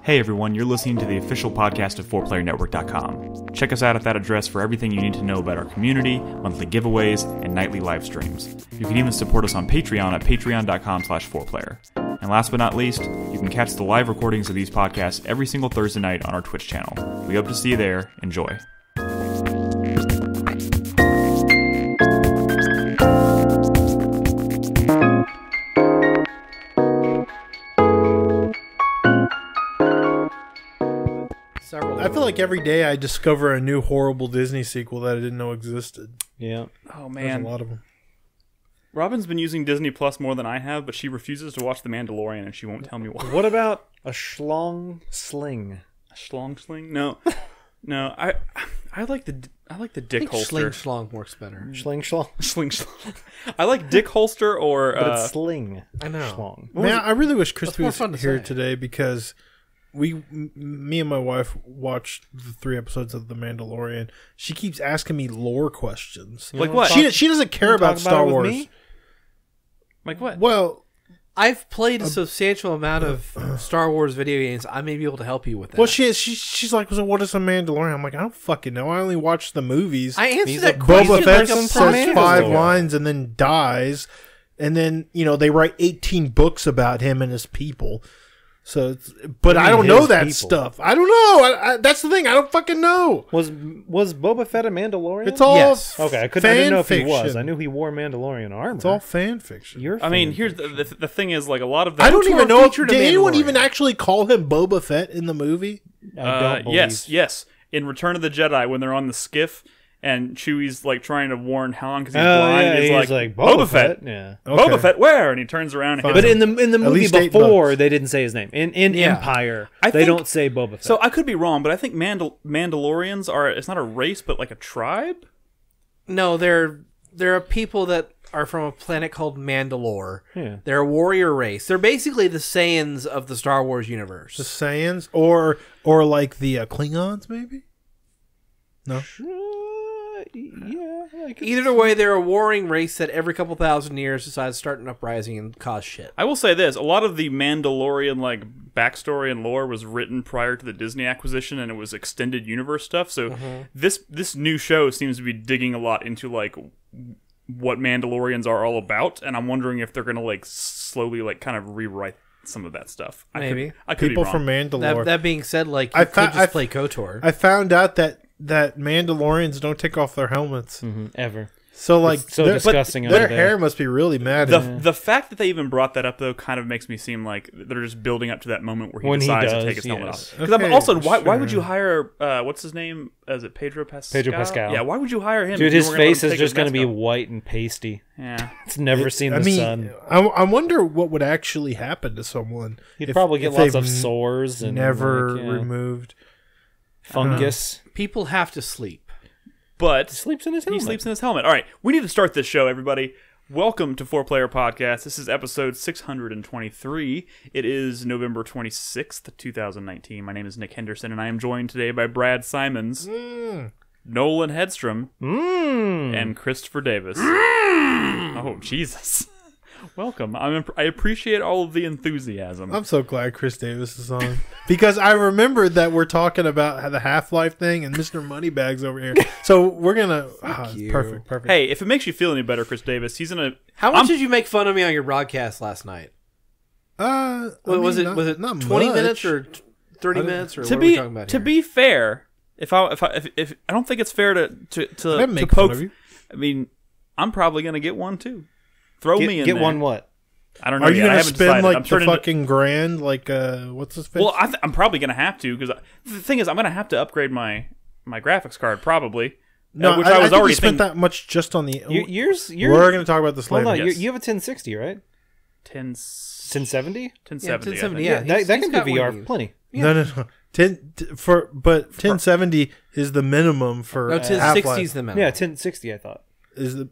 Hey everyone, you're listening to the official podcast of 4playernetwork.com. Check us out at that address for everything you need to know about our community, monthly giveaways, and nightly live streams. You can even support us on Patreon at patreon.com/4player. And last but not least, you can catch the live recordings of these podcasts every single Thursday night on our Twitch channel. We hope to see you there. Enjoy. I feel like every day I discover a new horrible Disney sequel that I didn't know existed. Yeah. Oh man, there's a lot of them. Robin's been using Disney Plus more than I have, but she refuses to watch The Mandalorian, and she won't tell me why. What about a schlong sling? A schlong sling? No, no. I like the dick holster. Sling schlong works better. Schling schlong. Sling schlong. I like dick holster or. But it's sling. I know. Schlong. Man, I really wish Christy was fun to here say. today because me and my wife watched the 3 episodes of The Mandalorian. She keeps asking me lore questions. Like what? She doesn't care about Star Wars. Me? Like what? Well, I've played a substantial amount of Star Wars video games. I may be able to help you with that. well, she's like, so what is a Mandalorian? I'm like, I don't fucking know. I only watched the movies. I answered He's that a question Boba Fett like a says person. 5 Mandalorian. lines and then dies, and then they write 18 books about him and his people. So, but I don't know his that people? stuff. I don't know. That's the thing. I don't fucking know. Was Boba Fett a Mandalorian? It's all Yes. Okay, I fan didn't know if fiction. he was. I knew he wore Mandalorian armor. It's all fan fiction. I mean, here's the thing is like a lot of. I don't even know. Did Did anyone even actually call him Boba Fett in the movie? I don't believe. Yes. In Return of the Jedi, when they're on the skiff and Chewie's like trying to warn Han because he's Oh, blind, yeah, he's he's like Boba Fett. Yeah. Okay. Boba Fett, where? And he turns around. And Fine. hits But him. in the movie least 8 before, books. they didn't say his name. In Empire, I they think- don't say Boba Fett. So I could be wrong, but I think Mandalorians are. It's not a race, but like a tribe. No, there are people that are from a planet called Mandalore. Yeah. They're a warrior race. They're basically the Saiyans of the Star Wars universe. The Saiyans, or like the Klingons, maybe. No. Yeah. Either way, they're a warring race that every couple thousand years decides to start an uprising and cause shit. I will say this: a lot of the Mandalorian like backstory and lore was written prior to the Disney acquisition, and it was extended universe stuff. So this new show seems to be digging a lot into like what Mandalorians are all about, and I'm wondering if they're gonna like slowly like kind of rewrite some of that stuff. Maybe. I could People be wrong. from Mandalore. That being said, like you I could fa- just play KOTOR. I found out that Mandalorians don't take off their helmets. Ever. So like, It's so their- disgusting Their over there. hair must be really mad. The fact that they even brought that up though kind of makes me seem like they're just building up to that moment where he When he decides does, to take his helmet yes. off. Because Okay, also, why sure. would you hire what's his name? Is it Pedro Pascal? Pedro Pascal. Yeah, why would you hire him? Dude, if you his weren't gonna let face him is take his just going to be mask off? white and pasty. Yeah. It's never seen the sun. I wonder what would actually happen to someone. He'd if- probably get if lots they've of sores and never like, yeah, removed. fungus. People have to sleep. But Sleeps in his he helmet. sleeps in his helmet. All right, we need to start this show, everybody. Welcome to 4Player Podcast. This is episode 623. It is November 26th, 2019. My name is Nick Henderson, and I am joined today by Brad Simons, Nolan Hedstrom, and Christopher Davis. Oh, Jesus. Welcome. I appreciate all of the enthusiasm. I'm so glad Chris Davis is on because I remembered that we're talking about the Half-Life thing and Mr. Moneybags over here. So we're gonna you. perfect. Hey, if it makes you feel any better, Chris Davis, he's in a... How much did you make fun of me on your broadcast last night? Was it not 20 much. minutes or 30 minutes or to what are be we talking about to here? be fair, if I don't think it's fair to I didn't make poke. fun of you. I mean, I'm probably gonna get one too. Throw me in Get there. one what? I don't know. Are you yet. I gonna haven't spend decided. like I'm the turning fucking grand? Like what's his face? Well, I'm probably gonna have to because the thing is, I'm gonna have to upgrade my graphics card probably. no, which I I was think already you spent thinking. that much just on the. Yours? We're gonna talk about this Hold later. on. Yes. You have a 1060, right? 1070. 1070? 1070. Yeah, I think. That he's can got do one VR of these. plenty. No. 1070 is the minimum for No, 1060 Half-Life. is the minimum. Yeah, 1060, I thought.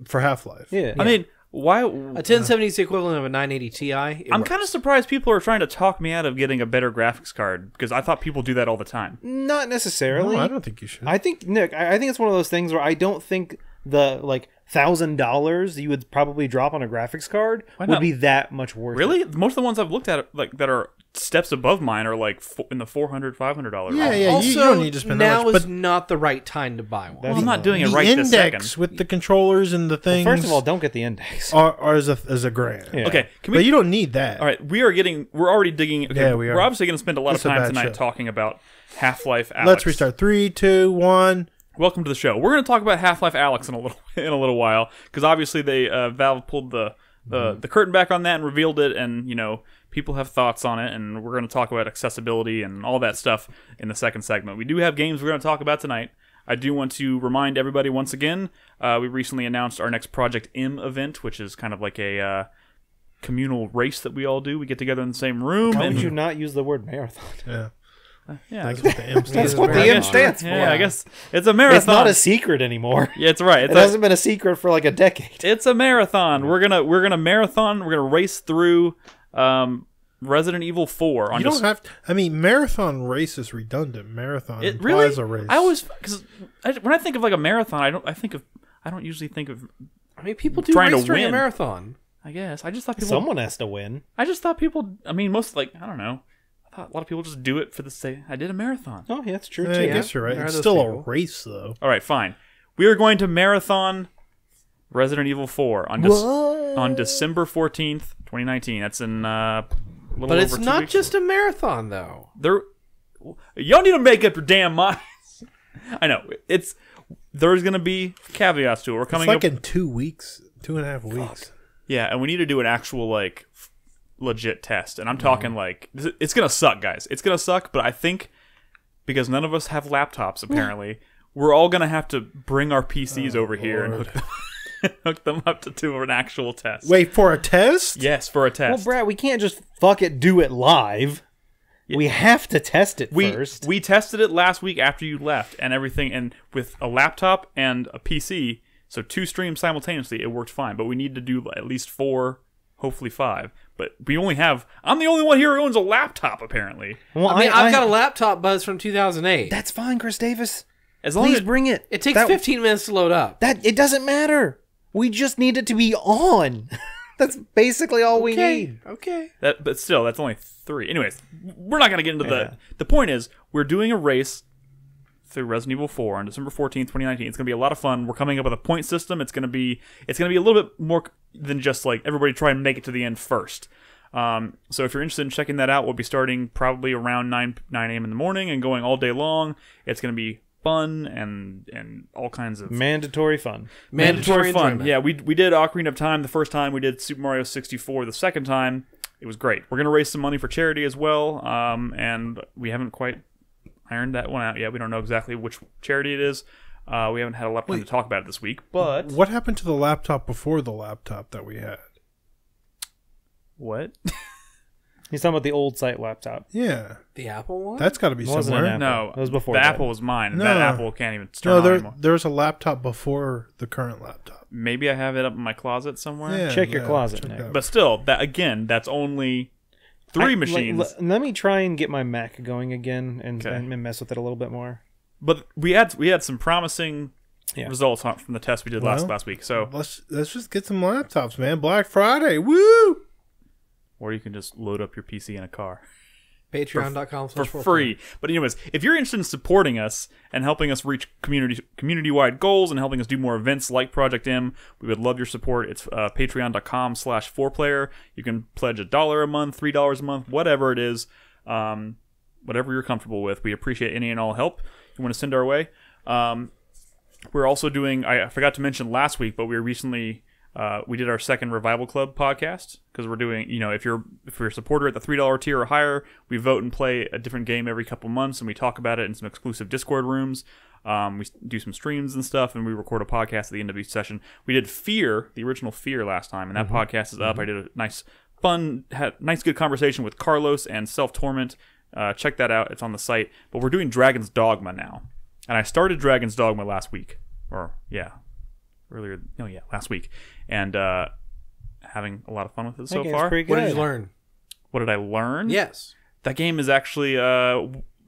For Half-Life. Yeah. I mean, why? A 1070 is the equivalent of a 980 Ti. I'm kind of surprised people are trying to talk me out of getting a better graphics card because I thought people do that all the time. Not necessarily. No, I don't think you should. I think, Nick, I think it's one of those things where I don't think the, like, $1,000 you would probably drop on a graphics card Why would not? be that much worth Really? it. Most of the ones I've looked at like that are steps above mine are like in the $400-$500 range. Yeah, Also, you don't need to spend that now much. is But not the right time to buy one. Well, I'm not doing it the right this index second. with the controllers and the things. First of all, don't get the index. are as a grand. Yeah. Okay, can we? But you don't need that. All right, we're already digging. Okay, Yeah, we are. We're obviously going to spend a lot It's a of time bad tonight show. talking about Half-Life Alyx. Let's restart. 3, 2, 1. Welcome to the show. We're going to talk about Half-Life Alyx in a little while because obviously they Valve pulled the curtain back on that and revealed it, and people have thoughts on it, and we're going to talk about accessibility and all that stuff in the second segment. We do have games we're going to talk about tonight. I do want to remind everybody once again, we recently announced our next Project M event, which is kind of like a communal race that we all do. We get together in the same room. Why and would you not use the word marathon? Yeah. Yeah, That's what the M stands That's what for. the I M guess- stands for. Yeah, I guess it's a marathon. It's not a secret anymore. Yeah, it's right. It hasn't been a secret for like a decade. It's a marathon. We're gonna marathon. We're gonna race through Resident Evil 4 on You don't have to. I mean, marathon race is redundant. Marathon it implies really. a race. I always because when I think of like a marathon, I don't usually think of. I mean, people do Trying to race during a win. marathon. I guess I just thought people. Someone has to win. I just thought people. I mean, most I don't know. I thought a lot of people just do it for the sake. I did a marathon. Oh, yeah, that's true I too. guess you're right. There are It's those still people. a race, though. All right, fine. We are going to marathon Resident Evil 4 on December 14th, 2019. That's in a little But over it's 2 not weeks. just a marathon, though. Y'all need to make up your damn minds. I know there's gonna be caveats to it. We're It's coming like up, in 2 weeks, 2.5 weeks. yeah, and we need to do an actual like legit test. And I'm talking like it's gonna suck, guys. It's gonna suck, but I think because none of us have laptops, apparently, we're all gonna have to bring our PCs over here and hook them up to do an actual test. Wait, for a test? Yes, for a Well, test. Brad, we can't just do it live. We have to test it first. We tested it last week after you left and everything, and with a laptop and a PC, so 2 streams simultaneously, it worked fine. But we need to do at least 4, hopefully 5. But we only have. I'm the only one here who owns a laptop, apparently. Well, I mean, I've got a laptop buzz from 2008. That's fine, Chris Davis. As long Please as bring it. It takes That- 15 minutes to load up. That it doesn't matter. We just need it to be on. That's basically all we need. Okay. but still, that's only 3. Anyways, we're not gonna get into the point is we're doing a race through Resident Evil 4 on December 14th, 2019. It's gonna be a lot of fun. We're coming up with a point system. It's gonna be a little bit more than just like everybody try and make it to the end first. So if you're interested in checking that out, we'll be starting probably around 9 a.m. in the morning and going all day long. It's gonna be fun and all kinds of Mandatory fun. Mandatory fun. enjoyment. Yeah, we did Ocarina of Time the first time. We did Super Mario 64 the second time. It was great. We're gonna raise some money for charity as well, and we haven't quite ironed that one out yet. We don't know exactly which charity it is. We haven't had a lot of time to talk about it this week, but What happened to the laptop before the laptop that we had? what? He's talking about the old site laptop. Yeah, The Apple one? that's got to be It wasn't somewhere. an Apple. No, It was before the that. Apple was mine. And No. that Apple can't even start No, on there anymore. there's a laptop before the current laptop. Maybe I have it up in my closet somewhere. Yeah, Check your closet, check Nick. that. But still, that's only 3 machines. Let me try and get my Mac going again and Okay. mess with it a little bit more. But we had some promising Yeah. results from the test we did Well, last week. So, let's just get some laptops, man. Black Friday, woo! or you can just load up your PC in a car Patreon.com for free. But anyways, if you're interested in supporting us and helping us reach community-wide goals and helping us do more events like Project M, we would love your support. It's patreon.com/4Player. You can pledge $1 a month, $3 a month, whatever it is, whatever you're comfortable with. We appreciate any and all help you want to send our way. We're also doing, I forgot to mention last week, but we recently we did our second Revival Club podcast because we're doing, if you're a supporter at the $3 tier or higher, we vote and play a different game every couple months, and we talk about it in some exclusive Discord rooms. We do some streams and stuff, and we record a podcast at the end of each session. We did Fear, the original Fear, last time, and that podcast is up. I did a nice good conversation with Carlos and Self Torment. Check that out; it's on the site. But we're doing Dragon's Dogma now, and I started Dragon's Dogma last week, last week, and having a lot of fun with it so far. Pretty What good. did you learn? What did I learn? Yes. That game is actually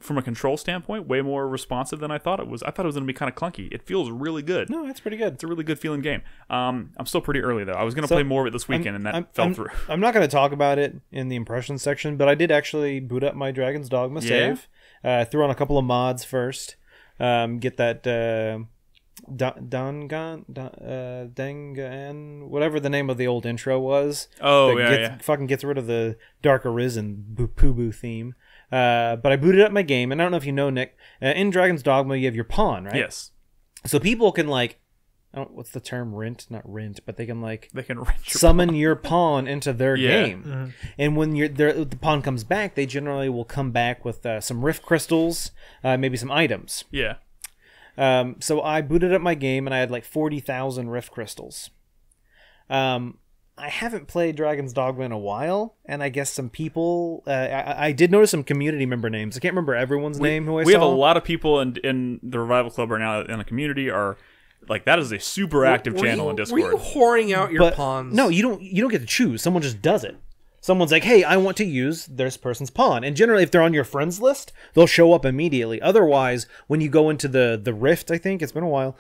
from a control standpoint, way more responsive than I thought it was. I thought it was going to be kind of clunky. It feels really good. No, it's pretty good. It's a really good feeling game. I'm still pretty early, though. I was going to play more of it this weekend, and that fell through. I'm not going to talk about it in the impressions section, but I did actually boot up my Dragon's Dogma save. Threw on a couple of mods first. Get that Dangan, whatever the name of the old intro was. Oh, yeah. Fucking gets rid of the Dark Arisen Poo-Boo theme. But I booted up my game, and I don't know if you know, Nick, in Dragon's Dogma, you have your pawn, right? Yes. So people can, like, what's the term? Not rent, but they can rent summon your pawn into their game. Mm-hmm. And when the pawn comes back, they generally will come back with some rift crystals, maybe some items. Yeah. So I booted up my game, and I had like 40,000 rift crystals. I haven't played Dragon's Dogma in a while, and I guess some people... I did notice some community member names. I can't remember everyone's name who I saw. We have a lot of people in the Revival Club right now in the community are... Like, that is a super active channel in Discord. Were you whoring out your pawns? No, you don't get to choose. Someone just does it. Someone's like, hey, I want to use this person's pawn. And generally, if they're on your friends list, they'll show up immediately. Otherwise, when you go into the Rift, I think, it's been a while,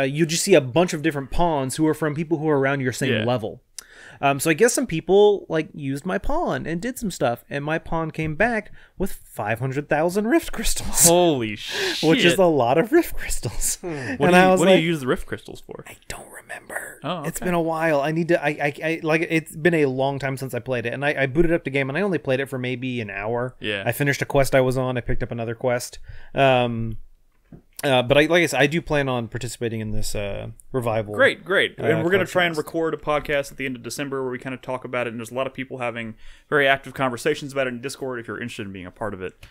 you just see a bunch of different pawns who are from people who are around your same level. So I guess some people used my pawn and did some stuff, and my pawn came back with 500,000 rift crystals. Holy shit! Which is a lot of rift crystals. What do you use the rift crystals for? I don't remember. Oh, okay. It's been a while. I need to. I like. It's been a long time since I played it, and I booted up the game, and I only played it for maybe an hour. Yeah. I finished a quest I was on. I picked up another quest. But like I said, I do plan on participating in this revival. Great. And we're going to try and record a podcast at the end of December where we kind of talk about it, and there's a lot of people having very active conversations about it in Discord. If you're interested in being a part of it,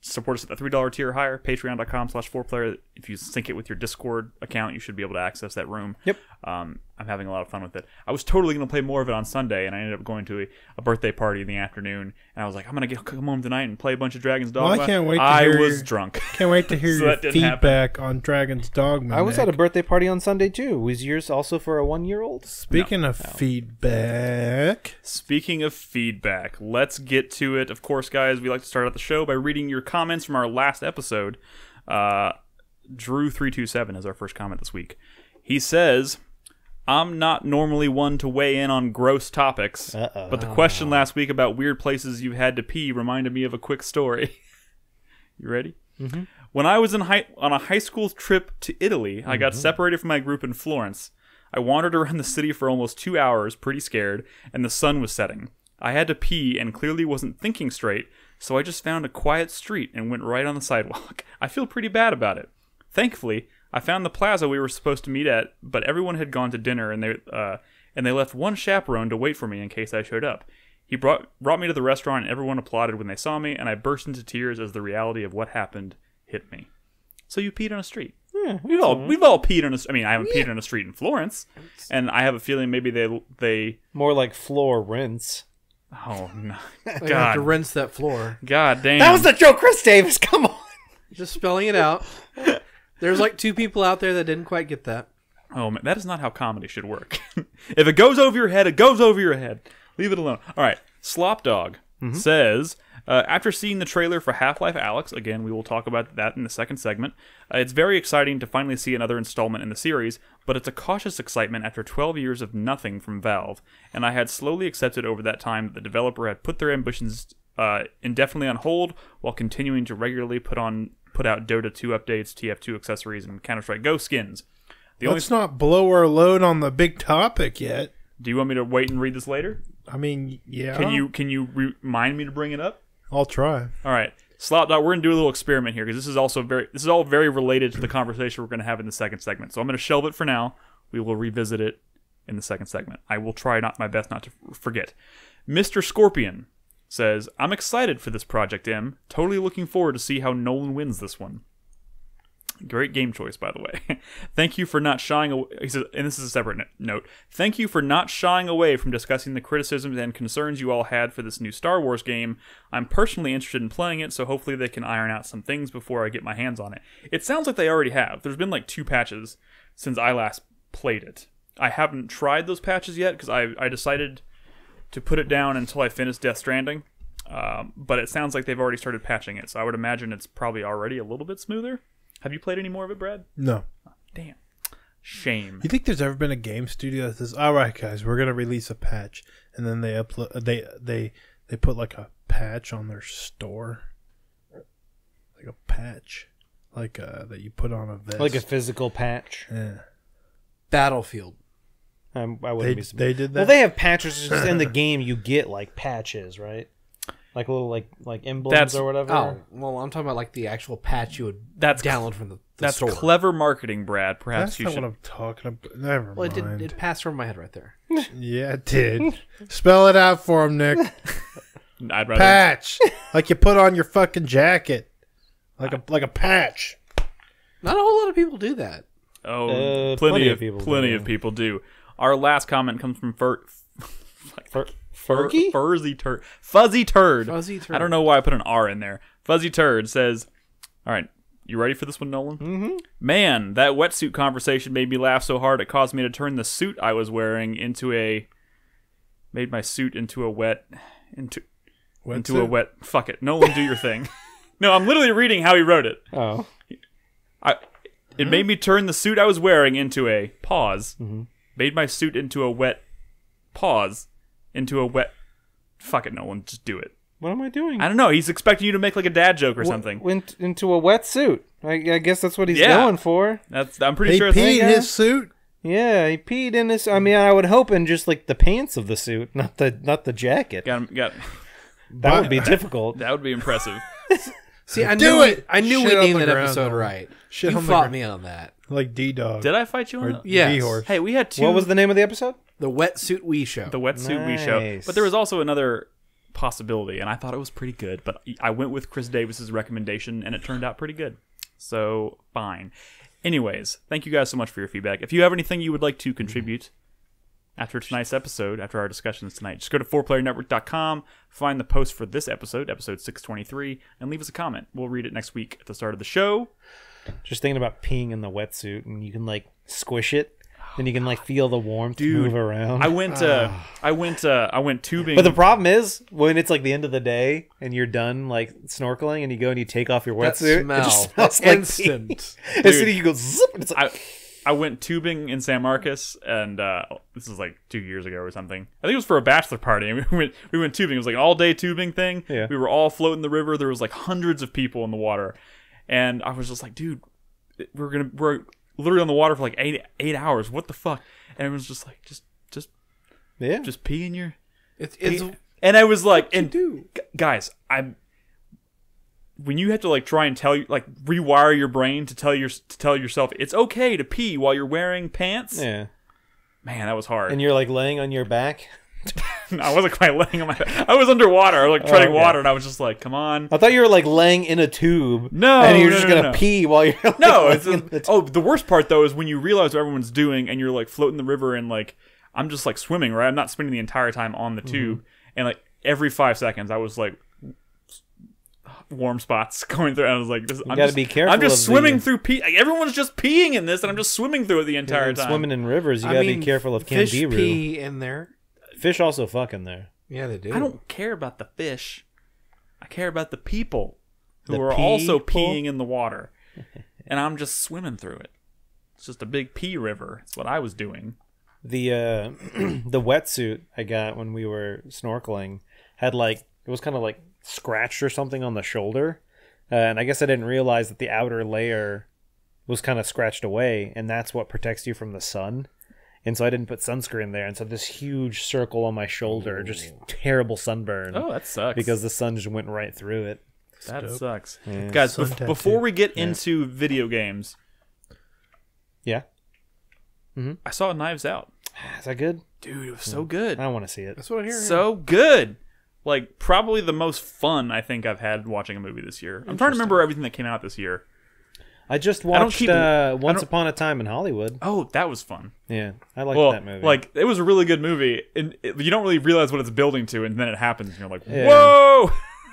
support us at the $3 tier or higher, patreon.com/4player. If you sync it with your Discord account, you should be able to access that room. Yep. I'm having a lot of fun with it. I was totally going to play more of it on Sunday, and I ended up going to a birthday party in the afternoon, and I was like, I'm going to come home tonight and play a bunch of Dragon's Dogma. Well, I can't wait to I hear was drunk. Can't wait to hear So your that didn't happen. feedback on Dragon's Dogma. I was Nick. at a birthday party on Sunday too. Was yours also for a 1-year-old? Speaking of feedback, let's get to it. Of course, guys, we like to start out the show by reading your comments from our last episode. Drew327 is our first comment this week. He says, I'm not normally one to weigh in on gross topics, but the question last week about weird places you've had to pee reminded me of a quick story. You ready? Mm-hmm. When I was on a high school trip to Italy, I got separated from my group in Florence. I wandered around the city for almost 2 hours, pretty scared, and the sun was setting. I had to pee and clearly wasn't thinking straight, so I just found a quiet street and went right on the sidewalk. I feel pretty bad about it. Thankfully, I found the plaza we were supposed to meet at, but everyone had gone to dinner, and they left one chaperone to wait for me in case I showed up. He brought me to the restaurant, and everyone applauded when they saw me, and I burst into tears as the reality of what happened hit me. So you peed on a street. Yeah, we've all peed on a. I mean, I haven't peed on a street in Florence, and I have a feeling maybe they more like floor rinse. Oh no! I have to rinse that floor. God damn! That was the joke, Chris Davis. Come on. Just spelling it out. There's like 2 people out there that didn't quite get that. Oh man, that is not how comedy should work. If it goes over your head, it goes over your head. Leave it alone. All right, Slop Dog says, after seeing the trailer for Half-Life Alyx, again, we will talk about that in the second segment, it's very exciting to finally see another installment in the series, but it's a cautious excitement after 12 years of nothing from Valve, and I had slowly accepted over that time that the developer had put their ambitions indefinitely on hold while continuing to regularly put out Dota 2 updates, TF2 accessories, and Counter-Strike Go skins. Let's not blow our load on the big topic yet. Do you want me to wait and read this later? I mean, yeah. Can you remind me to bring it up? I'll try. All right, Slot Dog. We're gonna do a little experiment here because this is all very related to the conversation we're gonna have in the second segment. So I'm gonna shelve it for now. We will revisit it in the second segment. I will try my best not to forget. Mr. Scorpion says, I'm excited for this Project M. Totally looking forward to see how Nolan wins this one. Great game choice, by the way. Thank you for not shying away. He says, and this is a separate note. Thank you for not shying away from discussing the criticisms and concerns you all had for this new Star Wars game. I'm personally interested in playing it, so hopefully they can iron out some things before I get my hands on it. It sounds like they already have. There's been like 2 patches since I last played it. I haven't tried those patches yet because I decided to put it down until I finish Death Stranding. But it sounds like they've already started patching it, so I would imagine it's probably already a little bit smoother. Have you played any more of it, Brad? No. Damn. Shame. You think there's ever been a game studio that says, "All right, guys, we're gonna release a patch," and then they upload they put like a patch on their store, like a patch, like that you put on a vest, Like a physical patch. yeah. Battlefield. I wouldn't be surprised. They did that. Well, they have patches just in the game. You get like patches, right? Like little like emblems That's- or whatever. Oh, well, I'm talking about like the actual patch you would That's download from the That's store. clever marketing, Brad. Perhaps That's you not should. what I'm talking about. Never Well, mind. it passed from my head right there. Yeah, it did. Spell it out for him, Nick. I'd rather. Patch, like you put on your fucking jacket, like a patch. Not a whole lot of people do that. Oh, plenty of people do. Our last comment comes from Fergie? Fuzzy Turd. Fuzzy Turd. Fuzzy Turd. I don't know why I put an R in there. Fuzzy Turd says, "All right, you ready for this one, Nolan? Mm-hmm. Man, that wetsuit conversation made me laugh so hard it caused me to turn the suit I was wearing made my suit into a wet. Fuck it, Nolan, do your thing. No, I'm literally reading how he wrote it. Oh. It made me turn the suit I was wearing into a pause. Mm-hmm. Made my suit into a wet pause. Into a wet. Fuck it, Nolan. Just do it. What am I doing? I don't know. He's expecting you to make like a dad joke or something. Went into a wetsuit. I guess that's what he's Yeah. going for. I'm pretty He sure peed it's his suit. Yeah, he peed in his. I mean, I would hope in just like the pants of the suit, not the jacket. got That would be difficult. that would be impressive. See, I Do knew it! I knew Shit we on named the that ground, episode though. right. Shit You on the fought ground. me on that. Like D-Dog. Did I fight you on that? Yes. D-Horse. Hey, we had two. What was the name of the episode? The Wetsuit Wii Show. the wetsuit we show? Nice. But there was also another possibility, and I thought it was pretty good. But I went with Chris Davis's recommendation, and it turned out pretty good. So fine. Anyways, thank you guys so much for your feedback. If you have anything you would like to contribute after tonight's episode, after our discussions tonight, just go to 4playernetwork.com, find the post for this episode 623, and leave us a comment. We'll read it next week at the start of the show. Just thinking about peeing in the wetsuit, and you can like squish it, and you can like feel the warmth Dude, move around. I went tubing. But the problem is when it's like the end of the day and you're done like snorkeling, and you go and you take off your that wetsuit. smell. It just That's smells like instant. pee. As soon as you go zip, and it's like I went tubing in San Marcos, and this is like 2 years ago or something. I think it was for a bachelor party. And we went tubing. It was like an all-day tubing thing. Yeah. We were all floating the river. There was like hundreds of people in the water, and I was just like, dude, we're literally on the water for like eight hours. What the fuck? And everyone's just like, just pee in your. It's And I was like, and do. guys, when you have to like try and rewire your brain to tell yourself it's okay to pee while you're wearing pants. yeah. Man, that was hard. And you're like laying on your back. I wasn't quite laying on my. I was underwater. I was like treading okay. water, and I was just like, come on. I thought you were like laying in a tube. No, and you're no, just no, gonna no. pee while you're like, No, laying it's in the the worst part though is when you realize what everyone's doing, and you're like floating the river, and like I'm just like swimming, right? I'm not spending the entire time on the tube, and like every 5 seconds, I was like warm spots going through. And I was like, I'm gotta just, be careful I'm just of swimming the- through pee. Like, everyone's just peeing in this, and I'm just swimming through it the entire time. Swimming in rivers, you gotta be careful of fish Candiru. pee in there. Fish also fuck in there. Yeah, they do. I don't care about the fish. I care about the people who The are also people? peeing in the water, and I'm just swimming through it. It's just a big pee river. That's what I was doing. The the wetsuit I got when we were snorkeling had like it was kind of like scratched or something on the shoulder, and I guess I didn't realize that the outer layer was kind of scratched away, and that's what protects you from the sun. And so I didn't put sunscreen there, and so this huge circle on my shoulder, just terrible sunburn. Oh, that sucks. Because the sun just went right through it. that dope. sucks. Yeah. Guys, Sun tattoo. before we get into video games, Yeah, I saw Knives Out. is that good? Dude, it was so good. I don't want to see it. That's what I hear. So good. Like, probably the most fun I think I've had watching a movie this year. I'm trying to remember everything that came out this year. I just don't watched keep- Once Upon a Time in Hollywood. Oh, that was fun. Yeah, I liked Well, that movie. like, it was a really good movie. And you don't really realize what it's building to, and then it happens, and you're like, Yeah. whoa!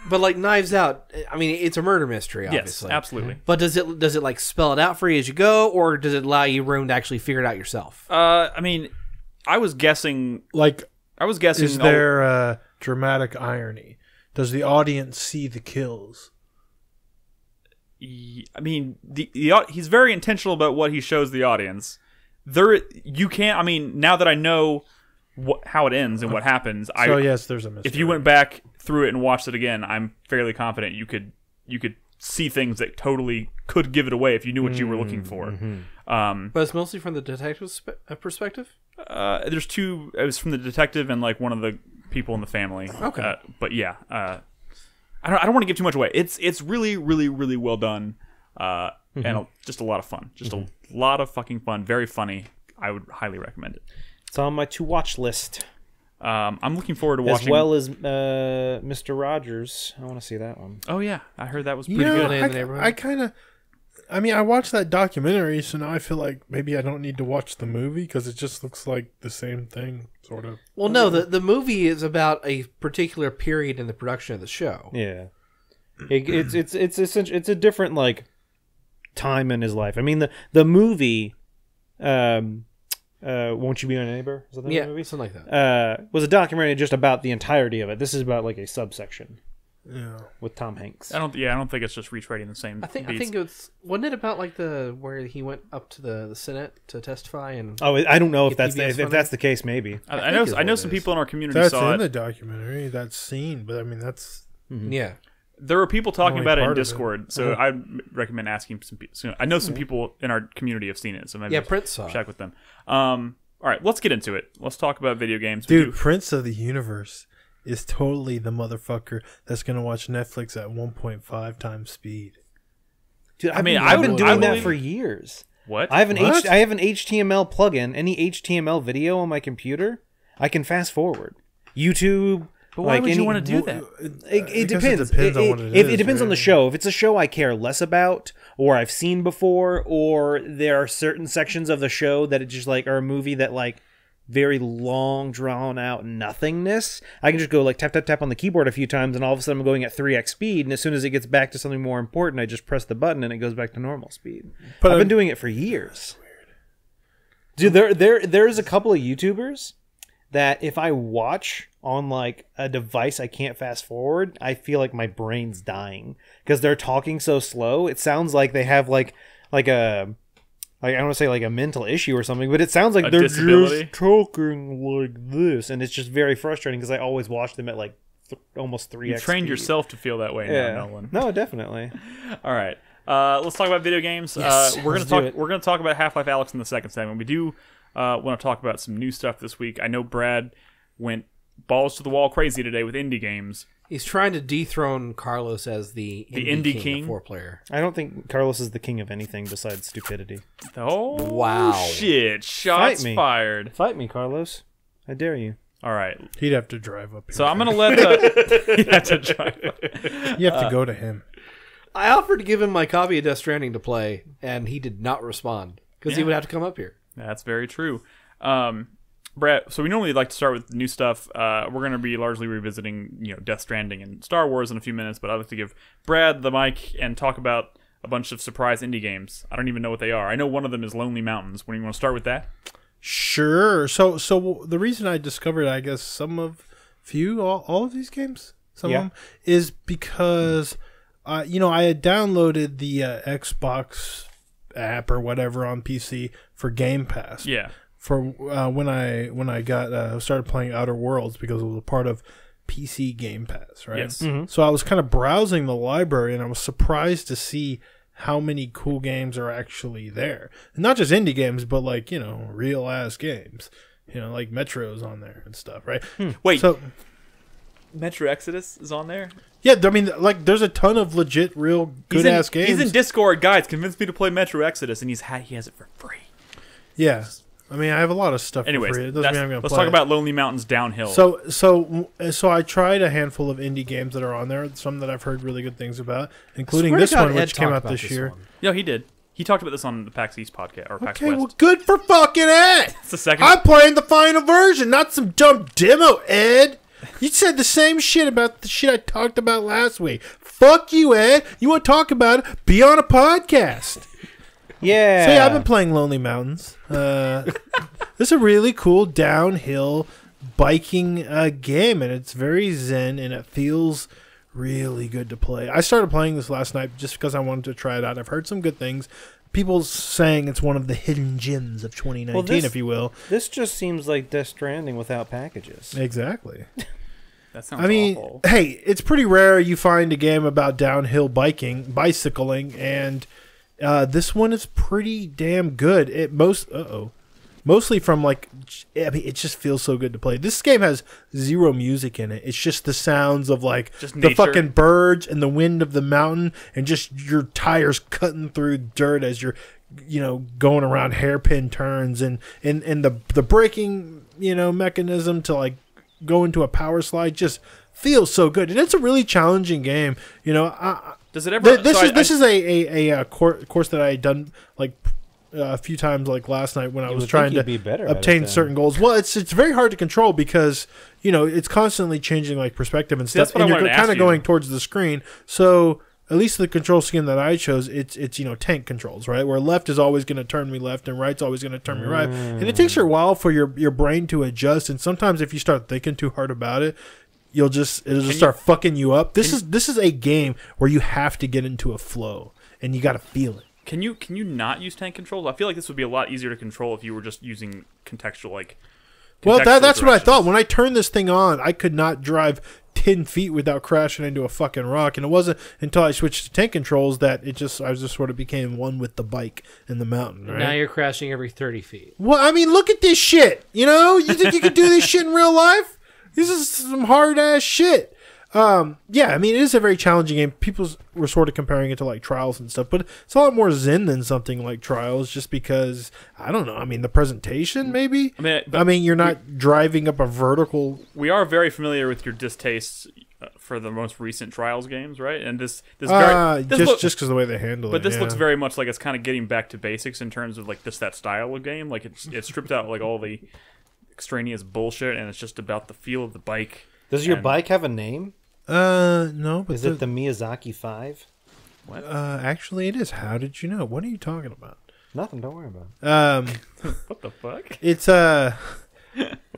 But like Knives Out, I mean, it's a murder mystery, Yes, obviously. absolutely. But does it like spell it out for you as you go, or does it allow you room to actually figure it out yourself? I mean, I was guessing. Like, I was guessing. is there dramatic irony? does the audience see the kills? I mean, he's very intentional about what he shows the audience. You can't. I mean, now that I know how it ends and what happens, Yes, there's a mystery. If you went back through it and watched it again, I'm fairly confident you could see things that totally could give it away if you knew what you were looking for. But it's mostly from the detective's perspective. There's two. It was from the detective and like one of the people in the family. Okay, but yeah, I don't want to give too much away. It's really, really, really well done, and just a lot of fun. Just a lot of fucking fun. Very funny. I would highly recommend it. It's on my to-watch list. I'm looking forward to watching, as well as Mr. Rogers. I want to see that one. Oh yeah, I heard that was pretty good. I watched that documentary, so now I feel like maybe I don't need to watch the movie because it just looks like the same thing, sort of. Well, no, the movie is about a particular period in the production of the show. Yeah, it's a different like time in his life. I mean, the movie, Won't You Be My Neighbor? Is that the name of the movie? Something like that. Was a documentary just about the entirety of it. This is about like a subsection. Yeah, with Tom Hanks. I don't think it's just retreading the same. I think wasn't it about like where he went up to the Senate to testify and. Oh, I don't know if that's the case. Maybe I know some people in our community that's saw in the documentary, that scene, but I mean that's yeah. There were people talking about it in part of Discord, so I'd recommend asking some people. I know some people in our community have seen it, so maybe Prince saw check with them. All right, let's get into it. Let's talk about video games. Dude, Prince of the Universe is totally the motherfucker that's going to watch Netflix at 1.5 times speed. Dude, I've been doing that for years. What? I have an HTML plugin. Any HTML video on my computer, I can fast forward. YouTube. But why would you want to do that? It depends. It depends on what it is. It depends on the show. If it's a show I care less about, or I've seen before, or there are certain sections of the show that it just like, or a movie that like very long, drawn out nothingness, I can just go like tap, tap, tap on the keyboard a few times, and all of a sudden I'm going at 3x speed, and as soon as it gets back to something more important, I just press the button and it goes back to normal speed. But I've been doing it for years. Dude, there's a couple of YouTubers that if I watch on like a device I can't fast forward, I feel like my brain's dying because they're talking so slow. It sounds like they have like I don't want to say like a mental issue or something, but it sounds like they're just talking like this, and it's just very frustrating because I always watch them at like almost 3x. You trained yourself to feel that way now, Nolan. No, definitely. All right, let's talk about video games. Yes, we're gonna talk about Half-Life Alyx in the second segment. We do want to talk about some new stuff this week. I know Brad went balls to the wall crazy today with indie games. He's trying to dethrone Carlos as the indie king. 4Player. I don't think Carlos is the king of anything besides stupidity. Oh, wow. Shit. Shots fired. Fight me, Carlos. I dare you. All right. He'd have to drive up here. So I'm going to let he'd have to drive up. You have to go to him. I offered to give him my copy of Death Stranding to play, and he did not respond because he would have to come up here. That's very true. Brett, so we normally like to start with new stuff. We're going to be largely revisiting, Death Stranding and Star Wars in a few minutes, but I'd like to give Brad the mic and talk about a bunch of surprise indie games. I don't even know what they are. I know one of them is Lonely Mountains. When you want to start with that? Sure. So the reason I discovered, I guess, all of these games, some of them, is because, I had downloaded the Xbox app or whatever on PC for Game Pass. Yeah. For when I got started playing Outer Worlds because it was a part of PC Game Pass, right? Yes. Mm-hmm. So I was kind of browsing the library and I was surprised to see how many cool games are actually there. And not just indie games, but like, real ass games. Like Metro's on there and stuff, right? Wait. So Metro Exodus is on there? Yeah, I mean, like, there's a ton of legit, real good ass games. He's in Discord, guys. Convinced me to play Metro Exodus, and he has it for free. Yeah. I mean, I have a lot of stuff Anyways, for free. It doesn't mean I'm going to let's play talk about Lonely Mountains Downhill. So I tried a handful of indie games that are on there, some that I've heard really good things about, including this one, which came out this year. No, he did. He talked about this on the PAX East podcast, or PAX Okay, West. well, good for fucking Ed! It's the second. I'm playing the final version, not some dumb demo, Ed! You said the same shit about the shit I talked about last week. Fuck you, Ed! You want to talk about it? Be on a podcast! Yeah. So I've been playing Lonely Mountains. This is a really cool downhill biking game, and it's very zen, and it feels really good to play. I started playing this last night just because I wanted to try it out. I've heard some good things. People saying it's one of the hidden gems of 2019, if you will. This just seems like Death Stranding without packages. Exactly. That sounds awful. Hey, it's pretty rare you find a game about downhill bicycling, and this one is pretty damn good. Mostly from it just feels so good to play. This game has zero music in it. It's just the sounds of just the nature. fucking birds and the wind of the mountain, and just your tires cutting through dirt as you're, going around hairpin turns, and the braking, mechanism to go into a power slide just feels so good. And it's a really challenging game. Does it ever? This is a course that I had done a few times last night when I was trying to obtain certain goals. Well, it's very hard to control because it's constantly changing perspective and stuff, and you're kind of going towards the screen. So at least the control scheme that I chose, it's tank controls, right? Where left is always going to turn me left and right's always going to turn me right, and it takes a while for your brain to adjust. And sometimes if you start thinking too hard about it, it'll just start fucking you up. This is a game where you have to get into a flow and you got to feel it. Can you not use tank controls? I feel like this would be a lot easier to control if you were just using contextual Well, that's what I thought. When I turned this thing on, I could not drive 10 feet without crashing into a fucking rock. And it wasn't until I switched to tank controls that I just sort of became one with the bike and the mountain. Right? Now you're crashing every 30 feet. Well, I mean, look at this shit. You think you could do this shit in real life? This is some hard ass shit. Yeah, I mean, it is a very challenging game. People were sort of comparing it to Trials and stuff, but it's a lot more zen than something like Trials, just because, I don't know, I mean, the presentation, maybe? I mean, you're not driving up a vertical... We are very familiar with your distastes for the most recent Trials games, right? And this just because of the way they handle it. But this looks very much like it's kind of getting back to basics in terms of just that style of game. It's stripped out all the extraneous bullshit, and it's just about the feel of the bike. Does your bike have a name? No, but is it the Miyazaki 5? What? Actually, it is. How did you know? What are you talking about? Nothing. Don't worry about it. What the fuck? It's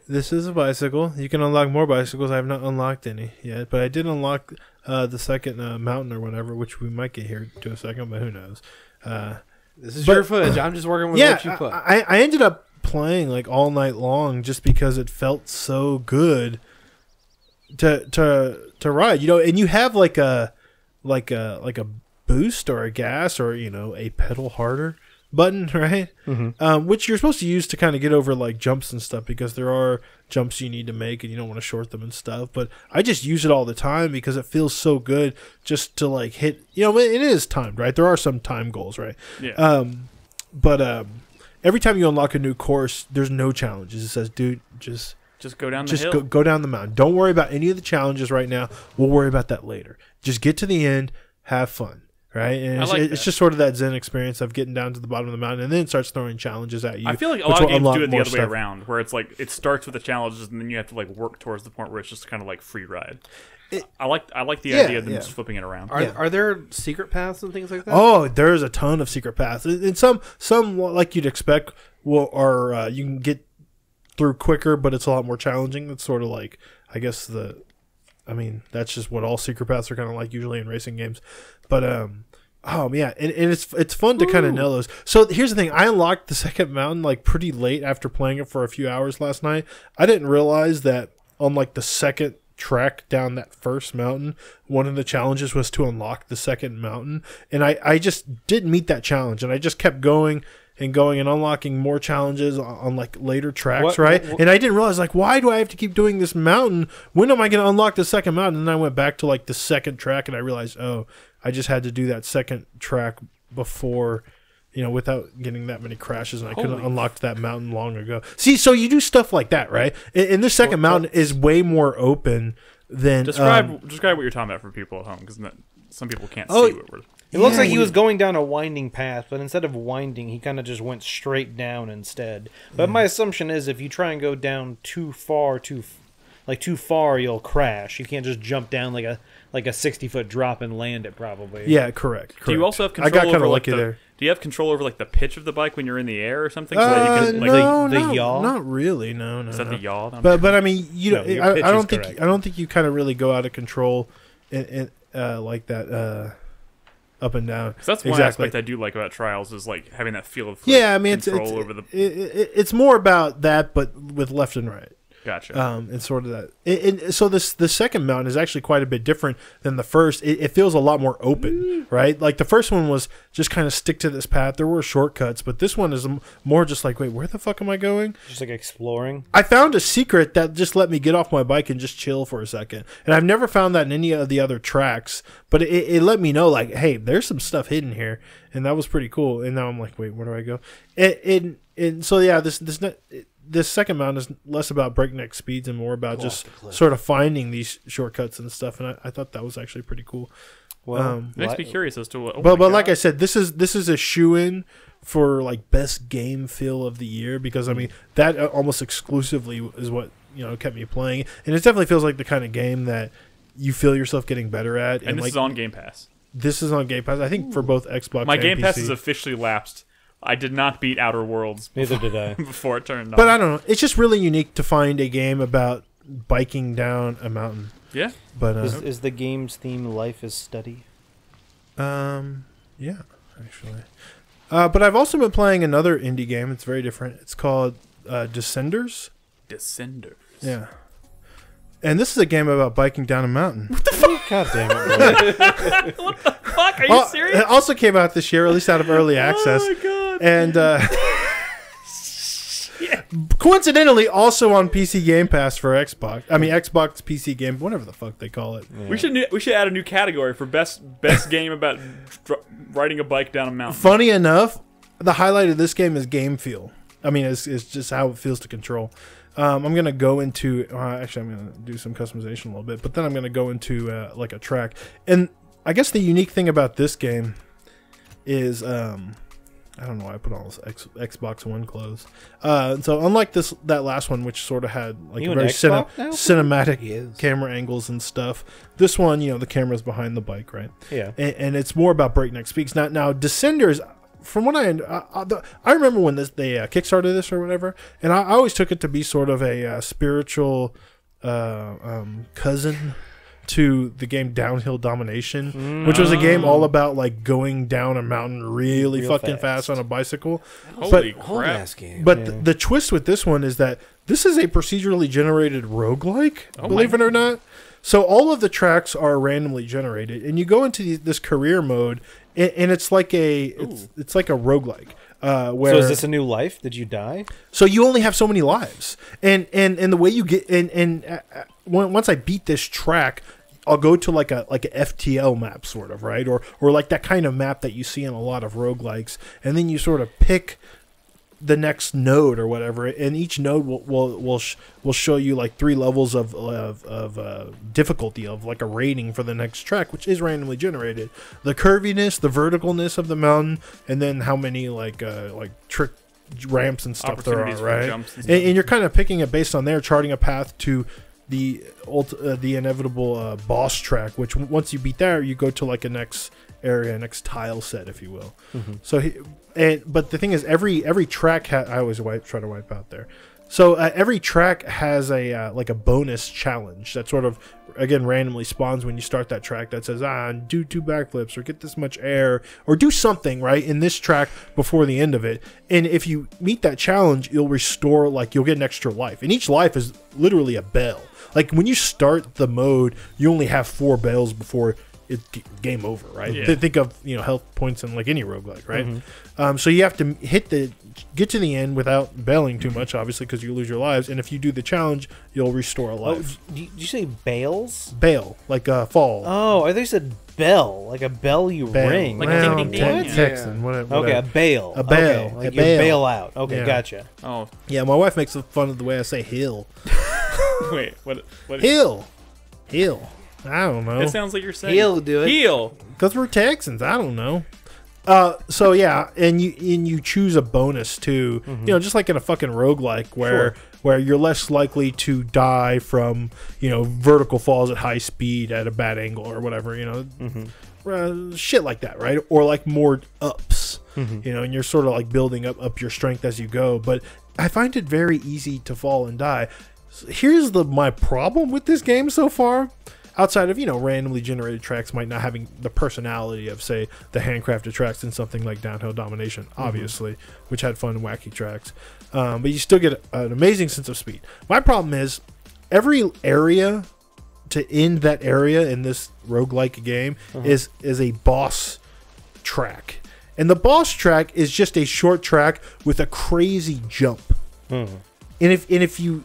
this is a bicycle. You can unlock more bicycles. I have not unlocked any yet, but I did unlock the second mountain or whatever, which we might get here to a second, but who knows? This is your footage. I'm just working with what you put. I ended up playing all night long just because it felt so good to ride, and you have a boost or a gas or a pedal harder button, right? Mm-hmm. Which you're supposed to use to kind of get over jumps and stuff, because there are jumps you need to make and you don't want to short them and stuff. But I just use it all the time because it feels so good just to hit. It is timed, right? There are some time goals, right? Yeah. But every time you unlock a new course, there's no challenges. It says, dude, just go down the hill. Go down the mountain. Don't worry about any of the challenges right now. We'll worry about that later. Just get to the end, have fun, right? And it's just sort of that zen experience of getting down to the bottom of the mountain, and then it starts throwing challenges at you. I feel like a lot of games do it the other way around, where it's it starts with the challenges, and then you have to work towards the point where it's just kind of free ride. I like the idea of them just flipping it around. Are there secret paths and things like that? Oh, there's a ton of secret paths, and some like you'd expect are you can get through quicker, but it's a lot more challenging. It's sort of I guess that's just what all secret paths are kind of usually in racing games. But oh yeah, and it's fun to kind of know those. So here's the thing: I unlocked the second mountain pretty late after playing it for a few hours last night. I didn't realize that on the second track down that first mountain, one of the challenges was to unlock the second mountain, and I just didn't meet that challenge, and I just kept going and unlocking more challenges on later tracks, right? And I didn't realize why do I have to keep doing this mountain? When am I going to unlock the second mountain? And then I went back to the second track, and I realized, oh, I just had to do that second track before, without getting that many crashes, and I could have unlocked that mountain long ago. See, so you do stuff like that, right? And this second mountain is way more open than describe what you're talking about for people at home, because some people can't see what we're. It looks like he was going down a winding path, but instead of winding, he kind of just went straight down instead. But my assumption is if you try and go down too far, like too far, you'll crash. You can't just jump down like a 60-foot drop and land it. Probably. Yeah, correct. Do you also have control I got kind over of like lucky there. Do you have control over like the pitch of the bike when you're in the air or something? So that you can, like, No, the yaw? not really. No. is that the yaw? But I mean, you know, No, your I pitch don't is think correct. I don't think you kind of really go out of control, in like that up and down. 'Cause that's one Exactly. aspect I do like about Trials is like having that feel of Yeah, I mean, control over the. it's more about that, but with left and right. Gotcha. And sort of that. So the second mountain is actually quite a bit different than the first. It feels a lot more open, right? Like the first one was just kind of stick to this path. There were shortcuts, but this one is more just like, wait, where the fuck am I going? Just like exploring. I found a secret that just let me get off my bike and just chill for a second. And I've never found that in any of the other tracks, but it let me know, like, hey, there's some stuff hidden here. And that was pretty cool. And now I'm like, wait, where do I go? And so, yeah, this second mountain is less about breakneck speeds and more about just sort of finding these shortcuts and stuff. And I thought that was actually pretty cool. Well, Makes me curious as to what. But like I said, this is a shoe-in for like best game feel of the year, because I mean that almost exclusively is what kept me playing, and it definitely feels like the kind of game that you feel yourself getting better at. And this like, is on Game Pass. This is on Game Pass, I think, for both Xbox. My and Game Pass PC. is officially lapsed. I did not beat Outer Worlds neither did I. before it turned on. But I don't know. It's just really unique to find a game about biking down a mountain. Yeah. But Is the game's theme life is study? yeah, actually. But I've also been playing another indie game. It's very different. It's called Descenders. Descenders. Yeah. And this is a game about biking down a mountain. God damn it! Boy. What the fuck? Are you serious? It also came out this year, at least out of early access. Oh my god. And coincidentally, also on PC Game Pass for Xbox. I mean, Xbox PC Game, whatever the fuck they call it. We should add a new category for best game about riding a bike down a mountain. Funny enough, the highlight of this game is game feel. I mean, it's just how it feels to control. I'm going to go into... actually, I'm going to do some customization a little bit, but then I'm going to go into like a track. And I guess the unique thing about this game is... I don't know why I put all this Xbox One clothes. So unlike that last one, which sort of had like You a an very Xbox now? cinematic camera angles and stuff, this one, the camera's behind the bike, right? Yeah. And it's more about breakneck speeds. Now Descenders, from what I remember when they kickstarted this or whatever, and I always took it to be sort of a spiritual cousin to the game Downhill Domination, which was a game all about like going down a mountain really Real fucking fast. fast on a bicycle. Holy Whole crap. ass game. But the twist with this one is that this is a procedurally generated roguelike, believe it or not. So all of the tracks are randomly generated, and you go into this career mode, and it's like it's like a roguelike. Where, So is this a new life? Did you die? so you only have so many lives, and the way you get once I beat this track, I'll go to like a FTL map, sort of, right, or like that kind of map that you see in a lot of roguelikes, and then you sort of pick the next node or whatever, and each node will show you like 3 levels of difficulty, of like a rating for the next track, which is randomly generated. The curviness, the verticalness of the mountain, and then how many like trick ramps and stuff there are, Opportunities for right? jumps and And, stuff. you're kind of picking it based on there, charting a path to the inevitable boss track, which once you beat that, you go to like a next area, next tile set, if you will. So but the thing is, every track I always try to wipe out there. So every track has a like a bonus challenge that sort of again randomly spawns when you start that track that says do 2 backflips or get this much air or do something right in this track before the end of it. And if you meet that challenge, you'll restore, like you'll get an extra life, and each life is literally a bell. Like when you start the mode, you only have 4 bells before it's game over, right? Yeah. Think of health points in like any roguelike, right? So you have to get to the end without bailing too much, obviously, because you lose your lives. And if you do the challenge, you'll restore a life. Did you say bales? Bail, like fall. Oh, I thought you said bell, like a bell you Bail. ring. Like Well, ding, ding, ding. Texan, whatever. Okay, a bail. A bail. Okay, like A you bail. bail out. Okay, Yeah. gotcha. Oh, Yeah, my wife makes fun of the way I say hill. wait. What? Hill. I don't know. It sounds like you're saying He'll do it. Heel. Because we're Texans. I don't know. So yeah, and you choose a bonus too. Just like in a fucking roguelike where where you're less likely to die from, vertical falls at high speed at a bad angle or whatever, shit like that, right? Or like more ups, and you're sort of like building up your strength as you go. But I find it very easy to fall and die. Here's my problem with this game so far. Outside of, randomly generated tracks might not having the personality of, say, the handcrafted tracks in something like Downhill Domination, obviously, which had fun and wacky tracks. But you still get an amazing sense of speed. My problem is, every area to end that area in this roguelike game is a boss track. And the boss track is just a short track with a crazy jump. And if you...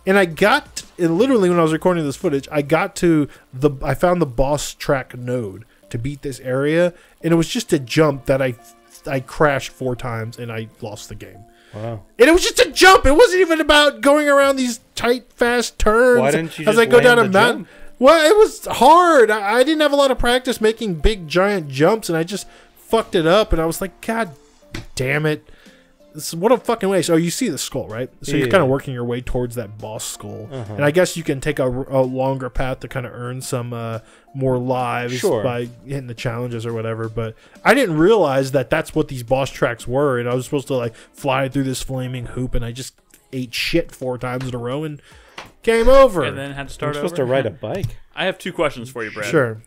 And literally when I was recording this footage, I found the boss track node to beat this area, and it was just a jump that I crashed 4 times and I lost the game. Wow. And it was just a jump. It wasn't even about going around these tight, fast turns. Why didn't you as just I go down a land the mountain. jump? Well, it was hard. I didn't have a lot of practice making big, giant jumps, and I just fucked it up, and I was like, God damn it. What a fucking way. So you see the skull, right? So you're kind of working your way towards that boss skull. And I guess you can take a longer path to kind of earn some more lives by hitting the challenges or whatever. But I didn't realize that that's what these boss tracks were. And I was supposed to like fly through this flaming hoop, and I just ate shit 4 times in a row and game over. And then had to start You're over. supposed to ride a bike. I have 2 questions for you, Brad. Sure.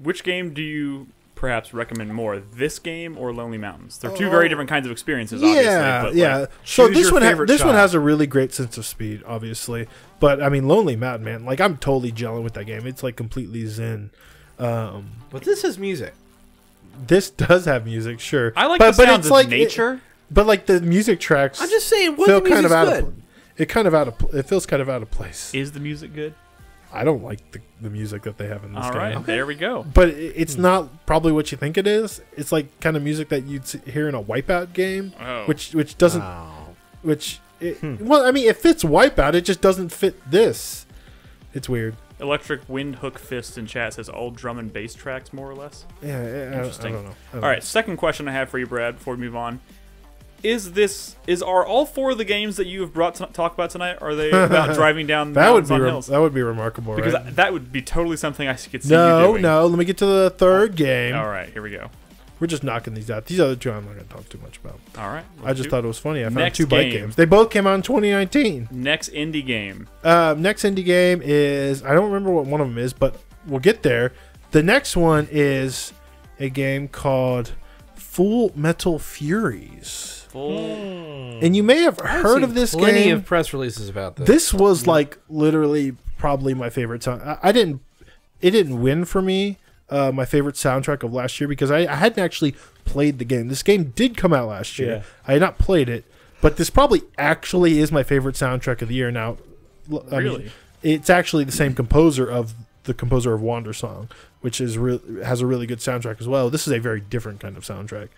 Which game do you perhaps recommend more, this game or Lonely Mountains? They're 2 very different kinds of experiences, obviously. Yeah. So this one has a really great sense of speed, obviously. But I mean, Lonely Mountain, man, like I'm totally gelling with that game. It's like completely zen. But this is music. This does have music, sure. I like the sounds of like nature. But like the music tracks, I'm just saying, what feel the kind of music's out good. It feels kind of out of place. Is the music good? I don't like the music that they have in this game. All right, there we go. But it's not probably what you think it is. It's like kind of music that you'd hear in a Wipeout game, which doesn't. Well, I mean, it fits Wipeout. It just doesn't fit this. It's weird. Electric Wind Hook Fist in chat says all drum and bass tracks, more or less. Yeah, Interesting. I don't know. All right, second question I have for you, Brad, before we move on. Are all 4 of the games that you have brought to talk about tonight, are they about driving down mountains on hills? That would be remarkable, because right? that would be totally something I could see you doing. No, let me get to the third game. All right, here we go. We're just knocking these out. These other 2 I'm not going to talk too much about. All right. I just thought it was funny. I found Next 2 bike games. They both came out in 2019. Next indie game. Next indie game is, I don't remember what one of them is, but we'll get there. The next one is a game called Full Metal Furies. And you may have heard of this game. Plenty of press releases about this. This was like literally probably my favorite song. It didn't win for me my favorite soundtrack of last year because I hadn't actually played the game. This game did come out last year. Yeah. I had not played it, but this probably actually is my favorite soundtrack of the year now. Really? I mean, it's actually the same composer of Wander Song, which has a really good soundtrack as well. This is a very different kind of soundtrack.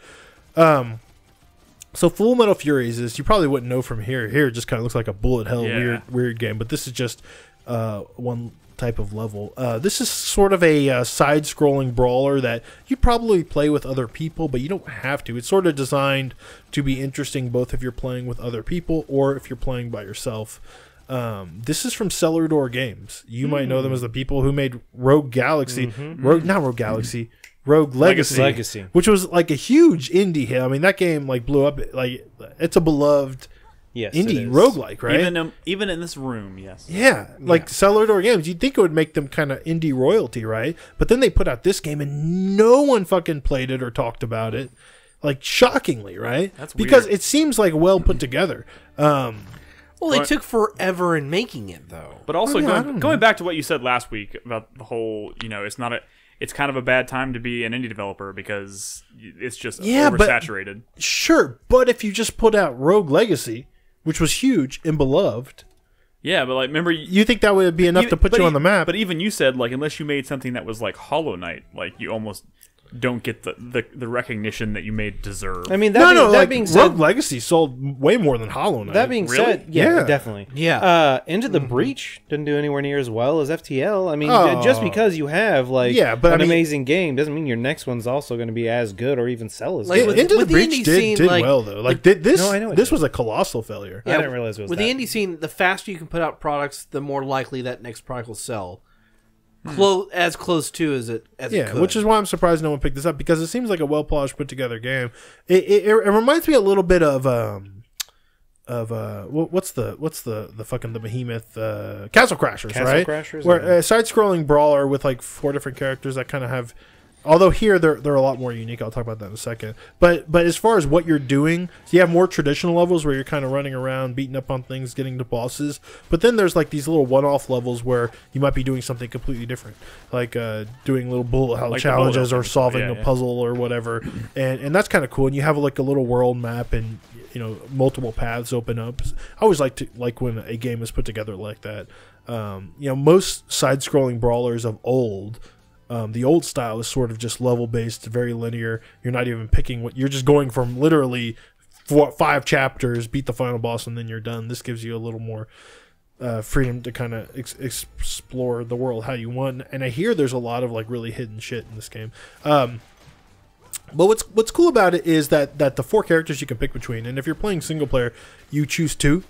So Full Metal Furies is, you probably wouldn't know from here. Here it just kind of looks like a bullet hell weird game, but this is just one type of level. This is sort of a side-scrolling brawler that you probably play with other people, but you don't have to. It's sort of designed to be interesting both if you're playing with other people or if you're playing by yourself. This is from Cellar Door Games. You might know them as the people who made Rogue Galaxy. Rogue Legacy, which was like a huge indie hit. I mean, that game like blew up. Like, it's a beloved indie roguelike, right? Even in this room, yes. Yeah, like Cellar Door Games. You'd think it would make them kind of indie royalty, right? But then they put out this game and no one fucking played it or talked about it. Like, shockingly, right? That's because weird. It seems like well put together. Well, they took forever in making it, though. But also, going back to what you said last week about the whole, it's kind of a bad time to be an indie developer because it's just oversaturated. Sure, but if you just put out Rogue Legacy, which was huge and beloved, yeah, but like, remember, you think that would be enough to put you on the map? But even you said, like, unless you made something that was like Hollow Knight, like you almost don't get the recognition that you may deserve. I mean, that being said, Rogue Legacy sold way more than Hollow Knight. that being Really? said, yeah, Yeah. definitely. Yeah. Into the Breach didn't do anywhere near as well as FTL. I mean, Oh. just because you have like Yeah, but I an mean- amazing game doesn't mean your next one's also going to be as good or even sell as Like, good. with- Into the with the Breach indie did scene, like- well though. Like this, No, I know it this did. was a colossal failure. I didn't realize it was with that. the indie scene, the faster you can put out products, the more likely that next product will sell. As close to as it Yeah, could. which is why I'm surprised no one picked this up, because it seems like a well polished, put together game. It reminds me a little bit of what's the fucking the behemoth Castle Crashers, Castle right? Crashers, Where yeah. a side scrolling brawler with like 4 different characters that kind of have. Although here they're a lot more unique. I'll talk about that in a second. But as far as what you're doing, so you have more traditional levels where you're kind of running around, beating up on things, getting to bosses. But then there's like these little one-off levels where you might be doing something completely different, like doing little bullet hell Like the challenges bullet or hell solving thing, a yeah. puzzle or whatever. And that's kind of cool. And you have like a little world map and multiple paths open up. I always like when a game is put together like that. Most side-scrolling brawlers of old. The old style is sort of just level-based, very linear. You're not even picking you're just going from literally 5 chapters, beat the final boss, and then you're done. This gives you a little more freedom to kind of explore the world how you want. And I hear there's a lot of like really hidden shit in this game. But what's cool about it is that the 4 characters you can pick between, and if you're playing single player, you choose 2.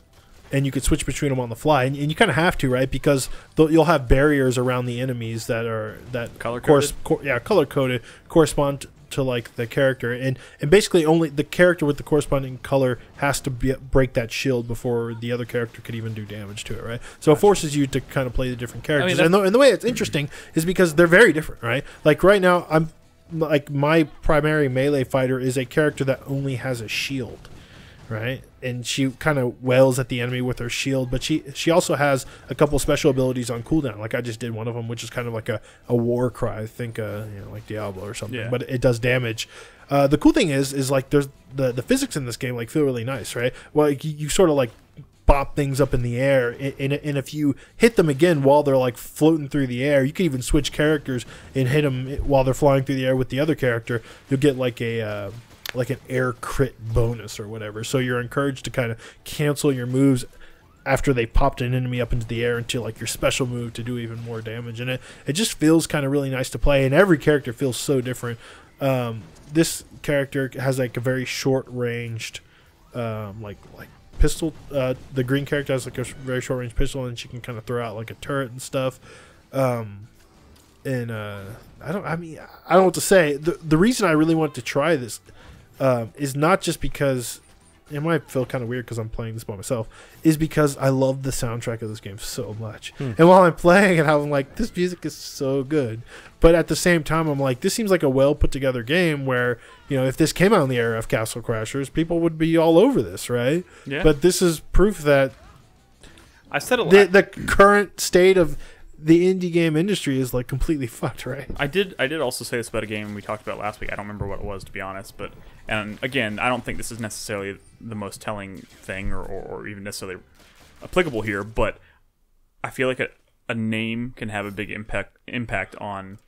And you could switch between them on the fly, and you kind of have to, right? Because you'll have barriers around the enemies that Color-coded? color coded, correspond to like the character, and basically only the character with the corresponding color has to break that shield before the other character could even do damage to it, right? So it forces you to kind of play the different characters, that's- and the way it's interesting is because they're very different, right? Like right now, my primary melee fighter is a character that only has a shield. Right, and she kind of wails at the enemy with her shield, but she also has a couple special abilities on cooldown. Like I just did one of them, which is kind of like a war cry. I think like Diablo or something, Yeah. but it does damage. The cool thing is like there's the physics in this game like feel really nice, right? Well, like, you sort of like bop things up in the air, and if you hit them again while they're like floating through the air, you can even switch characters and hit them while they're flying through the air with the other character. You'll get like an air crit bonus or whatever. So you're encouraged to kind of cancel your moves after they popped an enemy up into the air into like your special move to do even more damage. And it just feels kind of really nice to play, and every character feels so different. This character has like a very short ranged like pistol. The green character has like a very short range pistol, and she can kind of throw out like a turret and stuff. I don't know what to say. The reason I really wanted to try this is not just because it might feel kind of weird because I'm playing this by myself, is because I love the soundtrack of this game so much. And while I'm playing it, I'm like, this music is so good. But at the same time, I'm like, this seems like a well put together game where, if this came out in the era of Castle Crashers, people would be all over this, right? Yeah. But this is proof that I said a lot. the current state of the indie game industry is like completely fucked, right? I did also say this about a game we talked about last week. I don't remember what it was, to be honest. And again, I don't think this is necessarily the most telling thing or even necessarily applicable here, but I feel like a name can have a big impact on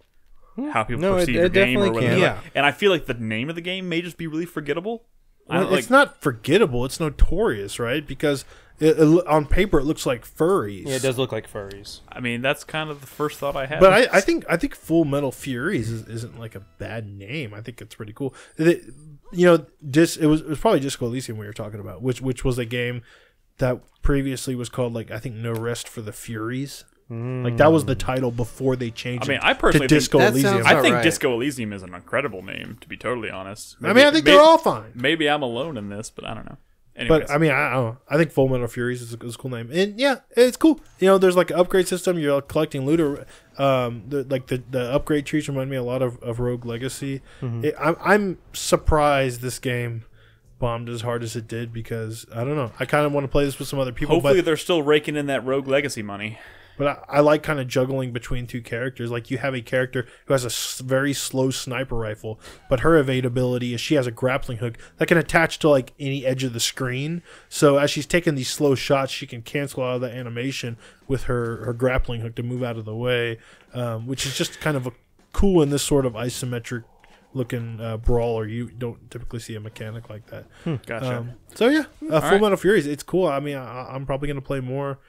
how people No, perceive it a game or definitely whatever. can. Yeah. And I feel like the name of the game may just be really forgettable. Well, it's not forgettable. It's notorious, right? Because on paper it looks like furries. Yeah, it does look like furries. I mean, that's kind of the first thought I had. But I think Full Metal Furies isn't like a bad name. I think it's pretty cool. It was probably Disco Elysium we were talking about, which was a game that previously was called like I think No Rest for the Furies. Like that was the title before they changed. I personally to think Disco that Elysium. sounds I think right. Disco Elysium is an incredible name, to be totally honest. I think they're all fine. Maybe I'm alone in this, but I don't know. Anyways. But I don't know. I think Full Metal Furies is a cool name, and yeah, it's cool. There's like an upgrade system. You're collecting loot. The upgrade trees remind me a lot of Rogue Legacy. I'm surprised this game bombed as hard as it did because I don't know. I kind of want to play this with some other people. Hopefully but they're still raking in that Rogue Legacy money. But I like kind of juggling between 2 characters. Like you have a character who has a very slow sniper rifle, but her evadability is she has a grappling hook that can attach to like any edge of the screen. So as she's taking these slow shots, she can cancel out of the animation with her grappling hook to move out of the way, which is just kind of cool in this sort of isometric looking brawler. You don't typically see a mechanic like that. Gotcha. So yeah, Full right. Metal Furies. It's cool. I mean, I'm probably gonna play more.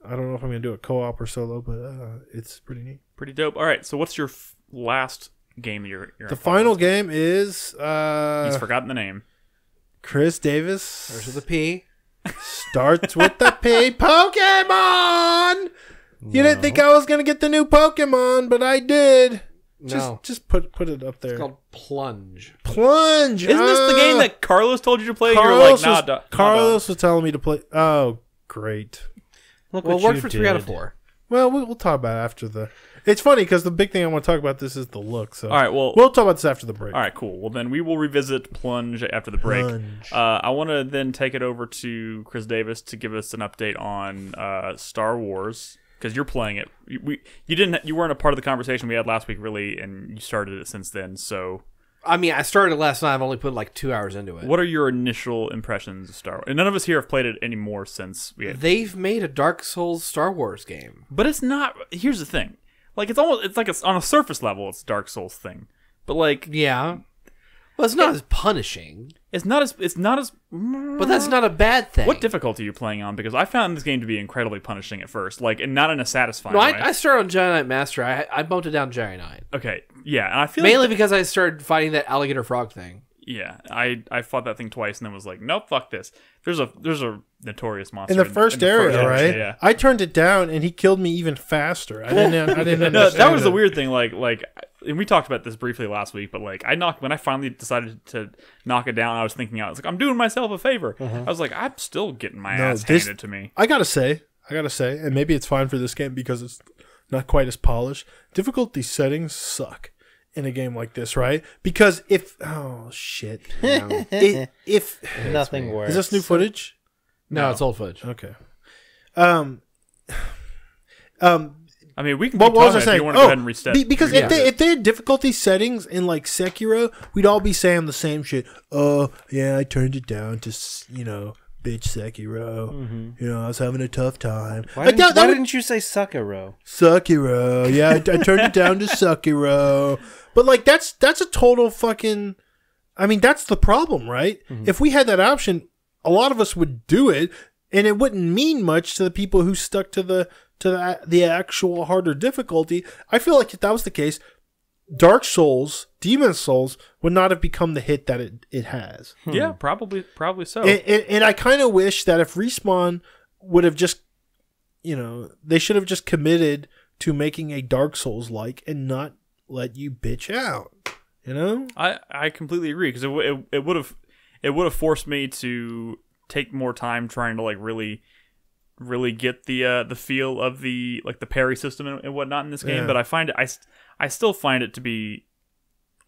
I don't know if I'm gonna do it co-op or solo, but it's pretty neat. Pretty dope. All right, so what's your last game that you're The final game is He's forgotten the name. Chris Davis. Starts with a P. Starts with the P. Pokemon. You didn't think I was gonna get the new Pokemon, but I did. No. Just put it up there. It's called Plunge. Plunge. Isn't this the game that Carlos told you to play? Carlos You're like, nah, Carlos was telling me to play. Oh, great. Look Well, what it worked you for did. 3 out of 4. Well, we'll talk about it after the. It's funny because the big thing I want to talk about this is the look. So All right, well, we'll talk about this after the break. all right, cool. Well, then we will revisit Plunge after the break. Plunge. I want to then take it over to Chris Davis to give us an update on Star Wars because you're playing it. You weren't a part of the conversation we had last week, really, and you started it since then. So, I mean, I started last night. I've only put like 2 hours into it. what are your initial impressions of Star Wars? And none of us here have played it anymore since we had. They've made a Dark Souls Star Wars game. But it's not. Here's the thing. Like it's like on a surface level, it's a Dark Souls thing. But like, Yeah. Well, it's not as punishing, it's not as. but that's not a bad thing. What difficulty are you playing on? Because I found this game to be incredibly punishing at first, like, and not in a satisfying No, way. I started on Jedi Knight Master. I bumped it down to Jedi Knight. Okay, yeah, and I feel Mainly like because I started fighting that alligator frog thing. yeah, I fought that thing twice and then was like, nope, fuck this. There's a notorious monster In the first area, right? Yeah. I turned it down, and he killed me even faster. I didn't understand. No, that was the it. weird thing. Like, and we talked about this briefly last week. But like, when I finally decided to knock it down, I was thinking, I was like, I'm doing myself a favor. I was like, I'm still getting my ass handed to me. I gotta say, and maybe it's fine for this game because it's not quite as polished. Difficulty settings suck in a game like this, right? Because if Nothing works. is this new footage? No, it's old footage. Okay. I mean, we can. What keep was I talking if saying? you want to go ahead and reset. Because if they had difficulty settings in like Sekiro, we'd all be saying the same shit. Oh yeah, I turned it down to bitch Sekiro. I was having a tough time. Why didn't you say Sakura? Sekiro? Yeah, I turned it down to Sekiro. But like that's a total fucking. I mean, that's the problem, right? If we had that option, a lot of us would do it, and it wouldn't mean much to the people who stuck to the actual harder difficulty. I feel like if that was the case, Dark Souls, Demon Souls would not have become the hit that it has. Yeah, probably so. And I kind of wish that if Respawn would have just, they should have just committed to making a Dark Souls like and not let you bitch out. I completely agree because it would have forced me to take more time trying to like really get the feel of the parry system and whatnot in this game. Yeah. But I find it I still find it to be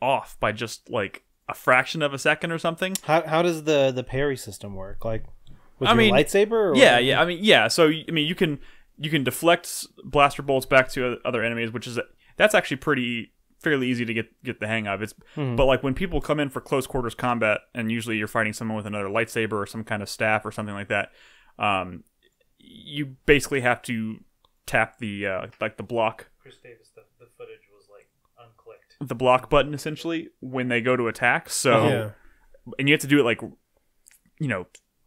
off by just like a fraction of a second or something. How does the parry system work? Like with your mean, lightsaber? Or yeah. I mean, yeah. So you can deflect blaster bolts back to other enemies, that's actually fairly easy to get the hang of. But like when people come in for close quarters combat, and usually you're fighting someone with another lightsaber or some kind of staff or something like that, you basically have to tap the the block. Chris Davis, the footage was like unclicked. The block button essentially when they go to attack. So and you have to do it like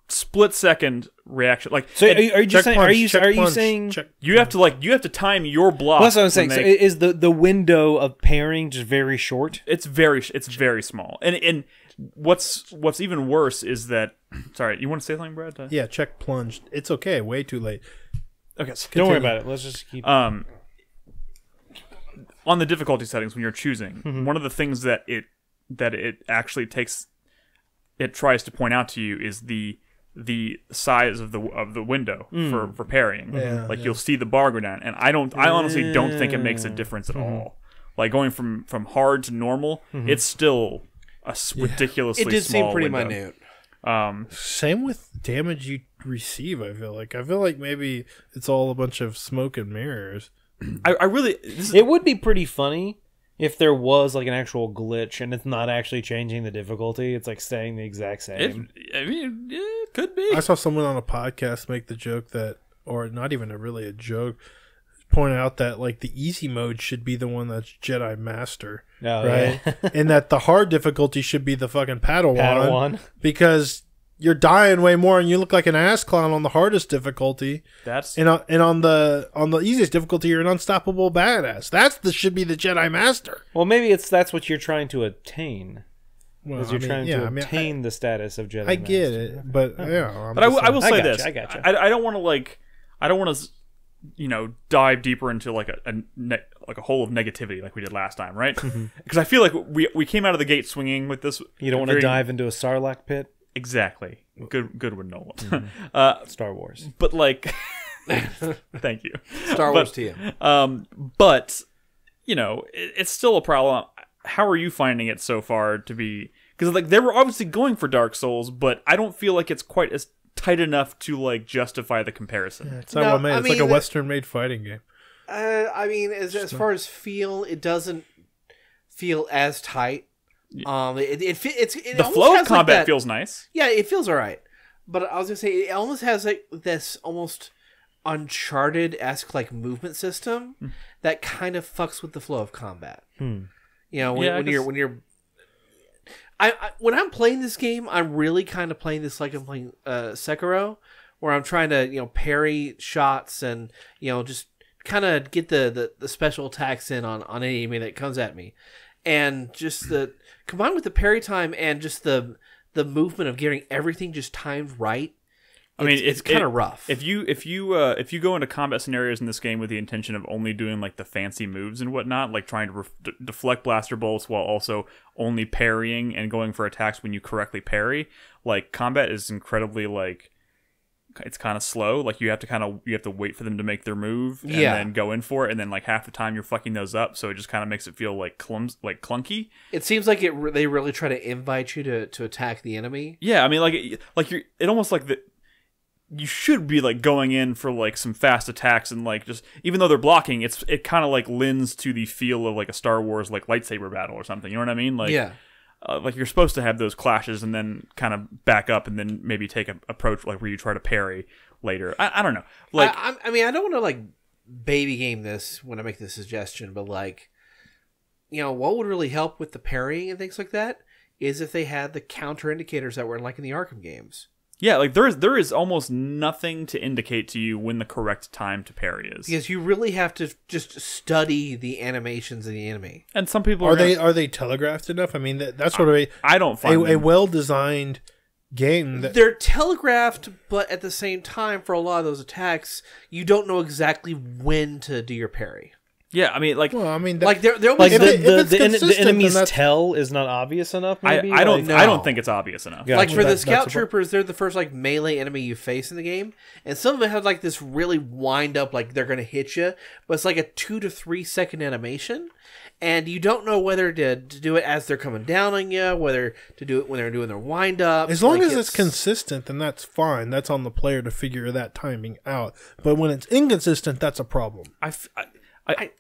split second reaction. Like So are you just saying? Are you saying you have to time your block? Well, that's what I'm saying. So is the window of pairing just very short? It's very small. And what's even worse is that. Sorry, you want to say something, Brad? Yeah, check plunged. It's okay. Way too late. Okay, so Don't worry about it. Let's just keep. on the difficulty settings when you're choosing, one of the things that it actually tries to point out to you is the size of the window for parrying. You'll see the bar go down, and I honestly don't think it makes a difference at all. Like going from hard to normal, it's still a ridiculously It did small seem pretty window. minute. Same with damage you receive. I feel like maybe it's all a bunch of smoke and mirrors. I really It would be pretty funny if there was like an actual glitch and it's not actually changing the difficulty. It's like staying the exact same. it could be. I saw someone on a podcast make the joke that, or not even really a joke, point out that like the easy mode should be the one that's Jedi Master, Oh, right? yeah. And that the hard difficulty should be the fucking Padawan, Padawan. because you're dying way more and you look like an ass clown on the hardest difficulty. That's And on the easiest difficulty, you're an unstoppable badass. Should be the Jedi Master. Well, maybe that's what you're trying to attain. Well, Because you're trying to obtain the status of Jedi I get Master. it, but yeah. But I will say I gotcha, this: I gotcha. I don't want to I don't want to, dive deeper into like a hole of negativity like we did last time, right? Because I feel like we came out of the gate swinging with this. You don't want to dive into a Sarlacc pit? Exactly. Good with Nolan. Star Wars. But like, thank you. Star Wars to you. But it's still a problem. How are you finding it so far to be? Because like they were obviously going for Dark Souls, but I don't feel like it's quite as tight enough to like justify the comparison. Yeah, it's not well made. It's like a Western-made fighting game. I mean, as far as feel, it doesn't feel as tight. The flow of combat feels nice. Yeah, it feels all right. But I was gonna say it almost has like this almost Uncharted-esque like movement system that kind of fucks with the flow of combat. When I'm playing this game, I'm really kind of playing this like I'm playing Sekiro, where I'm trying to parry shots and just kind of get the special attacks in on any enemy that comes at me, and just the combined with the parry time and just the movement of getting everything just timed right. I mean, it's kind of rough. If you go into combat scenarios in this game with the intention of only doing like the fancy moves and whatnot, like trying to deflect blaster bolts while also only parrying and going for attacks when you correctly parry, like combat is incredibly like it's kind of slow. Like you have to wait for them to make their move and then go in for it, and then like half the time you're fucking those up, so it just kind of makes it feel like clunky. It seems like they really try to invite you to attack the enemy. Yeah, I mean it almost like you should be like going in for like some fast attacks and like just even though they're blocking, it kind of like lends to the feel of like a Star Wars like lightsaber battle or something. You know what I mean? Like like you're supposed to have those clashes and then kind of back up and then maybe take an approach like where you try to parry later. I don't know. Like I mean, I don't want to like baby game this when I make this suggestion, but like what would really help with the parrying and things like that is if they had the counter indicators that were like in the Arkham games. Yeah, like there is almost nothing to indicate to you when the correct time to parry is. Because you really have to just study the animations of the enemy. And some people are they telegraphed enough? I mean, that's sort of I don't find a well-designed game. They're telegraphed, but at the same time, for a lot of those attacks, you don't know exactly when to do your parry. Yeah, I mean, like, well, I mean, like they'll like be the enemy's tell is not obvious enough. Maybe I don't think it's obvious enough. Gotcha. Like for the scout troopers, they're the first like melee enemy you face in the game, and some of them have like this really wind up, like they're gonna hit you, but it's like a 2 to 3 second animation, and you don't know whether to do it as they're coming down on you, whether to do it when they're doing their wind up. As long as it's consistent, then that's fine. That's on the player to figure that timing out. But when it's inconsistent, that's a problem.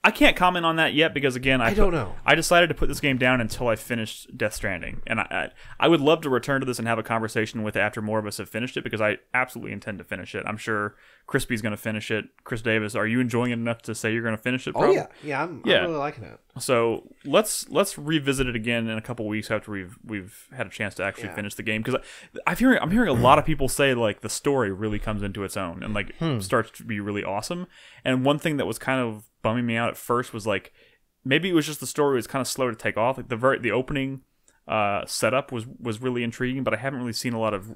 I can't comment on that yet because again I don't know. I decided to put this game down until I finished Death Stranding, and I would love to return to this and have a conversation with it after more of us have finished it because I absolutely intend to finish it. I'm sure Crispy's going to finish it. Chris Davis, are you enjoying it enough to say you're going to finish it? Probably? Oh yeah, I'm really liking it. So let's revisit it again in a couple weeks after we've had a chance to actually finish the game because I'm hearing a lot of people say like the story really comes into its own and like starts to be really awesome. And one thing that was kind of bumming me out at first was like maybe it was just the story was kind of slow to take off. Like the opening setup was really intriguing, but I haven't really seen a lot of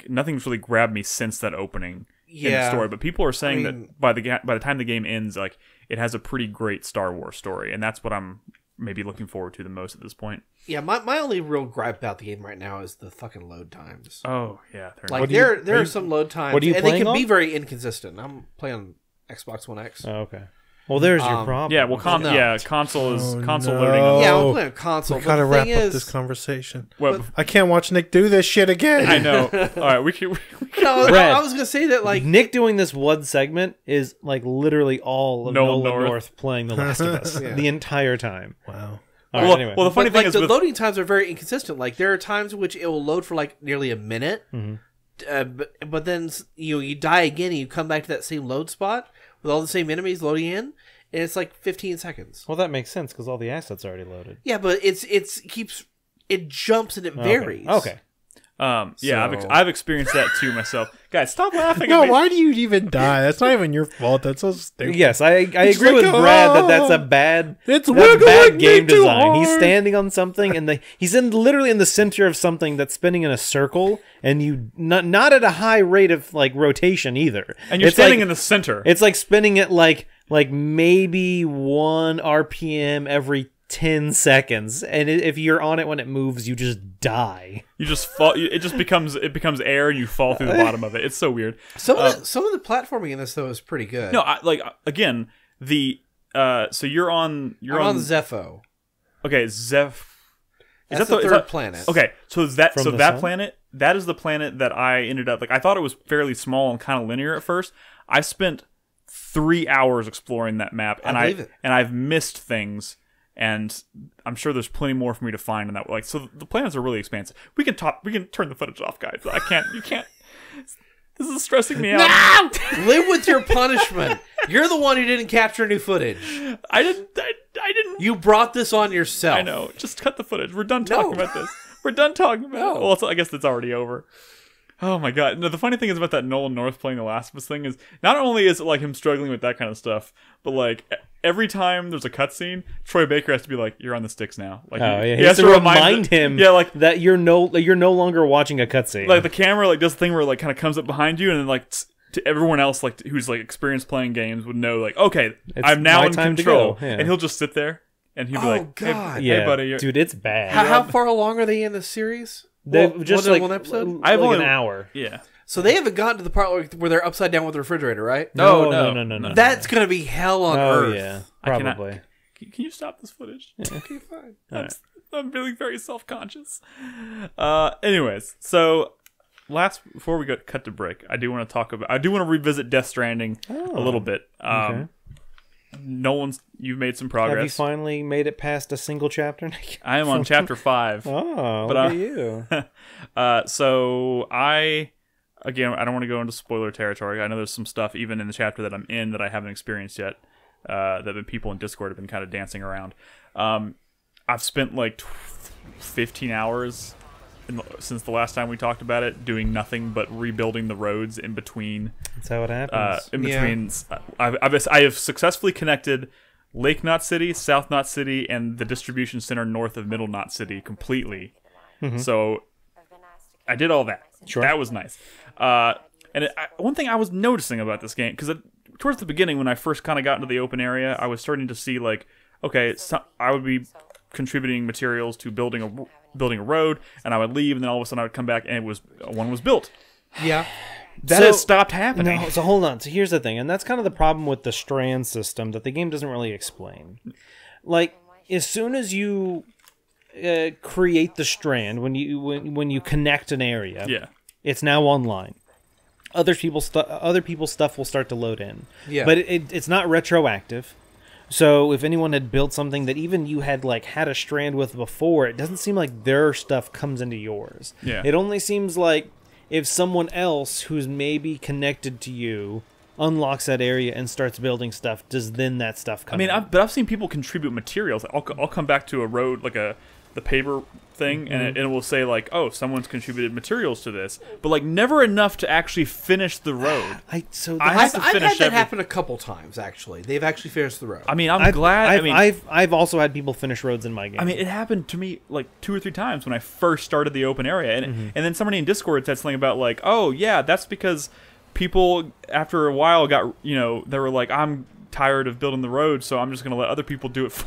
nothing's really grabbed me since that opening in the story. But people are saying that by the time the game ends, like it has a pretty great Star Wars story, and that's what I'm maybe looking forward to the most at this point. Yeah, my only real gripe about the game right now is the fucking load times. Oh yeah, like there are some load times, what are you and playing they can on? be very inconsistent. I'm playing on Xbox One X. Oh, okay. Well, there's your problem. Yeah, well, console no. loading. Yeah, I'm playing console. We gotta wrap up this conversation. I can't watch Nick do this shit again. I know. All right, we can. I was gonna say that like Nick doing this one segment is like literally all of Nolan North playing The Last of Us the entire time. Wow. Anyway. Well, the funny thing is the loading times are very inconsistent. Like there are times in which it will load for like nearly a minute, but then you die again and you come back to that same load spot with all the same enemies loading in, and it's like 15 seconds. Well, that makes sense because all the assets are already loaded. Yeah, but it jumps and it varies. Okay. Yeah, I've experienced that too myself. Guys, stop laughing No, at me. why do you even die? That's not even your fault. That's so stupid. Yes, I agree like, with Brad that that's a bad, It's that's wiggling bad me game too design. He's hard. standing on something and he's literally in the center of something that's spinning in a circle, and you not at a high rate of like rotation either. And you're It's standing like, in the center. It's like spinning it like maybe 1 RPM every 10 seconds, and if you're on it when it moves, you just die. You just fall. It just becomes air, and you fall through the bottom of it. It's so weird. Some of the platforming in this though is pretty good. No, again the so you're on Zepho. Okay, Zeph. That's the third planet. Okay, so that From the that sun? planet, that is the planet that I ended up like. I thought it was fairly small and kind of linear at first. I spent 3 hours exploring that map, and I've missed things. And I'm sure there's plenty more for me to find in that. Like, so the planets are really expansive. We can turn the footage off, guys. You can't. This is stressing me out. No! Live with your punishment. You're the one who didn't capture new footage. I didn't. You brought this on yourself. I know. Just cut the footage. We're done talking about this. We're done talking about it. Well, I guess it's already over. Oh my god. No, the funny thing is about that Nolan North playing The Last of Us thing is not only is it like him struggling with that kind of stuff, but like every time there's a cutscene, Troy Baker has to be like, "You're on the sticks now." Like, he has to remind him that you're no longer watching a cutscene. Like the camera like does the thing where it like kind of comes up behind you, and then like to everyone else like who's like experienced playing games would know like, okay, I'm now in control, and he'll just sit there and he'll be like, God. Hey buddy, dude, it's bad. How far along are they in the series? They've just like one episode. I have only an hour. Yeah. So they haven't gotten to the part where they're upside down with the refrigerator, right? No. That's gonna be hell on earth. Yeah, probably. Can you stop this footage? Yeah. Okay, fine. I'm feeling very self-conscious. Anyways, so before we cut to break, I do want to revisit Death Stranding a little bit. Okay. You've made some progress. Have you finally made it past a single chapter? I am on chapter 5. Oh, look at you. So I don't want to go into spoiler territory. I know there's some stuff even in the chapter that I'm in that I haven't experienced yet. That the people in Discord have been kind of dancing around. I've spent like 15 hours since the last time we talked about it, doing nothing but rebuilding the roads in between. That's how it happens. I have successfully connected Lake Knot City, South Knot City, and the distribution center north of Middle Knot City completely. Mm-hmm. So I did all that. Sure. That was nice. One thing I was noticing about this game, because towards the beginning when I first kind of got into the open area, I was starting to see like, okay, I would be contributing materials to building a road, and I would leave, and then all of a sudden I would come back, and one was built. Yeah. That has stopped happening. No, so hold on. So here's the thing, and that's kind of the problem with the strand system that the game doesn't really explain. Like, as soon as you create the strand, when you connect an area, it's now online. Other people's stuff will start to load in. Yeah. But it's not retroactive. So if anyone had built something that even you had a strand with before, it doesn't seem like their stuff comes into yours. Yeah. It only seems like if someone else who's maybe connected to you unlocks that area and starts building stuff, does then that stuff come in? I've seen people contribute materials. I'll come back to a road, like the paper thing, and it will say like, oh, someone's contributed materials to this, but like never enough to actually finish the road. I've had that happen a couple times. Actually, they've actually finished the road. I mean, I'm glad. I've also had people finish roads in my game. I mean, it happened to me like 2 or 3 times when I first started the open area, and then somebody in Discord said something about like, oh yeah, that's because people after a while got, they were like, I'm tired of building the road, so I'm just going to let other people do it for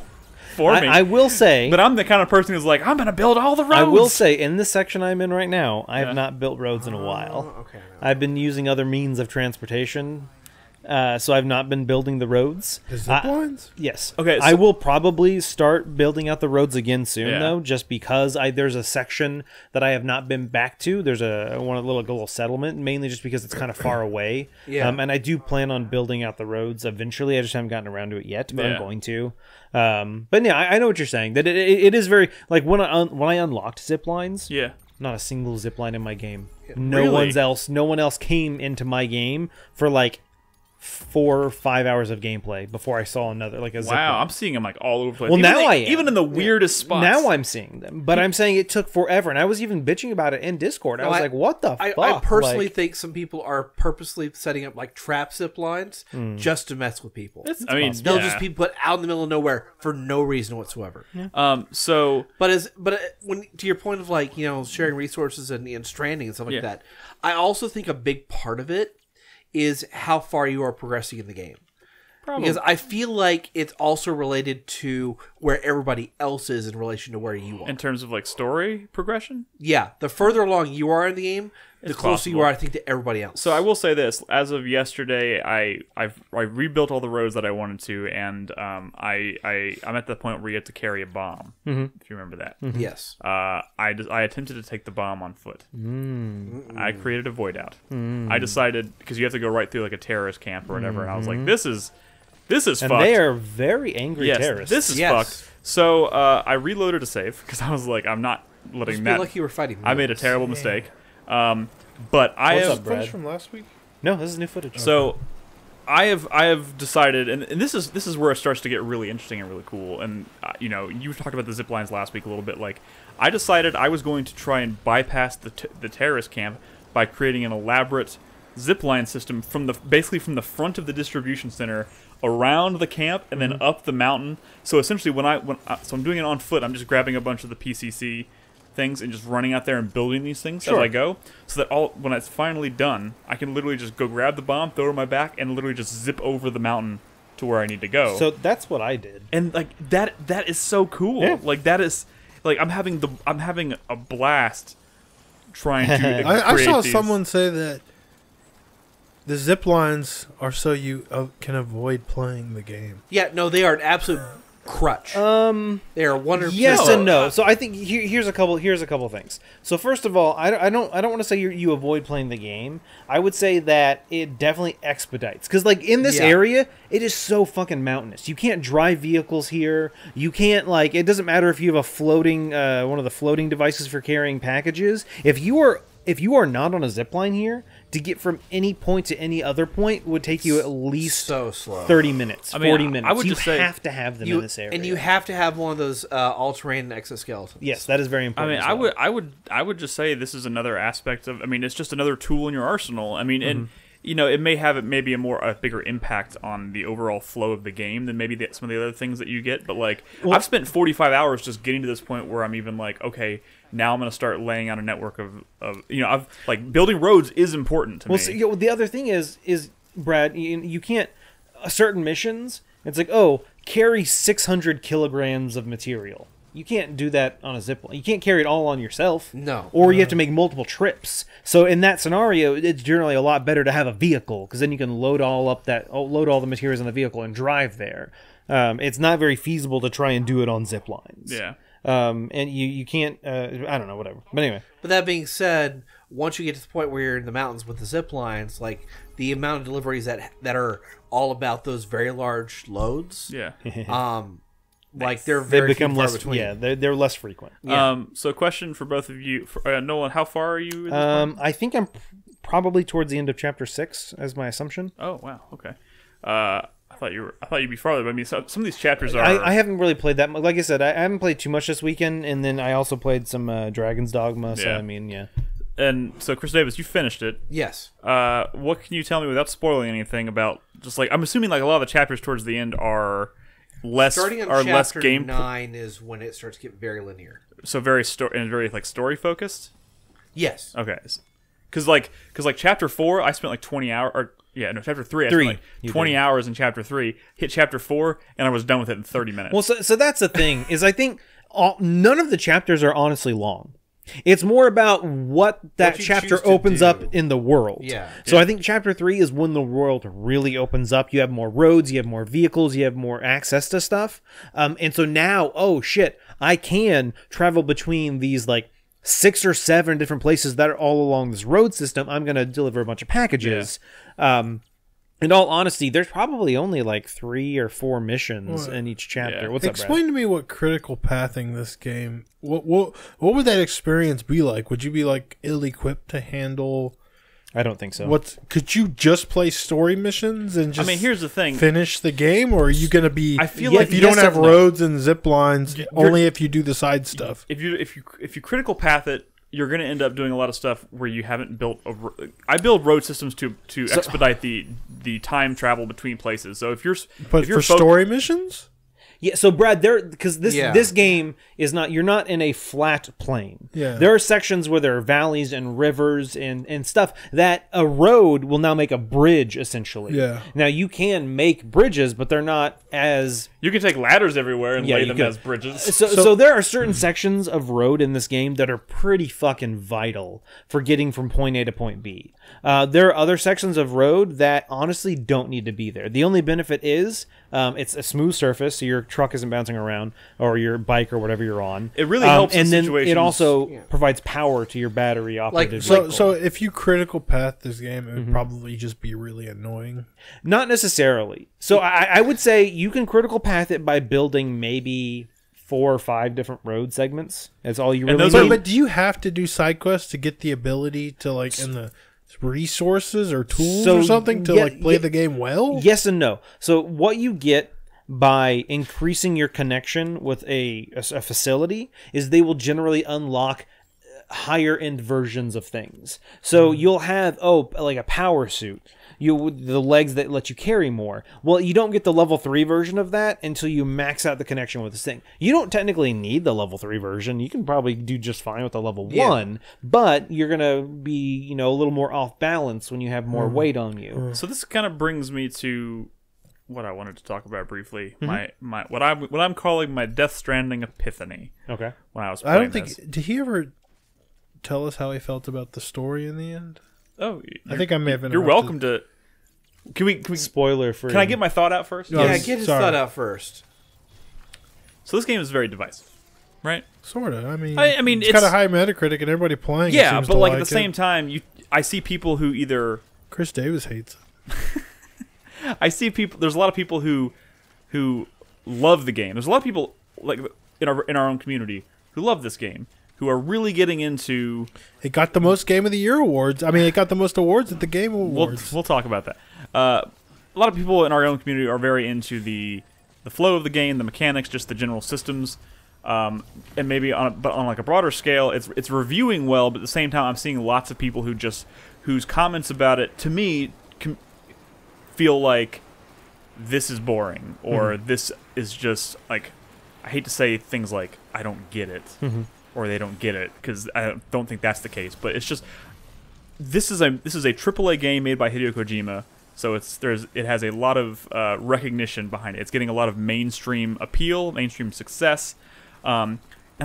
me. I will say, but I'm the kind of person who's like, I'm going to build all the roads. I will say, in the section I'm in right now, I have not built roads in a while. Okay. I've been using other means of transportation, so I've not been building the roads. The zip lines? Yes. Okay. So I will probably start building out the roads again soon, Yeah. though, just because there's a section that I have not been back to. There's a little settlement, mainly just because it's kind of far away. Yeah. And I do plan on building out the roads eventually. I just haven't gotten around to it yet, but Yeah. I'm going to. But yeah, I know what you're saying. That it is very like when I unlocked zip lines. Yeah. Not a single zip line in my game. Really? No one else came into my game for like 4 or 5 hours of gameplay before I saw another like a zip Wow, line. I'm seeing them like all over the place. Well, Even now I am. even in the weirdest spots. Now I'm seeing them, but I'm saying it took forever, and I was even bitching about it in Discord. I was like, "What the fuck?" I personally Like, think some people are purposely setting up like trap zip lines just to mess with people. I mean, They'll just be put out in the middle of nowhere for no reason whatsoever. So But when to your point of like sharing resources and Stranding and stuff like that, I also think a big part of it is how far you are progressing in the game. probably Because I feel like it's also related to where everybody else is in relation to where you are. in terms of like story progression. Yeah, the further along you are in the game, the closer you possible. are, I think, to everybody else. So I will say this: as of yesterday, I rebuilt all the roads that I wanted to, and I'm at the point where you have to carry a bomb. If you remember that. Yes. I attempted to take the bomb on foot. I created a void out. I decided because you have to go right through like a terrorist camp or whatever, and I was like, this is and fucked. they are very angry Yes, terrorists. this is Yes. fucked. So I reloaded a save because I was like, I'm not letting Just that. feel like you were fighting. I made a terrible mistake. But I What's have up, Brad? Footage from last week? No, this is new footage. so I have decided, and this is where it starts to get really interesting and really cool. And you talked about the zip lines last week a little bit. Like I decided I was going to try and bypass the terrorist camp by creating an elaborate zip line system basically from the front of the distribution center around the camp and then up the mountain. So essentially, so I'm doing it on foot. I'm just grabbing a bunch of the PCC things and just running out there and building these things as I go, so that when it's finally done, I can literally just go grab the bomb, throw it on my back, and literally just zip over the mountain to where I need to go. So that's what I did. And like that is so cool. Yeah. Like that is like I'm having a blast trying to I create saw these. someone say that the zip lines are so you can avoid playing the game. Yeah, no, they are an absolute crutch. They are 100%. Yes and no. So I think here's a couple things. So first of all, I don't want to say you avoid playing the game. I would say that it definitely expedites, because like in this area, it is so fucking mountainous. You can't drive vehicles here. You can't it doesn't matter if you have a floating one of the floating devices for carrying packages. If you are not on a zip line here, to get from any point to any other point would take you at least so slow. 30 minutes, 40 minutes. I would you just say have to have them in this area. And you have to have one of those all-terrain exoskeletons. Yes, that is very I important. mean, as well. I would just say this is another aspect of. I mean, it's just another tool in your arsenal. I mean, and it may have a bigger impact on the overall flow of the game than maybe some of the other things that you get. But like, I've spent 45 hours just getting to this point where I'm even like, okay, now I'm going to start laying out a network of I've like building roads is important to me. So, the other thing is Brad, you can't certain missions. It's like, carry 600 kilograms of material. You can't do that on a zip line. You can't carry it all on yourself. No. Or you have to make multiple trips. So in that scenario, it's generally a lot better to have a vehicle, because then you can load all the materials in the vehicle and drive there. It's not very feasible to try and do it on zip lines. Yeah. And you can't. I don't know. Whatever. But anyway. But that being said, once you get to the point where you're in the mountains with the zip lines, like the amount of deliveries that are all about those very large loads, Yeah. like they're They very become few and far less. between. Yeah, they're less frequent. So question for both of you, Nolan, how far are you? At this point? I think I'm probably towards the end of chapter 6 as my assumption. Oh wow. Okay. I thought you'd be farther. But I mean, some of these chapters are. I haven't really played that much. Like I said, I haven't played too much this weekend, and then I also played some Dragon's Dogma. So Yeah. I mean, yeah. And so, Chris Davis, you finished it. Yes. What can you tell me without spoiling anything about? Just like I'm assuming, like a lot of the chapters towards the end are less Starting on less chapter game. 9 is when it starts to get very linear. So very very like story focused. Yes. Okay. Because chapter 4, I spent like 20 hours. Or chapter 3, I spent like 20 hours in chapter 3. Hit chapter 4, and I was done with it in 30 minutes. Well, so that's the thing is I think none of the chapters are honestly long. It's more about what that you chapter choose to opens do. up in the world. Yeah. So I think chapter 3 is when the world really opens up. You have more roads, you have more vehicles, you have more access to stuff. And so now, I can travel between these like 6 or 7 different places that are all along this road system. I'm going to deliver a bunch of packages. In all honesty, there's probably only like 3 or 4 missions in each chapter. Yeah. What's up, Brad? Explain to me what critical pathing this game. What would that experience be like? Would you be like ill-equipped to handle I don't think so. Could you just play story missions and just? I mean, here's the thing. Finish the game, or are you going to be? I feel if you don't have roads and zip lines, only if you do the side stuff. If you critical path it, you're going to end up doing a lot of stuff where you haven't built. I build road systems to expedite the time travel between places. So if you're story missions. Yeah, so Brad, because this game is not, you're not in a flat plain. Yeah. There are sections where there are valleys and rivers and stuff that a road will now make a bridge, essentially. Yeah. Now, you can make bridges, but they're not as... You can take ladders everywhere and lay them as bridges. So there are certain sections of road in this game that are pretty fucking vital for getting from point A to point B. There are other sections of road that honestly don't need to be there. The only benefit is it's a smooth surface, so your truck isn't bouncing around, or your bike or whatever you're on. It really helps and in then situations. It also provides power to your battery operated So vehicle. if you critical path this game, it would probably just be really annoying. Not necessarily. So I would say you can critical path it by building maybe 4 or 5 different road segments. That's all you really need. But do you have to do side quests to get the ability to in the resources or tools or something to play the game well? Yes and no. So what you get by increasing your connection with a facility is they will generally unlock higher end versions of things. So you'll have like a power suit. The legs that let you carry more. Well, you don't get the level 3 version of that until you max out the connection with this thing. You don't technically need the level 3 version. You can probably do just fine with the level 1, but you're going to be, a little more off balance when you have more weight on you. So this kind of brings me to what I wanted to talk about briefly. My what I'm calling my Death Stranding epiphany. Okay. When I was playing did he ever tell us how he felt about the story in the end? Oh, I think I may have. You're welcome to. Can we spoiler free? Can I get my thought out first? Yeah, get his thought out first. So this game is very divisive, right? Sort of. I mean, it's got a high Metacritic and everybody playing. Yeah, it but at the same time, I see people who either Chris Davis hates it. I see people. There's a lot of people who love the game. There's a lot of people in our own community who love this game, who are really getting into. It got the most Game of the Year awards. I mean, it got the most awards at the Game Awards. We'll talk about that. A lot of people in our own community are very into the flow of the game, the mechanics, just the general systems, and maybe on a broader scale, it's reviewing well. But at the same time, I'm seeing lots of people whose comments about it to me feel like this is boring, or this is just like, I hate to say things like I don't get it. Or they don't get it, because I don't think that's the case. But it's just this is a AAA game made by Hideo Kojima, so it has a lot of recognition behind it. It's getting a lot of mainstream appeal, mainstream success. And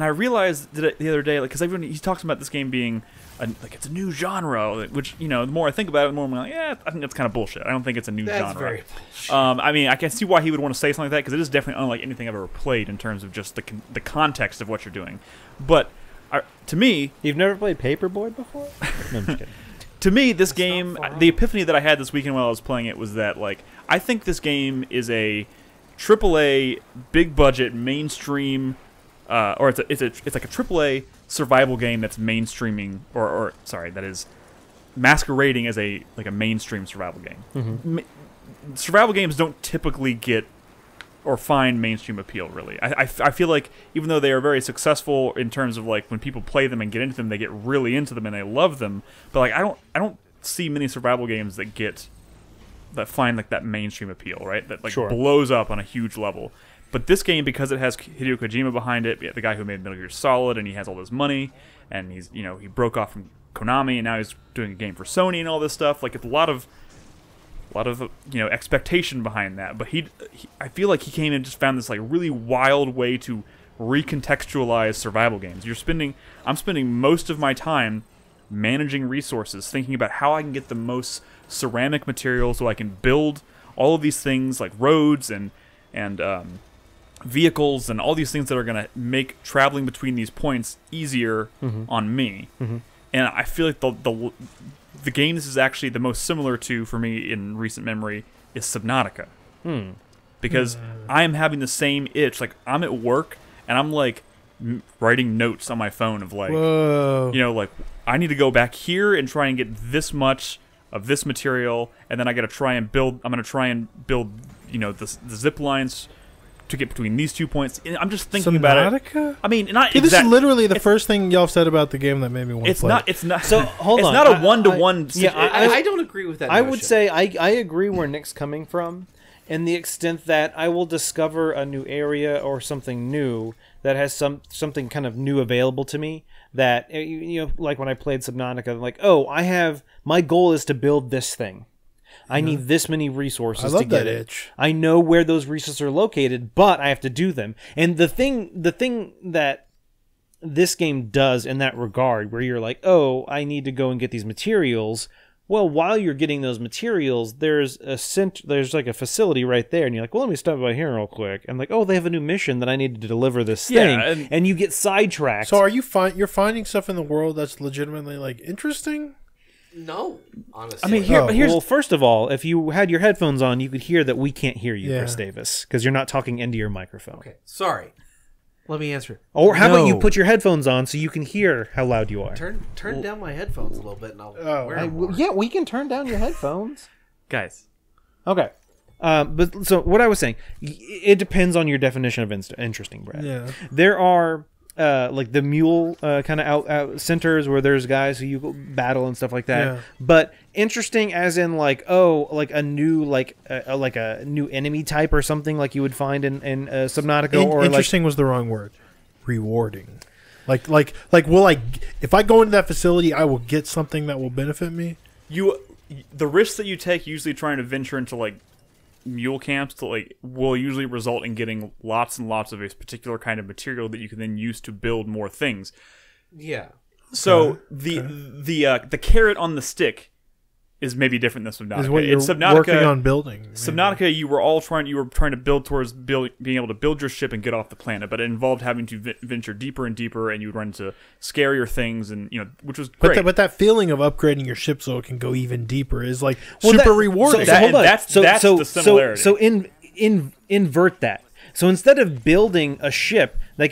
I realized that the other day, because he talks about this game being it's a new genre, which the more I think about it, the more I'm like, I think that's kind of bullshit. I don't think it's a new genre. Very bullshit. I mean, I can see why he would want to say something like that, because it is definitely unlike anything I've ever played in terms of just the context of what you're doing. But to me, you've never played Paperboy before? No, I'm just kidding. To me, this game, the epiphany that I had this weekend while I was playing it was that I think this game is a AAA, big budget, mainstream, or it's like a AAA survival game that's mainstreaming, that is masquerading as a mainstream survival game. Survival games don't typically get or find mainstream appeal, really. I feel like even though they are very successful in terms of when people play them and get into them, they get really into them and they love them. But I don't see many survival games that find that mainstream appeal, right? That blows up on a huge level. But this game, because it has Hideo Kojima behind it, the guy who made Metal Gear Solid, and he has all this money, and he's he broke off from Konami, and now he's doing a game for Sony and all this stuff. It's a lot of expectation behind that. But I feel like he came in and just found this really wild way to recontextualize survival games. I'm spending most of my time managing resources, thinking about how I can get the most ceramic material so I can build all of these things like roads and vehicles and all these things that are going to make traveling between these points easier on me. And I feel like the game this is actually the most similar to, for me in recent memory, is Subnautica. Because I am having the same itch. I'm at work and I'm writing notes on my phone of like, Whoa. you know, like I need to go back here and try and get this much of this material, and then I got to try and build. I'm going to try and build, you know, the zip lines to get between these 2 points. And I'm just thinking about it. I mean, not Dude, this is literally the first thing y'all said about the game that made me want to play. It's not. So, hold it's on. not a one-to-one. I don't agree with that. I notion. would say I agree where Nick's coming from, in the extent that I will discover a new area or something new that has something kind of new available to me. That, you know, like when I played Subnautica, I'm like, oh, my goal is to build this thing. I need this many resources to get it. I know where those resources are located, but I have to do them. And the thing that this game does in that regard, where you're like, oh, I need to go and get these materials. Well, while you're getting those materials, there's like a facility right there, and you're like, well, let me stop by here real quick. And like, oh, they have a new mission that I need to deliver this thing, and you get sidetracked. So are you you're finding stuff in the world that's legitimately like interesting? No, honestly. I mean, here's well, first of all, if you had your headphones on, you could hear that we can't hear you, Chris Davis, because you're not talking into your microphone. Okay, sorry. Let me answer. Or how about you put your headphones on so you can hear how loud you are? Turn down my headphones a little bit, and I'll wear them more. Yeah, we can turn down your headphones. guys. Okay. But so what I was saying, it depends on your definition of interesting, Brad. Yeah. There are like the mule kind of out centers where there's guys who you go battle and stuff like that. Yeah. But interesting as in like, oh, like a new like a new enemy type or something like you would find in Subnautica. Or interesting was the wrong word. Rewarding. Like will I, if I go into that facility, I will get something that will benefit me? The risks that you take usually trying to venture into like mule camps to like will usually result in getting lots and lots of a particular kind of material that you can then use to build more things. Yeah. So the carrot on the stick is maybe different than Subnautica. Is what you're working on building. Maybe. Subnautica, you were trying to build towards being able to build your ship and get off the planet, but it involved having to venture deeper and deeper, and you would run into scarier things, and which was great. But that feeling of upgrading your ship so it can go even deeper is like super rewarding. That's the similarity. So invert that. So instead of building a ship that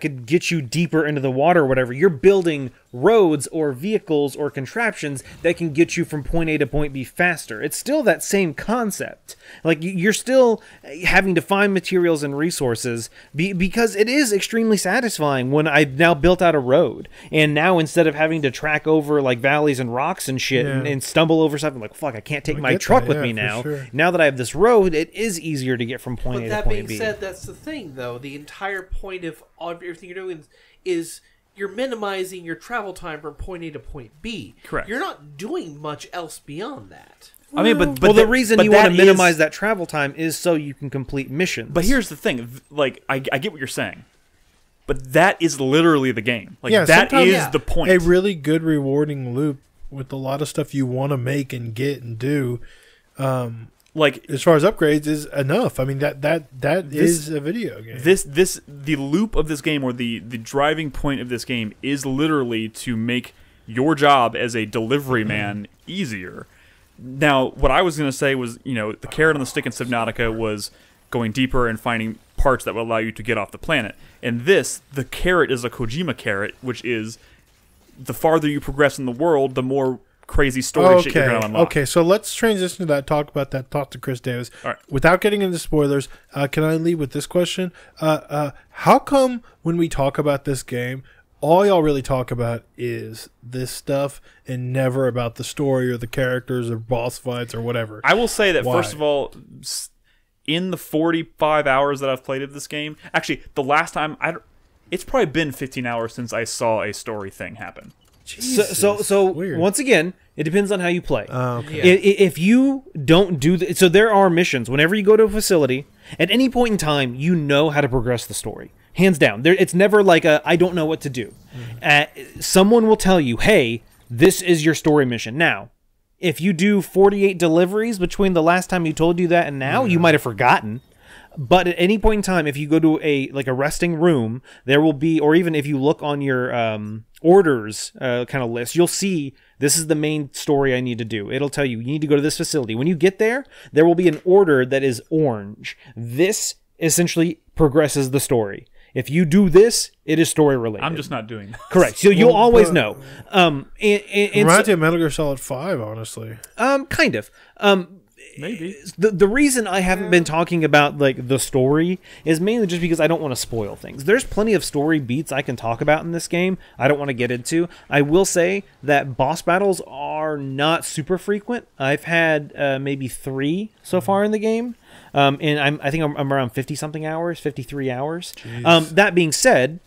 could get you deeper into the water or whatever, you're building roads or vehicles or contraptions that can get you from point A to point B faster. It's still that same concept. Like you're still having to find materials and resources because it is extremely satisfying when I've now built out a road. And now instead of having to track over like valleys and rocks and shit and stumble over something like, fuck, I can't take my truck with me now. Sure. Now that I have this road, it is easier to get from point A to point B. But that being said, that's the thing though. The entire point of everything you're doing is you're minimizing your travel time from point A to point B. Correct. You're not doing much else beyond that. I mean, but the reason you want to minimize that travel time is so you can complete missions. But here's the thing: like, I get what you're saying, but that is literally the game. Like, yeah, that is the point. A really good, rewarding loop with a lot of stuff you want to make and get and do. Like as far as upgrades is enough. I mean that is a video game. The loop of this game, or the driving point of this game, is literally to make your job as a delivery man easier. Now, what I was going to say was, the carrot on the stick in Subnautica was going deeper and finding parts that will allow you to get off the planet. And the carrot is a Kojima carrot, which is the farther you progress in the world, the more crazy story shit you're going to unlock. Okay, so let's transition to that, talk about that, talk to Chris Davis. All right. Without getting into spoilers, can I lead with this question? How come when we talk about this game, all y'all really talk about is this stuff and never about the story or the characters or boss fights or whatever? I will say that, Why? first of all, in the 45 hours that I've played of this game, actually, the last time, it's probably been 15 hours since I saw a story thing happen. Jesus, so weird. Once again, it depends on how you play. Okay. If you don't do so there are missions. Whenever you go to a facility, at any point in time, you know how to progress the story. Hands down. It's never like I don't know what to do. Someone will tell you, hey, this is your story mission. Now, if you do 48 deliveries between the last time you told you that and now, you might have forgotten. But at any point in time, if you go to a resting room, there will be, or even if you look on your orders kind of list, you'll see this is the main story I need to do. It'll tell you need to go to this facility. When you get there, there will be an order that is orange. This essentially progresses the story. If you do this, it is story related. I'm just not doing that. Correct. So you'll Well, always but- know. And Reminds me of Metal Gear Solid 5, honestly. kind of. Maybe. The reason I haven't been talking about like the story is mainly just because I don't want to spoil things. There's plenty of story beats I can talk about in this game. I don't want to get into. I will say that boss battles are not super frequent. I've had maybe 3 so far in the game, and I think I'm around 50 something hours, 53 hours. That being said,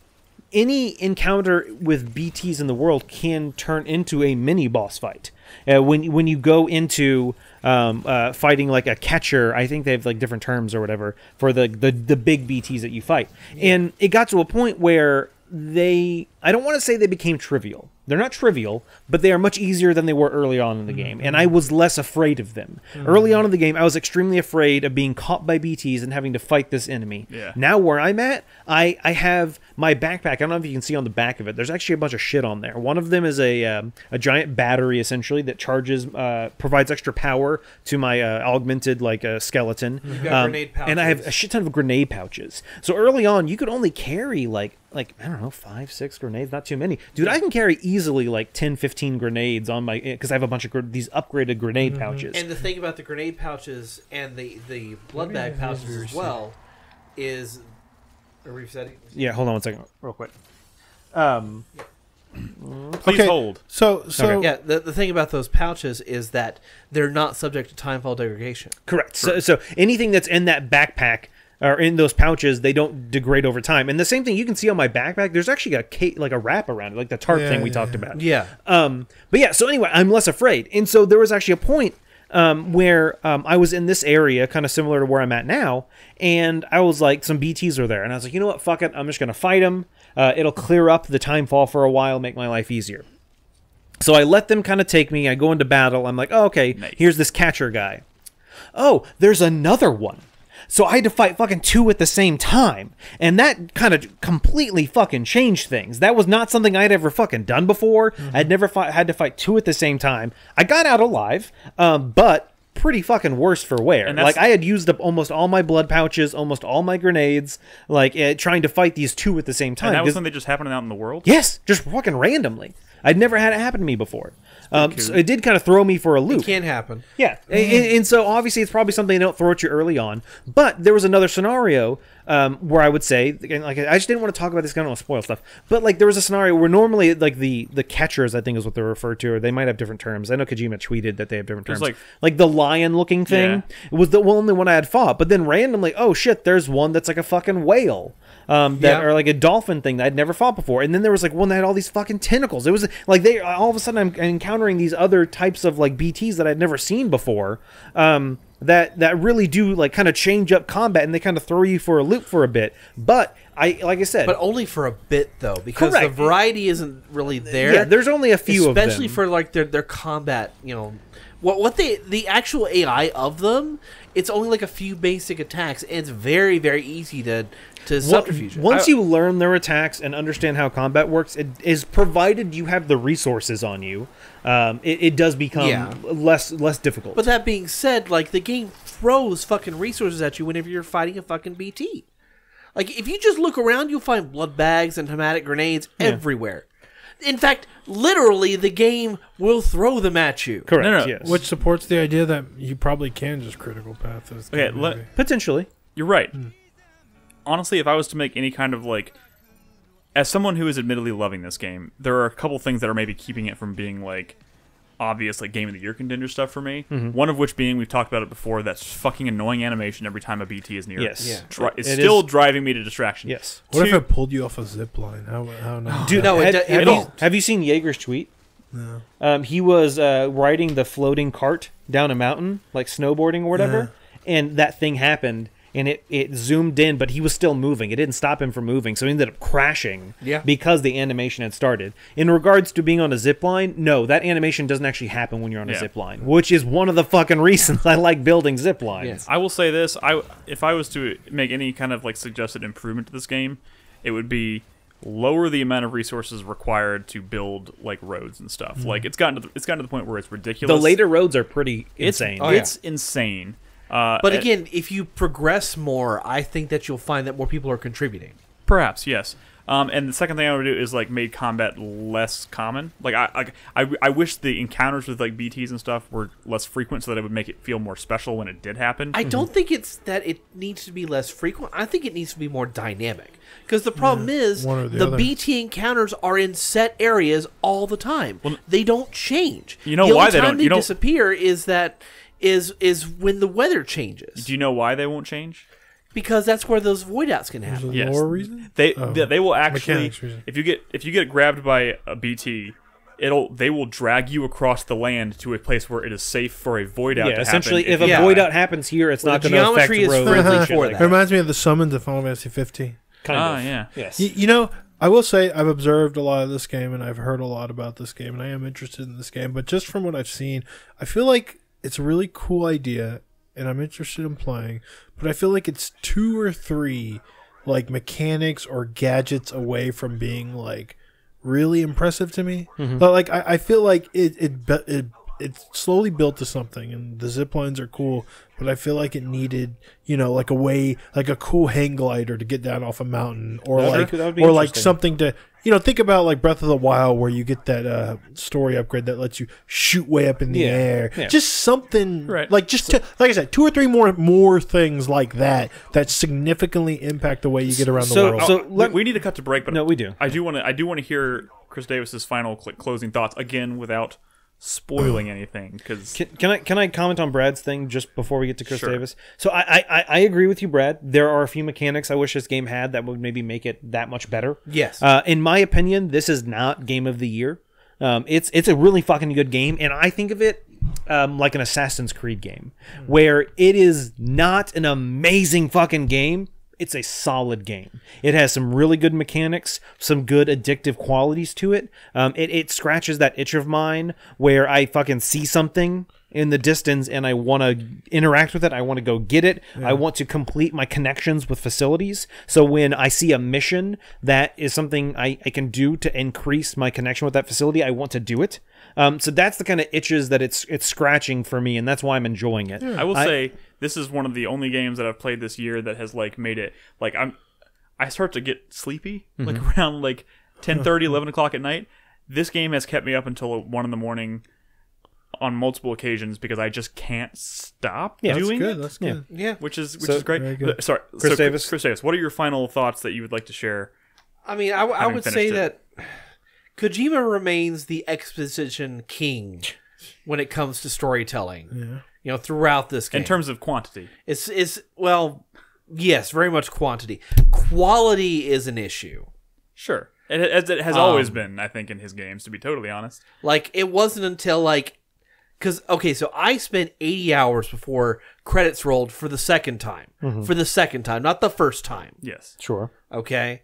any encounter with BTs in the world can turn into a mini boss fight. When you go into fighting like a catcher, I think they have like different terms or whatever for the big BTs that you fight. And it got to a point where I don't want to say they became trivial. They're not trivial, but they are much easier than they were early on in the game, and I was less afraid of them. Early on in the game, I was extremely afraid of being caught by BTs and having to fight this enemy. Yeah. Now where I'm at, I have my backpack. I don't know if you can see on the back of it. There's actually a bunch of shit on there. One of them is a giant battery, essentially, that provides extra power to my augmented skeleton. You've got grenade pouches. And I have a shit ton of grenade pouches. So early on, you could only carry like I don't know, 5, 6 grenades, not too many. Dude, I can carry easily like 10, 15 grenades on my, because I have a bunch of these upgraded grenade pouches. And the thing about the grenade pouches and the blood bag pouches as well is, are we resetting? Yeah, hold on one second, real quick. Please hold. So Yeah, the thing about those pouches is that they're not subject to timefall degradation. Correct. So anything that's in that backpack or in those pouches, they don't degrade over time. And the same thing you can see on my backpack. There's actually a wrap around it, like the tarp thing we talked about. Yeah. But yeah. So anyway, I'm less afraid. And so there was actually a point where I was in this area, kind of similar to where I'm at now, and I was like, some BTs were there, and I was like, you know what, fuck it, I'm just gonna fight them. It'll clear up the time fall for a while, make my life easier. So I let them kind of take me. I go into battle. I'm like, oh, okay, Nice. Here's this catcher guy. Oh, there's another one. So I had to fight fucking 2 at the same time. And that kind of completely fucking changed things. That was not something I'd ever fucking done before. I'd never had to fight 2 at the same time. I got out alive, but pretty fucking worse for wear. And that's- Like, I had used up almost all my blood pouches, almost all my grenades, trying to fight these 2 at the same time. And that was 'Cause- something that just happened out in the world? yes, just fucking randomly. I'd never had it happen to me before. So it did kind of throw me for a loop. It can happen. Yeah, and so obviously it's probably something they don't throw at you early on. But there was another scenario where I would say, like, I just didn't want to talk about this. I don't want to spoil stuff. But like, there was a scenario where normally, like, the catchers, I think is what they're referred to, or they might have different terms. I know Kojima tweeted that they have different terms. There's, Like the lion-looking thing. Yeah. It was the only one I had fought. But then randomly, oh shit, there's one that's like a fucking whale. Or like a dolphin thing that I'd never fought before, and then there was like one that had all these fucking tentacles. It was like all of a sudden I'm encountering these other types of like BTs that I'd never seen before. That really do like kind of change up combat, and they kind of throw you for a loop for a bit. But like I said, But only for a bit, though, because Correct. the variety isn't really there. yeah, there's only a few of them, especially for like their combat. You know, the actual AI of them. It's only like a few basic attacks, and it's very, very easy to subterfuge. Once you learn their attacks and understand how combat works, it is provided you have the resources on you. It does become less difficult. But that being said, like, the game throws fucking resources at you whenever you're fighting a fucking BT. Like, if you just look around, you'll find blood bags and hematic grenades everywhere. In fact, literally, the game will throw them at you. correct. No. Yes. which supports the idea that you probably can just critical path this. Okay, game, let- maybe. Potentially. You're right. Honestly, if I was to make any kind of like, as someone who is admittedly loving this game, there are a couple things that are maybe keeping it from being like obvious like game of the year contender stuff for me. One of which being, we've talked about it before, that's fucking annoying animation every time a BT is near. Yes. Yeah. It's It still is- driving me to distraction. Yes. What if Two- it pulled you off a zip line? How nice. Dude, No, have you, won't. have you seen Jaeger's tweet? No. He was riding the floating cart down a mountain, like snowboarding or whatever, and that thing happened, and it zoomed in, but he was still moving. It didn't stop him from moving, so he ended up crashing because the animation had started. In regards to being on a zip line, no, that animation doesn't actually happen when you're on a zip line, which is one of the fucking reasons I like building zip lines. Yes. I will say this: if I was to make any kind of like suggested improvement to this game, it would be lower the amount of resources required to build like roads and stuff. Like it's gotten to the point where it's ridiculous. The later roads are pretty insane. It's insane. But again, if you progress more, I think that you'll find that more people are contributing. Perhaps, yes. And the second thing I would do is like made combat less common. Like I wish the encounters with like BTs and stuff were less frequent, so that it would make it feel more special when it did happen. I don't think it's that it needs to be less frequent. I think it needs to be more dynamic. Because the problem is the BT encounters are in set areas all the time. Well, they don't change. You know the why only they time don't? They disappear is when the weather changes. Do you know why they won't change? Because that's where those void outs can happen. There's a lore reason? They will actually reason. if you get grabbed by a BT, they will drag you across the land to a place where it is safe for a void out to essentially happen. if a void out happens here, it's not going to affect geometry is roads. friendly and for shit that. It reminds me of the summons of Final Fantasy 15. Kind of. yeah. Yes. You know, I will say I've observed a lot of this game, and I've heard a lot about this game, and I am interested in this game. But just from what I've seen, I feel like it's a really cool idea, and I'm interested in playing. But I feel like it's 2 or 3 like mechanics or gadgets away from being like really impressive to me. But like I feel like it slowly built to something, and the zip lines are cool. But I feel like it needed, like a way, like a cool hang glider to get down off a mountain, or like something to, think about like Breath of the Wild, where you get that story upgrade that lets you shoot way up in the air. Yeah. Just something, right. Like like I said, 2 or 3 more things like that significantly impact the way you get around the world. So we need to cut to break, but no, we do. I do want to hear Chris Davis's final closing thoughts again without spoiling anything. Because can I comment on Brad's thing just before we get to Chris Davis? So I agree with you, Brad. There are a few mechanics I wish this game had that would maybe make it that much better. Yes. In my opinion, this is not Game of the Year. It's a really fucking good game, and I think of it like an Assassin's Creed game, where it is not an amazing fucking game. It's a solid game. It has some really good mechanics, some good addictive qualities to it. It scratches that itch of mine where I fucking see something in the distance and I want to interact with it. I want to go get it. Yeah. I want to complete my connections with facilities. So when I see a mission that is something I can do to increase my connection with that facility, I want to do it. So that's the kind of itches that it's scratching for me, and that's why I'm enjoying it. I will say this is one of the only games that I've played this year that has like made it like I start to get sleepy like around like 10:30, 11 o'clock at night. This game has kept me up until 1 in the morning on multiple occasions because I just can't stop doing it. That's good. Yeah. Which is great. Sorry, Chris Davis. Chris Davis, what are your final thoughts that you would like to share? I mean, I would say that Kojima remains the exposition king when it comes to storytelling. Yeah. Throughout this game. In terms of quantity. It's well, yes, very much quantity. Quality is an issue. Sure. It has always been, I think, in his games, to be totally honest. Like, it wasn't until, so I spent 80 hours before credits rolled for the second time. For the second time, not the first time. Yes. Sure. Okay?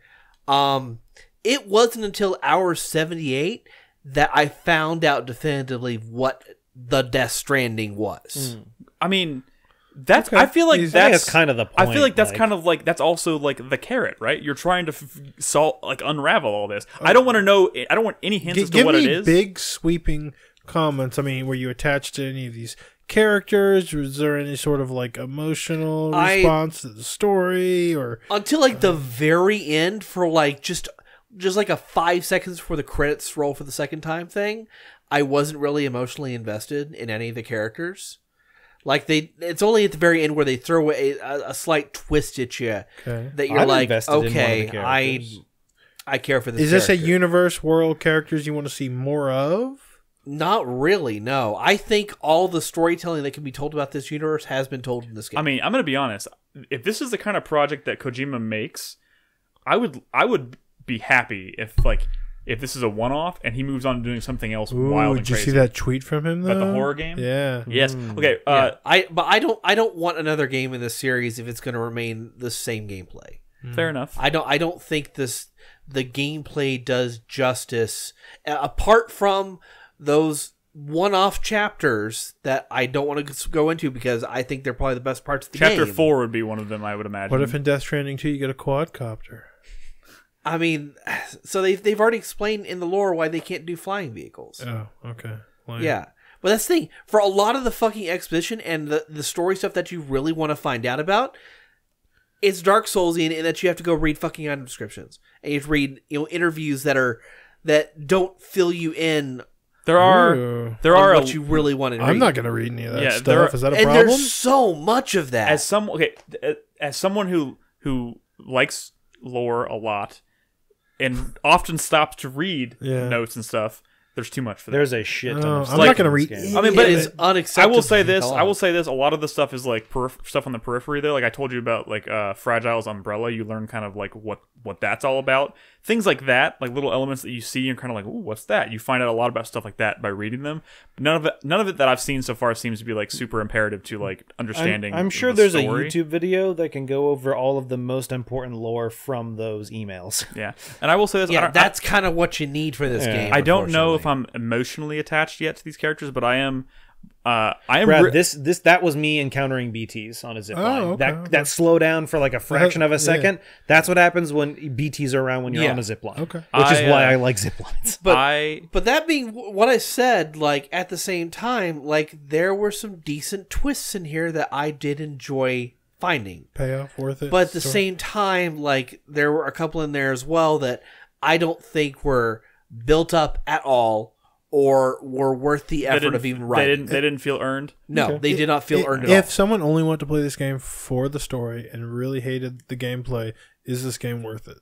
It wasn't until hour 78 that I found out definitively what the Death Stranding was. I mean, that's. Okay. I feel like that's kind of the point. I feel like that's kind of like that's also like the carrot, right? You're trying to unravel all this. I don't want to know. I don't want any hints as to what it is. Big sweeping comments. I mean, were you attached to any of these characters? Was there any sort of like emotional response to the story, or until like the very end for like just like a 5 seconds before the credits roll for the second time thing, I wasn't really emotionally invested in any of the characters. Like it's only at the very end where they throw a slight twist at you that you're like, okay, I care for this. Is this a universe world characters you want to see more of? Not really, no. I think all the storytelling that can be told about this universe has been told in this game. I mean, I'm going to be honest. If this is the kind of project that Kojima makes, I would be happy if this is a one-off and he moves on to doing something else wild and crazy. Did you see that tweet from him, though? About the horror game? Yeah. Yes. Okay. But I don't want another game in this series if it's going to remain the same gameplay. Fair enough. I don't think the gameplay does justice apart from those one-off chapters that I don't want to go into because I think they're probably the best parts of the game. Chapter 4 would be one of them, I would imagine. What if in Death Stranding 2 you get a quadcopter? I mean, so they've already explained in the lore why they can't do flying vehicles. Oh, okay. Yeah. But that's the thing. For a lot of the fucking exposition and the story stuff that you really want to find out about, it's Dark Soulsian in that you have to go read fucking item descriptions and you have to read interviews that don't fill you in. There are what you really want to read. I'm not going to read any of that Yeah, stuff. Is that a and problem? there's so much of that. As someone who likes lore a lot and often stops to read notes and stuff, there's too much for that. There's a shit ton of I'm stuff not in going to this read. game. I mean, but it is unacceptable. I will say this. A lot of the stuff is like stuff on the periphery there. Like I told you about like Fragile's umbrella. You learn kind of like what that's all about. Things like that, like little elements that you see, you're kind of like, ooh, what's that? You find out a lot about stuff like that by reading them. None of it that I've seen so far seems to be like super imperative to like understanding. I'm sure the there's story. a YouTube video that can go over all of the most important lore from those emails. Yeah, and I will say this. Yeah, that's kind of what you need for this game. I don't know if unfortunately. I'm emotionally attached yet to these characters, but I am. Brad, that was me encountering BTs on a zip line. Okay, That slow down for like a fraction of a second. That's what happens when BTs are around when you're on a zip line. Okay. Which is why I like zip lines. But that being what I said, like at the same time, like there were some decent twists in here that I did enjoy finding. Payoff worth it. But at the same time, like there were a couple in there as well that I don't think were built up at all or were worth the effort of even writing. They didn't feel earned. No, they did not feel earned at all. If someone only wanted to play this game for the story and really hated the gameplay, is this game worth it?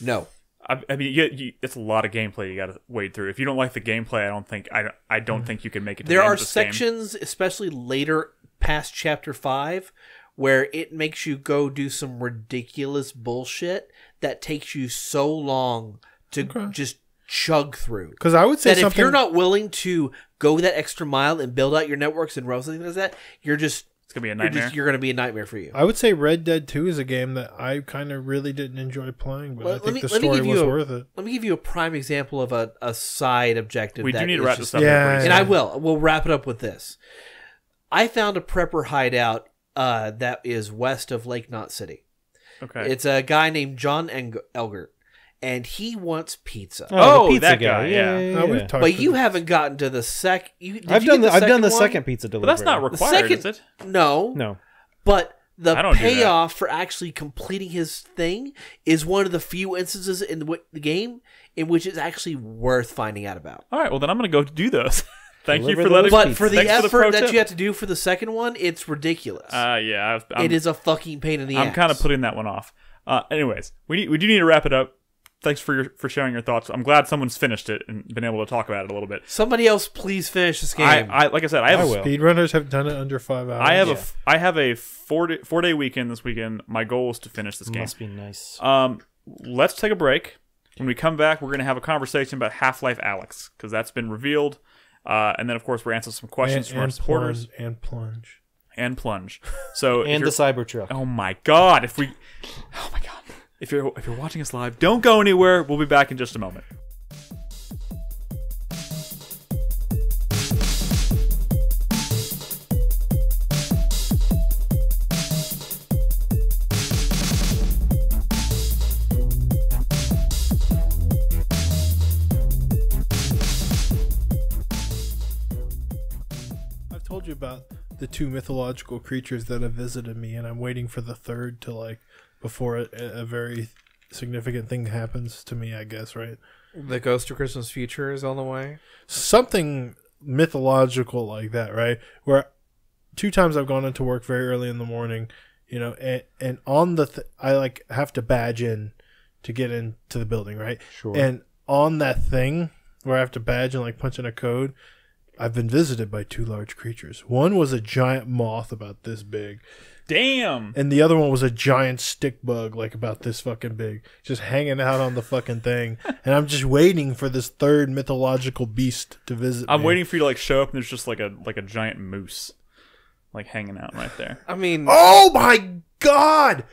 No. I mean, it's a lot of gameplay you got to wade through. If you don't like the gameplay, I don't think you can make it. To There the end are of this game. sections, especially later past Chapter 5, where it makes you go do some ridiculous bullshit that takes you so long to just chug through. Because I would say that if you're not willing to go that extra mile and build out your networks and roll something like that, it's gonna be a nightmare. You're gonna be a nightmare for you. I would say Red Dead 2 is a game that I kind of really didn't enjoy playing, but I think the story was worth it. Let me give you a prime example of a side objective. We do need to wrap this up. And I will. We'll wrap it up with this. I found a prepper hideout that is west of Lake Knot City. Okay. It's a guy named John Elgert. And he wants pizza. Oh, pizza that guy, yeah. We've talked But you haven't gotten to the second. I've done the second pizza delivery. But that's not required, is it? No. But the I don't do payoff for actually completing his thing is one of the few instances in the game in which it's actually worth finding out about. All right, well then I'm going to go do those. Thank you Deliver for letting. But for the thanks effort for the pro that tip. you have to do for the second one, it's ridiculous. Yeah, it is a fucking pain in the ass. I'm kind of putting that one off. Anyways, we do need to wrap it up. Thanks for sharing your thoughts. I'm glad someone's finished it and been able to talk about it a little bit. Somebody else, please finish this game. Like I said, I will. Speedrunners have done it under 5 hours. I have a 4-day weekend this weekend. My goal is to finish this game. Must be nice. Let's take a break. When we come back, we're going to have a conversation about Half-Life Alyx because that's been revealed. And then, of course, we're answering some questions from our supporters. And Plunge. So and the Cybertruck. Oh my god! Oh my god! If you're watching us live, don't go anywhere. We'll be back in just a moment. I've told you about the 2 mythological creatures that have visited me, and I'm waiting for the third to before a very significant thing happens to me, I guess, right? The Ghost of Christmas Future is on the way. Something mythological like that, right? Where 2 times I've gone into work very early in the morning, and on I have to badge in to get into the building, right? Sure. And on that thing where I have to badge and punch in a code, I've been visited by 2 large creatures. One was a giant moth about this big. Damn. And the other one was a giant stick bug, about this fucking big, just hanging out on the fucking thing. And I'm just waiting for this third mythological beast to visit I'm me. waiting for you to show up and there's just like a giant moose hanging out right there. I mean, oh my god!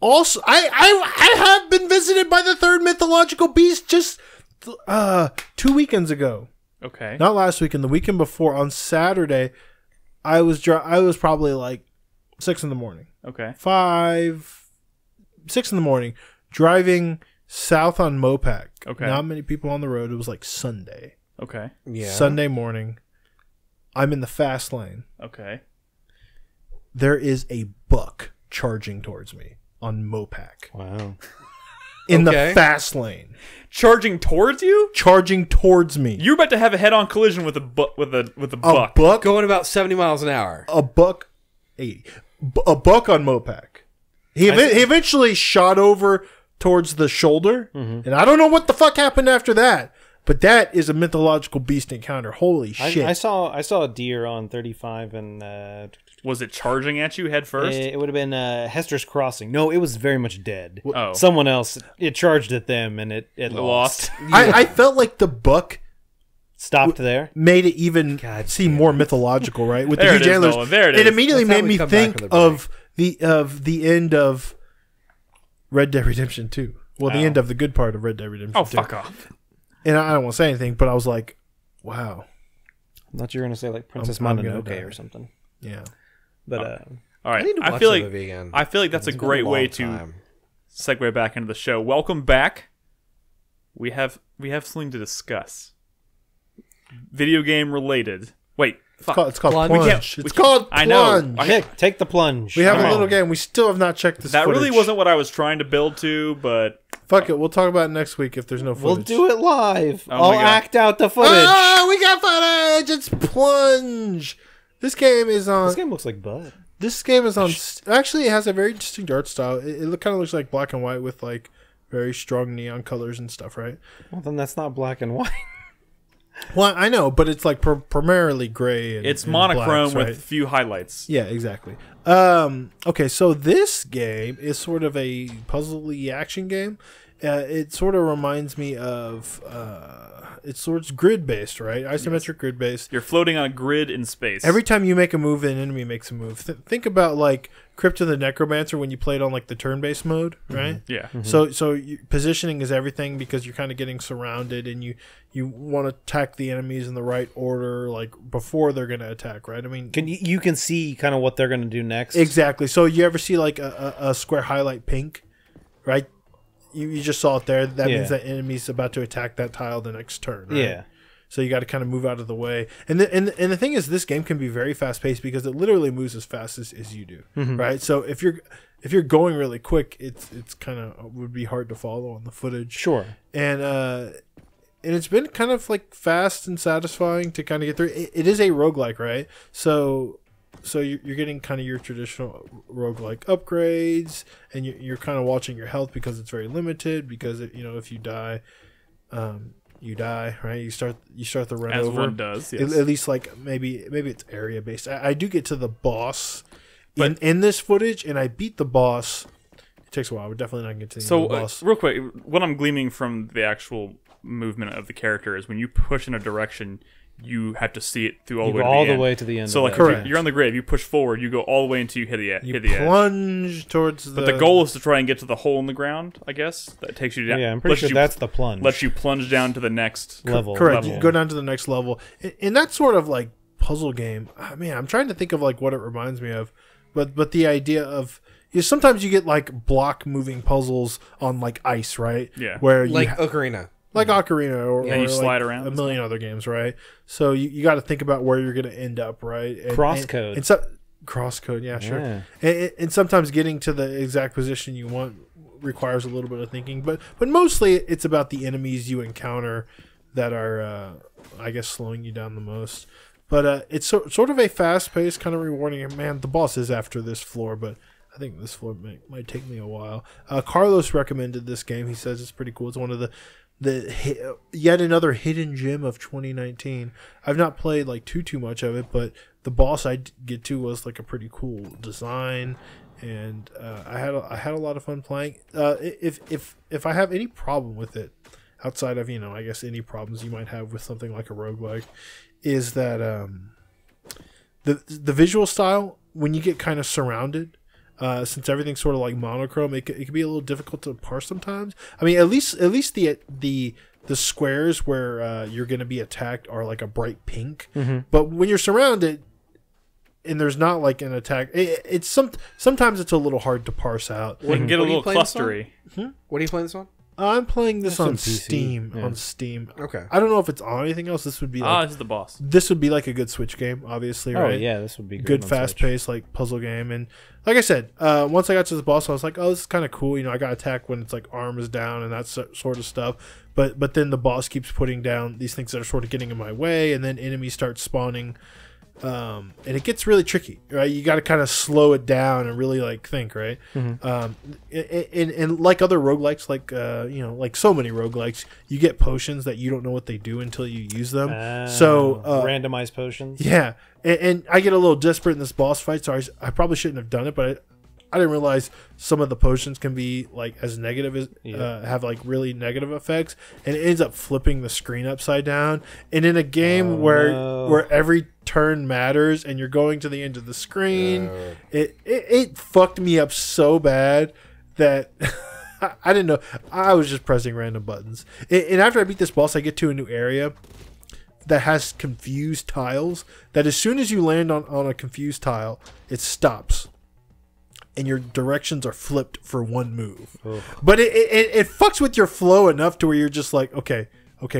Also, I have been visited by the third mythological beast just 2 weekends ago. Okay. Not last weekend, the weekend before. On Saturday, I was probably 6 in the morning. Okay. 6 in the morning, driving south on Mopac. Okay. Not many people on the road. It was Sunday. Okay. yeah. Sunday morning. I'm in the fast lane. Okay. There is a buck charging towards me on Mopac Wow. in the Okay. fast lane. Charging towards you? Charging towards me. You're about to have a head-on collision with a buck. a buck, Going about 70 miles an hour. a buck, 80, a buck on Mopac. He eventually shot over towards the shoulder, and I don't know what the fuck happened after that. But that is a mythological beast encounter. Holy shit! I saw a deer on 35 and Was it charging at you head first? it would have been Hester's Crossing. No, it was very much dead. Oh. Someone else, it charged at them and it lost. I felt like the buck Stopped there. made it even seem more mythological, right? With There the it huge is, antlers, Nolan. There it is. immediately That's how made we me come back think from the of the end of Red Dead Redemption 2. Well, the Oh. end of the good part of Red Dead Redemption 2. Oh, fuck off. And I don't want to say anything, but I was like, wow, I thought you were going to say like Princess I'm gonna Mononoke die. or something. yeah. But All right. I need to watch I feel that like movie again. I feel like that's a It's been great long way to time. segue back into the show. Welcome back. We have something to discuss. Video game related. Wait, fuck. It's called Plunge. Plunge. We can't- It's called I know. Plunge. Nick, take the plunge. We have Come a little on. game. We still have not checked this That really footage. wasn't what I was trying to build to, but Fuck it. We'll talk about it next week if there's no We'll footage. do it live. Oh I'll my God. act out the footage. Oh, we got footage. It's Plunge. This game is on. This game looks like Bud. This game is on. Actually, it has a very distinct art style. It kind of looks like black and white with like very strong neon colors and stuff, right? Well, then that's not black and white. Well, I know, but it's like primarily gray. And, it's and monochrome blacks, with right? a few highlights. Yeah, exactly. Okay, so this game is sort of a puzzly action game. It sort of reminds me of it's sort of grid based, right? Isometric grid based. You're floating on a grid in space. Every time you make a move, an enemy makes a move. Think about like Crypt of the Necromancer when you played on like the turn based mode, right? Yeah. So positioning is everything because you're kind of getting surrounded and you want to attack the enemies in the right order, like before they're going to attack, right? I mean, You can see kind of what they're going to do next. exactly. So you ever see like a square highlight pink, right? You just saw it there. That means that enemy's about to attack that tile the next turn, right? Yeah. So you got to kind of move out of the way. And the thing is, this game can be very fast paced because it literally moves as fast as you do, right? So if you're going really quick, it's kind of would be hard to follow on the footage. Sure. And it's been kind of like fast and satisfying to kind of get through. It is a roguelike, right? So you're getting kind of your traditional roguelike upgrades, and you're kind of watching your health because it's very limited. Because if you die, you die, right? You start the run As over. one does, yes. At least like maybe it's area based. I do get to the boss in this footage, and I beat the boss. It takes a while. We're definitely not going to get to the end of the boss. Real quick, what I'm gleaming from the actual movement of the character is when you push in a direction, you have to see it through all the way to the all the end. way to the end. So of like that. Correct. you're on the grid, you push forward, you go all the way until you hit the You hit the edge. plunge towards the. But the goal is to try and get to the hole in the ground, I guess. That takes you down. Yeah, I'm pretty sure that's the plunge. Lets you plunge down to the next level. Correct. level. You go down to the next level. In that sort of like puzzle game, man, I'm trying to think of like what it reminds me of, but the idea of sometimes you get like block moving puzzles on like ice, right? Yeah. Where you Like Ocarina. like Ocarina or, And you or slide like around a and million other games, right? So you got to think about where you're going to end up, right? Crosscode. And so, crosscode, yeah, sure. Yeah. And sometimes getting to the exact position you want requires a little bit of thinking, but mostly it's about the enemies you encounter that are, I guess, slowing you down the most. But it's sort of a fast-paced, kind of rewarding. Man, the boss is after this floor, but I think this floor might take me a while. Carlos recommended this game. He says it's pretty cool. It's one of the yet another hidden gem of 2019. I've not played like too much of it, but the boss I get to was like a pretty cool design, and I had a lot of fun playing. If I have any problem with it, outside of I guess any problems you might have with something like a roguelike, is that the visual style when you get kind of surrounded. Since everything's sort of like monochrome, it can be a little difficult to parse sometimes. I mean, at least the squares where you're going to be attacked are like a bright pink. Mm-hmm. But when you're surrounded and there's not like an attack, sometimes it's a little hard to parse out. It can get a What are you little playing this on? clustery. What are you playing this on? I'm playing this That's on on PC. Steam. Yeah. On Steam. Okay. I don't know if it's on anything else. This would be like this is the boss. this would be like a good Switch game, obviously, Oh right? yeah, this would be Good on fast Switch. paced like puzzle game. And like I said, once I got to the boss, I was like, oh, this is kind of cool. You know, I got attacked when it's like arm is down and that sort of stuff. But then the boss keeps putting down these things that are sort of getting in my way, and then enemies start spawning. And it gets really tricky, right? You got to kind of slow it down and really like think, right? And like other roguelikes, like like so many roguelikes, you get potions that you don't know what they do until you use them. So randomized potions. yeah, and I get a little desperate in this boss fight, so I probably shouldn't have done it, but I didn't realize some of the potions can be like as negative as have like really negative effects, and it ends up flipping the screen upside down. And in a game where every turn matters and you're going to the end of the screen, it fucked me up so bad that I didn't know. I was just pressing random buttons. And after I beat this boss, I get to a new area that has confused tiles. That as soon as you land on a confused tile, it stops. And your directions are flipped for one move. But it fucks with your flow enough to where you're just like, okay,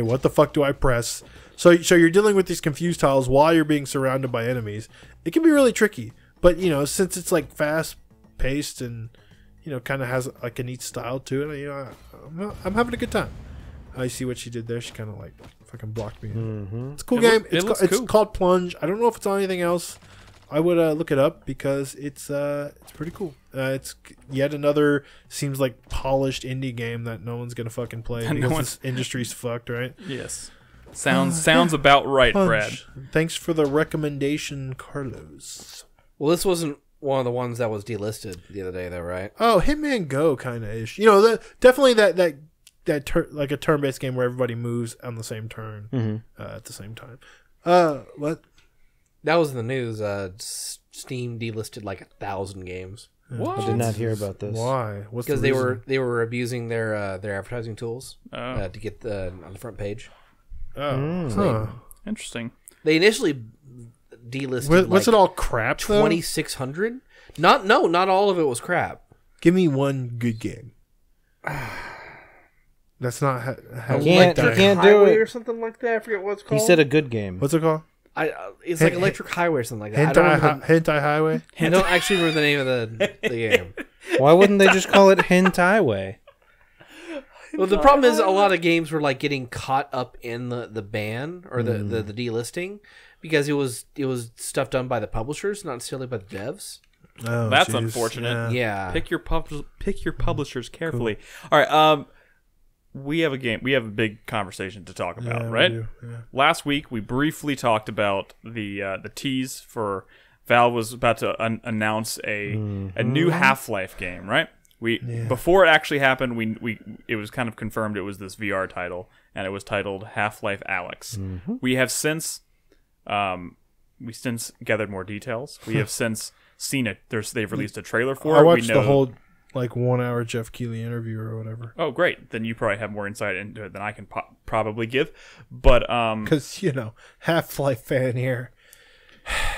what the fuck do I press? So you're dealing with these confused tiles while you're being surrounded by enemies. It can be really tricky. But, since it's like fast paced and, kind of has like a neat style to it, I'm having a good time. I see what she did there. She kind of like fucking blocked me. It's a cool game. It's called Plunge. I don't know if it's on anything else. I would look it up because it's pretty cool. It's yet another seems like polished indie game that no one's gonna fucking play because this industry's fucked, right? Yes. Sounds about right, Punch. Brad. Thanks for the recommendation, Carlos. Well, this wasn't one of the ones that was delisted the other day, though, right? Oh, Hitman Go kind of ish. Definitely that like a turn-based game where everybody moves on the same turn at the same time. What? That was in the news. Steam delisted like 1,000 games. What? I did not hear about this. Why? What's Because the they reason? were abusing their advertising tools Oh. to get on the front page. Oh, huh. Interesting. They initially delisted. What's it all crap? 2,600. Not all of it was crap. Give me one good game. That's not how You can't do Highway it. or something like that. I forget what it's called. He said a good game. What's it called? It's like Electric Highway or something like that. Hentai Highway. I don't actually remember the name of the game. Why wouldn't they just call it Hentai Way? Well, the problem is a lot of games were like getting caught up in the ban or the delisting because it was stuff done by the publishers, not necessarily by the devs. Oh, That's geez. unfortunate. Yeah. Pick your publishers carefully. All right. We have a big conversation to talk about, Yeah, right? we do, yeah. Last week we briefly talked about the tease for Valve was about to announce a new Half-Life game, right? Before it actually happened, it was kind of confirmed it was this VR title, and it was titled Half-Life Alyx. We have since gathered more details. We have since seen it. They've released a trailer for it. I watched we know, the whole 1 hour Jeff Keighley interview or whatever. Oh, great! Then you probably have more insight into it than I can probably give. But Because Half-Life fan here.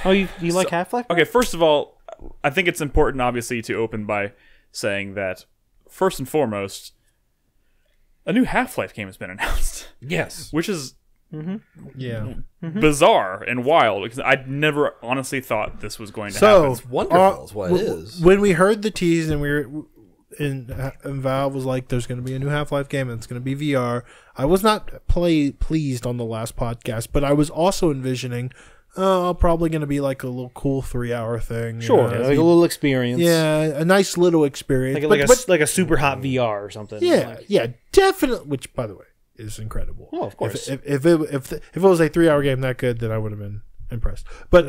Oh, you like Half-Life? okay, first of all, I think it's important, obviously, to open by saying that first and foremost, a new Half-Life game has been announced. Yes. Which is Yeah. bizarre and wild because I never honestly thought this was going to So happen. It's wonderful is what it is. When we heard the tease and and Valve was like, "There's going to be a new Half-Life game and it's going to be VR." I was not pleased on the last podcast, but I was also envisioning, probably going to be like a little cool 3-hour thing. Sure, like a little experience. Yeah, a nice little experience. Like a super hot VR or something. Yeah, yeah, definitely. Which, by the way, is incredible. Oh, of course. If it was a 3-hour game that good, then I would have been impressed. But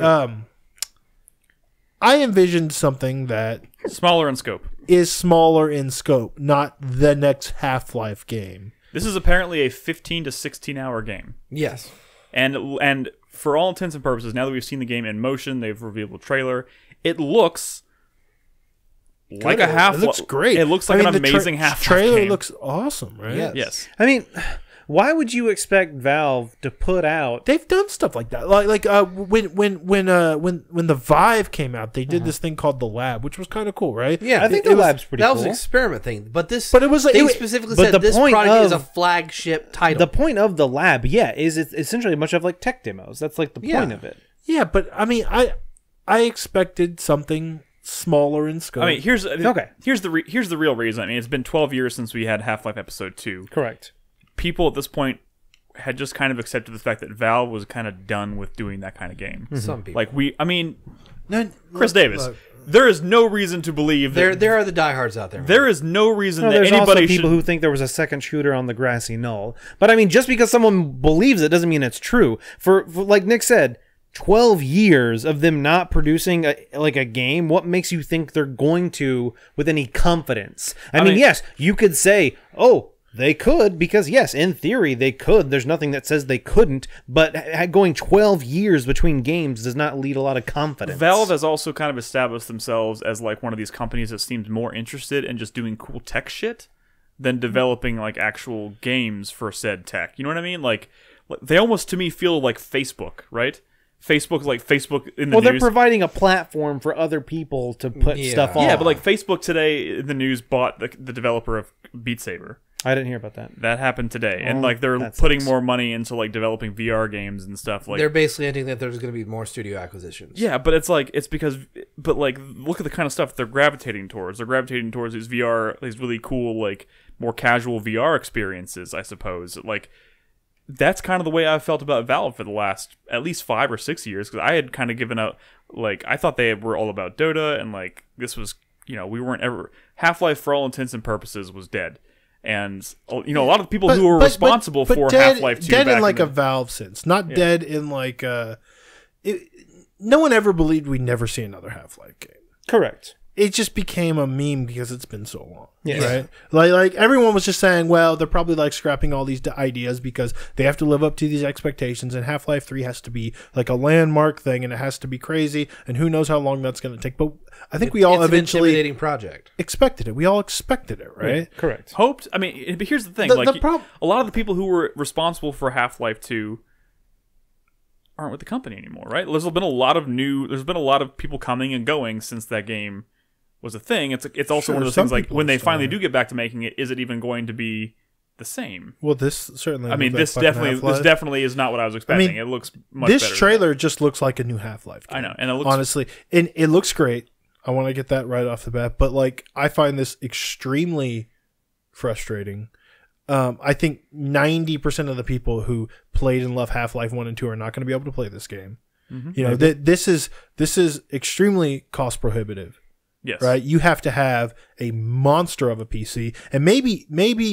I envisioned something that Smaller in scope. is smaller in scope, not the next Half-Life game. This is apparently a 15 to 16 hour game. Yes. And for all intents and purposes, now that we've seen the game in motion, they've revealed the trailer, it looks like a Half-Life. It looks great. It looks like an the amazing Half-Life trailer game. looks awesome, right? Yes. Yes. I mean, Why would you expect Valve to put out? They've done stuff like that. Like when the Vive came out, they did this thing called the Lab, which was kind of cool, right? Yeah, I think the Lab's pretty that cool. was an experiment thing, but this. But it was like they specifically but said the this point product is a of- flagship title. The point of the Lab, is it's essentially a bunch of like tech demos. That's like the point of it. Yeah, but I mean, I expected something smaller in scope. I mean, here's Okay. Here's the real reason. I mean, it's been 12 years since we had Half-Life Episode 2. Correct. People at this point had just kind of accepted the fact that Valve was kind of done with doing that kind of game. Some people. Like No, Chris Davis. look. There is no reason to believe that there are the diehards out there. there is no reason No, that there's anybody also people should. who think there was a second shooter on the grassy knoll. But I mean, just because someone believes it doesn't mean it's true. For like Nick said, 12 years of them not producing a game, what makes you think they're going to with any confidence? I mean, yes, you could say, oh, they could, because yes, in theory they could. There's nothing that says they couldn't, but going 12 years between games does not lead a lot of confidence. Valve has also kind of established themselves as like one of these companies that seems more interested in just doing cool tech shit than developing like actual games for said tech. You know what I mean? Like they almost to me feel like Facebook, right? Facebook in the Well, news. they're providing a platform for other people to put stuff on. Yeah, but like Facebook today in the news bought the developer of Beat Saber. I didn't hear about that. That happened today, and like they're that putting sucks. more money into like developing VR games and stuff. Like They're basically hinting that there's going to be more studio acquisitions. yeah, but it's because like look at the kind of stuff they're gravitating towards. They're gravitating towards these really cool like more casual VR experiences, I suppose. Like that's kind of the way I've felt about Valve for the last at least 5 or 6 years, because I had kind of given up. Like I thought they were all about Dota, and like this was we weren't ever Half-Life for all intents and purposes was dead. And a lot of the people who were responsible for dead, Half-Life 2 dead back in like in a Valve sense, not dead in like no one ever believed we'd never see another Half-Life game. Correct. It just became a meme because it's been so long, Yes. right? Like everyone was just saying, well, they're probably like scrapping all these ideas because they have to live up to these expectations, and Half-Life 3 has to be like a landmark thing, and it has to be crazy, and who knows how long that's going to take. But I think we all It's eventually an intimidating project. expected it. We all expected it, right? Yeah, correct. hoped. I mean, but here's the thing: The a lot of the people who were responsible for Half-Life 2 aren't with the company anymore, right? There's been a lot of people coming and going since that game was a thing. It's also one of those some things like people when are they still finally there. do get back to making it, is it even going to be the same? Well, this certainly. I mean, looks like this fucking definitely Half-Life. is not what I was expecting. It looks much This better. trailer just looks like a new Half-Life game. I know, and it looks honestly, and it looks great. I want to get that right off the bat, but like I find this extremely frustrating. I think 90% of the people who played and love Half-Life 1 and 2 are not going to be able to play this game. Mm-hmm. This is extremely cost prohibitive. yes, Right? You have to have a monster of a PC, and maybe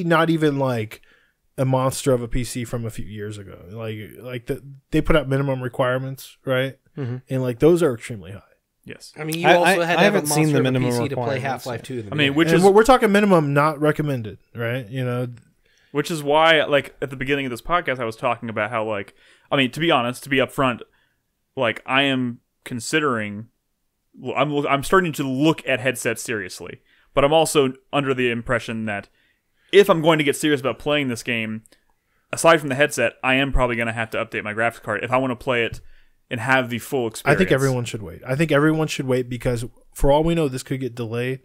not even like a monster of a PC from a few years ago. They put out minimum requirements, right? Mm-hmm. And like those are extremely high. Yes, I mean, you I also had to have a haven't seen monster the of a minimum PC to play requirements Half-Life yet. 2. I mean, And we're talking minimum, not recommended, right? which is why, like at the beginning of this podcast, I was talking about how, like, I mean, to be honest, to be upfront, like I am considering. I'm starting to look at headsets seriously, but I'm also under the impression that if I'm going to get serious about playing this game, aside from the headset, I am probably going to have to update my graphics card if I want to play it and have the full experience. I think everyone should wait. Because for all we know, this could get delayed.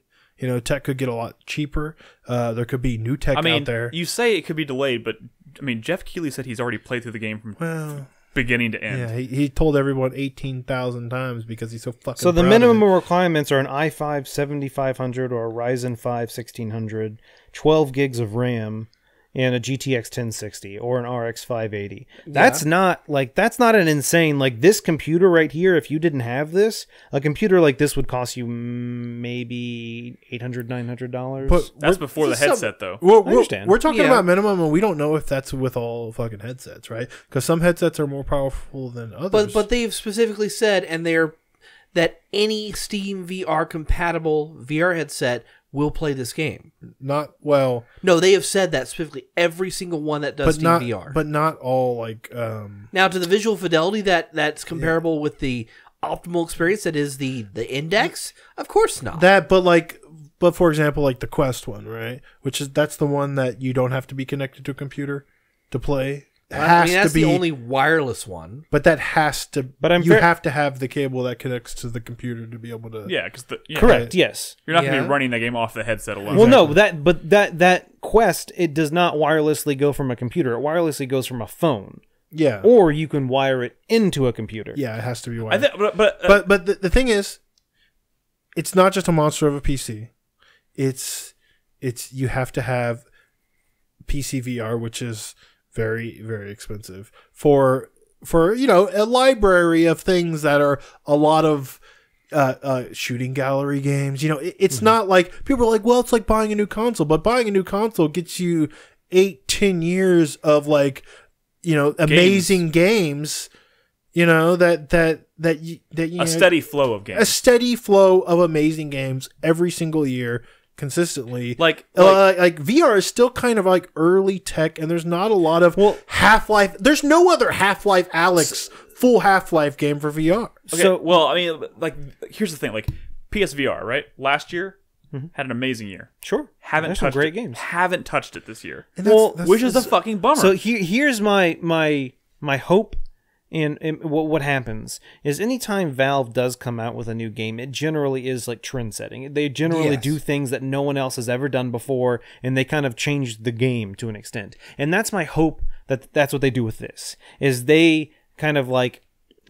Tech could get a lot cheaper. There could be new tech out there. You say it could be delayed, but I mean, Jeff Keighley said he's already played through the game from beginning to end. Yeah, he told everyone 18,000 times because he's so fucking. So the proud of minimum it. requirements are an i5 7500 or a Ryzen 5 1600, 12 gigs of RAM, and a GTX 1060 or an RX 580. That's not an insane, like this computer right here. If you didn't have this, a computer like this would cost you maybe $800, $900. But That's before the headset, though. I understand. We're talking Yeah. about minimum, and we don't know if that's with all fucking headsets, right? Because some headsets are more powerful than others. But they've specifically said, that any Steam VR compatible VR headset will play this game. not well, No, they have said that specifically. Every single one that does but Steam not VR. but not all like. Now, to the visual fidelity that's comparable with the optimal experience that is the Index, of course not. But for example, like the Quest one, right? That's the one that you don't have to be connected to a computer to play. I mean, that's the only wireless one. But that has to. But you have to have the cable that connects to the computer to be able to. Yeah, because correct. Yes, you're not going to be running that game off the headset alone. Well, no, that Quest, it does not wirelessly go from a computer. It wirelessly goes from a phone. Yeah, or you can wire it into a computer. Yeah, it has to be wired. But the thing is, it's not just a monster of a PC. It's you have to have PC VR, which is very, very expensive for a library of things that are a lot of shooting gallery games. It's not like people are like, well, it's like buying a new console, but buying a new console gets you 8-10 years of amazing games. That a steady flow of games, a steady flow of amazing games every single year. Consistently, like VR is still kind of like early tech, and there's not a lot of Half-Life. There's no other Half-Life Alyx full Half-Life game for VR. Okay, so, well, I mean, like, here's the thing: like PSVR, right? Last year had an amazing year. Sure, haven't touched great games. Haven't touched it this year. Which is a fucking bummer. So here's my hope. And what happens is anytime Valve does come out with a new game, it generally is like trend setting. They generally do things that no one else has ever done before, and they kind of change the game to an extent. And that's my hope that's what they do with this, is they kind of like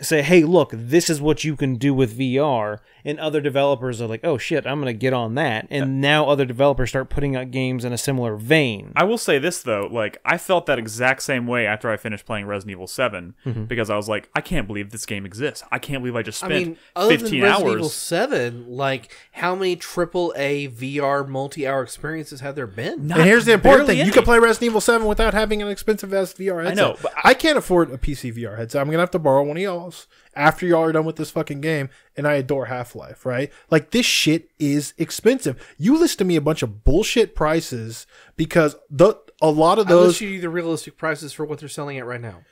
say, hey, look, this is what you can do with VR. And other developers are like, oh shit, I'm going to get on that. And now other developers start putting out games in a similar vein. I will say this, though. Like, I felt that exact same way after I finished playing Resident Evil 7. Because I was like, I can't believe this game exists. I can't believe I just spent 15 other hours. than Resident Evil 7, like, how many AAA VR multi-hour experiences have there been? And here's the important thing. You can play Resident Evil 7 without having an expensive-ass VR headset. I know. But I can't afford a PC VR headset. I'm going to have to borrow one of y'all's after y'all are done with this fucking game, and I adore Half-Life, right? Like, this shit is expensive. You list to me a bunch of bullshit prices because a lot of those... I list you the realistic prices for what they're selling at right now.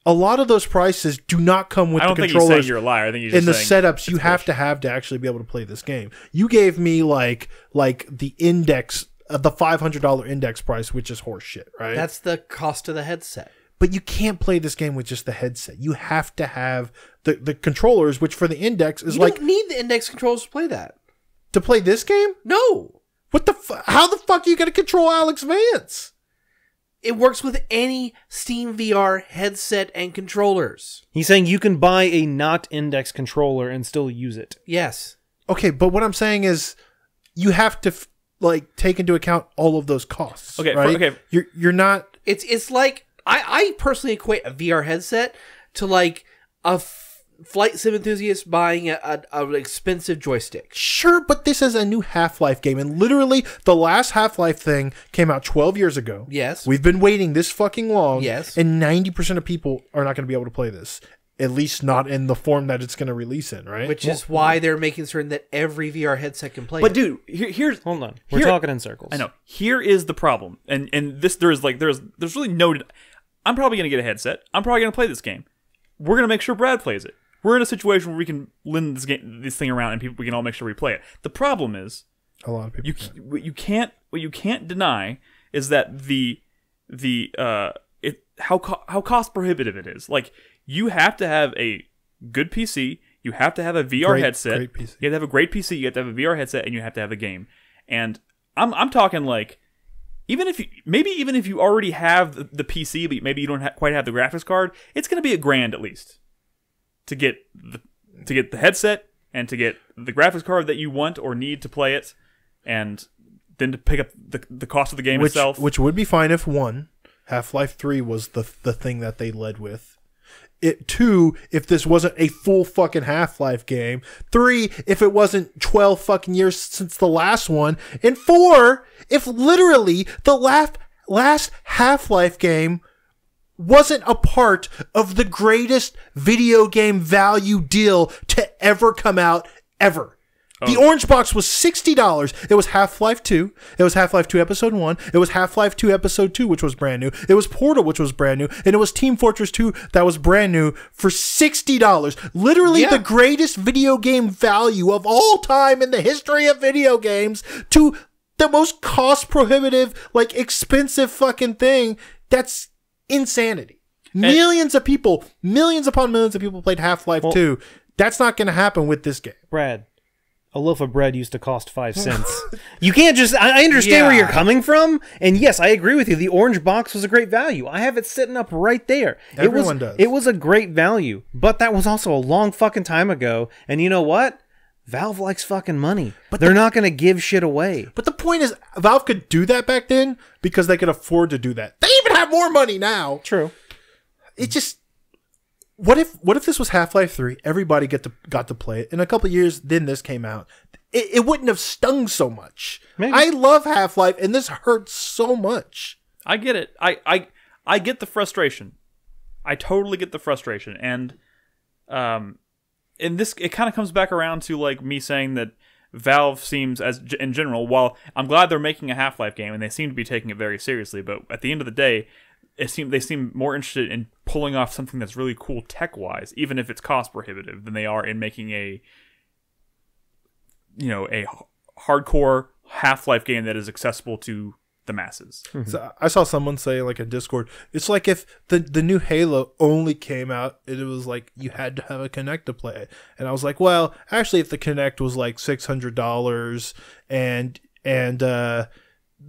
A lot of those prices do not come with the controllers. I don't think he's saying you're a liar. I think he's just saying the setups you have to actually be able to play this game. You gave me like the index, the $500 index price, which is horse shit, right? That's the cost of the headset. But you can't play this game with just the headset. You have to have the controllers, which for the index is you don't need the index controllers to play that. To play this game? No. What the how the fuck are you going to control Alyx Vance? It works with any SteamVR headset and controllers. He's saying you can buy a not index controller and still use it. Yes. Okay, but what I'm saying is you have to take into account all of those costs. Okay, right? You're not. It's like I personally equate a VR headset to like a flight sim enthusiast buying an expensive joystick. Sure, but this is a new Half-Life game, and literally the last Half-Life thing came out 12 years ago. Yes. We've been waiting this fucking long. Yes. And 90% of people are not going to be able to play this. At least not in the form that it's going to release in, right? Which is why they're making certain that every VR headset can play But it. dude, here's... Hold on. We're talking in circles. I know. Here is the problem. And this, there's really no... I'm probably going to get a headset. I'm probably going to play this game. We're going to make sure Brad plays it. We're in a situation where we can lend this thing around and we can all make sure we play it. The problem is... A lot of people what you can't deny is that how cost prohibitive it is. Like, you have to have a good PC, you have to have a VR headset, great PC. You have to have a great PC, you have to have a VR headset, and you have to have a game. And I'm talking like, even if you already have the PC, but maybe you don't quite have the graphics card, it's going to be $1,000 at least to get the headset and to get the graphics card that you want or need to play it, and then to pick up the cost of the game itself. Which would be fine if Half-Life 3 was the thing that they led with. 2, if this wasn't a full fucking Half-Life game. 3, if it wasn't 12 fucking years since the last one. And 4, if literally the last Half-Life game wasn't a part of the greatest video game value deal to ever come out ever. The orange box was $60. It was Half-Life 2. It was Half-Life 2 Episode 1. It was Half-Life 2 Episode 2, which was brand new. It was Portal, which was brand new. And it was Team Fortress 2 that was brand new for $60. Literally the greatest video game value of all time in the history of video games to the most cost prohibitive, expensive fucking thing. That's insanity. Millions upon millions of people played Half-Life 2. That's not going to happen with this game. Brad, a loaf of bread used to cost 5 cents. You can't just... I understand where you're coming from, and yes, I agree with you. The orange box was a great value. I have it sitting up right there. Everyone does. It was a great value, but that was also a long fucking time ago, and you know what? Valve likes fucking money. But they're not going to give shit away. But the point is, Valve could do that back then because they could afford to do that. They even have more money now. True. It just... What if this was Half-Life 3? Everybody got to play it. In a couple of years, then this came out. It wouldn't have stung so much. Maybe. I love Half-Life, and this hurts so much. I get it. I get the frustration. I totally get the frustration. And this, it kind of comes back around to like me saying that Valve seems, as in general, while I'm glad they're making a Half-Life game and they seem to be taking it very seriously, but at the end of the day, they seem more interested in pulling off something that's really cool tech-wise, even if it's cost prohibitive, than they are in making a hardcore Half-Life game that is accessible to the masses. So I saw someone say, like, in Discord, it's like if the new Halo only came out, it was like you had to have a Kinect to play it. And I was like, well, actually, if the Kinect was like $600 and the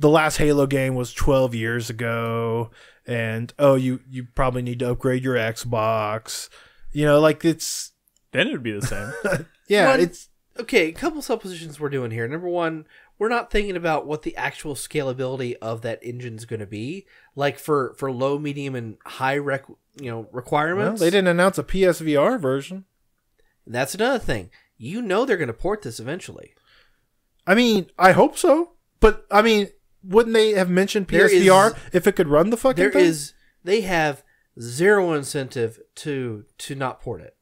last Halo game was 12 years ago, and you probably need to upgrade your Xbox, like it's... Then it would be the same. Yeah, it's... Okay, a couple suppositions we're doing here. Number one, we're not thinking about what the actual scalability of that engine's going to be, like for low, medium, and high requirements. Well, they didn't announce a PSVR version. And that's another thing. They're going to port this eventually. I mean, I hope so. But, I mean, wouldn't they have mentioned PSVR if it could run the fucking thing? They have zero incentive to not port it.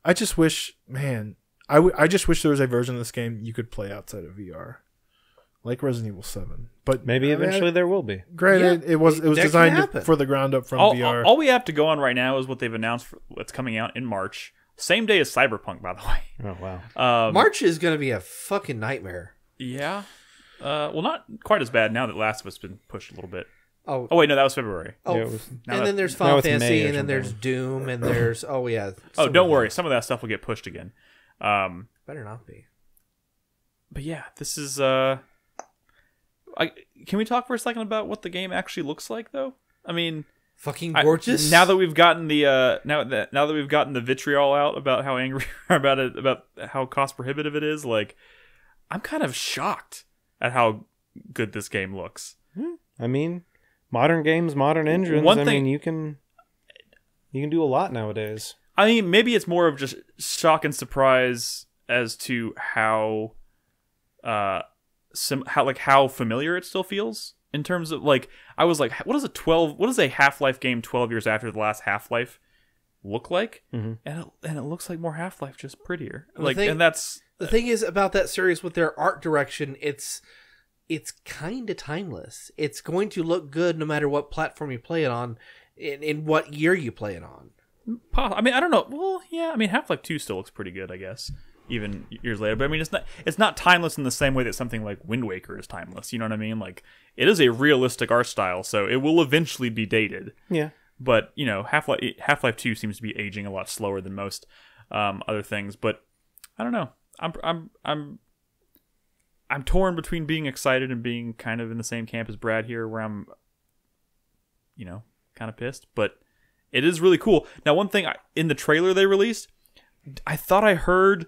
I just wish, man, I just wish there was a version of this game you could play outside of VR, like Resident Evil 7. But maybe eventually there will be. Granted, it was designed for the ground up from VR. All we have to go on right now is what they've announced for what's coming out in March. Same day as Cyberpunk, by the way. Oh wow! March is going to be a fucking nightmare. Yeah. Well, not quite as bad now that Last of Us has been pushed a little bit. Oh wait, no, that was February. Oh, yeah, and then there's Final Fantasy, and then there's Doom, and there's don't worry, some of that stuff will get pushed again. Better not be. But yeah, this is. Can we talk for a second about what the game actually looks like, though? I mean, fucking gorgeous. Now that we've gotten the now that we've gotten the vitriol out about how angry we are about it, about how cost prohibitive it is, like, I'm kind of shocked at how good this game looks. I mean, modern games, modern engines. I mean, you can do a lot nowadays. I mean, maybe it's more of just shock and surprise as to how familiar it still feels in terms of, like, I was like, what does a Half-Life game 12 years after the last Half-Life look like? Mm-hmm. And it looks like more Half-Life, just prettier. The thing is about that series with their art direction, it's kind of timeless. It's going to look good no matter what platform you play it on, in what year you play it on. I mean, I don't know. Well, yeah. I mean, Half-Life 2 still looks pretty good, I guess, even years later. But I mean, it's not timeless in the same way that something like Wind Waker is timeless. You know what I mean? Like, it is a realistic art style, so it will eventually be dated. Yeah. But Half-Life 2 seems to be aging a lot slower than most other things. But I don't know. I'm torn between being excited and being kind of in the same camp as Brad here, where I'm, kind of pissed. But it is really cool. Now, one thing in the trailer they released, I thought I heard,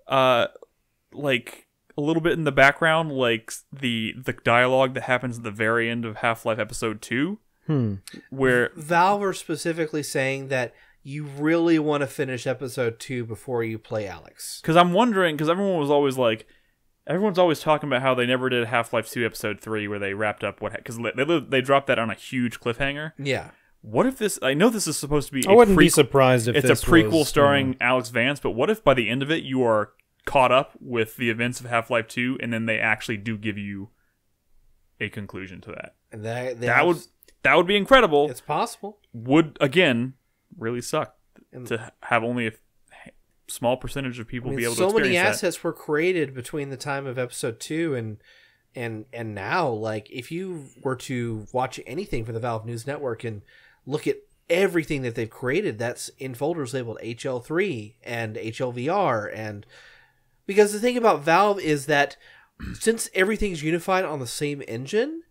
like, a little bit in the background, like the dialogue that happens at the very end of Half-Life Episode 2, where Valve are specifically saying that you really want to finish Episode 2 before you play Alyx. Because I'm wondering, because everyone's always talking about how they never did Half-Life 2 Episode 3 where they wrapped up because they dropped that on a huge cliffhanger. Yeah. What if this... I know this is supposed to be I wouldn't be surprised if it's this a prequel was, starring Alyx Vance, but what if by the end of it you are caught up with the events of Half-Life 2 and then they actually do give you a conclusion to that? And that would be incredible. It's possible. Would, again, really suck to have only a small percentage of people be able to experience that. So many assets were created between the time of Episode 2 and And now, like, if you were to watch anything for the Valve News Network and look at everything that they've created, that's in folders labeled HL3 and HLVR. And because the thing about Valve is that since everything's unified on the same engine,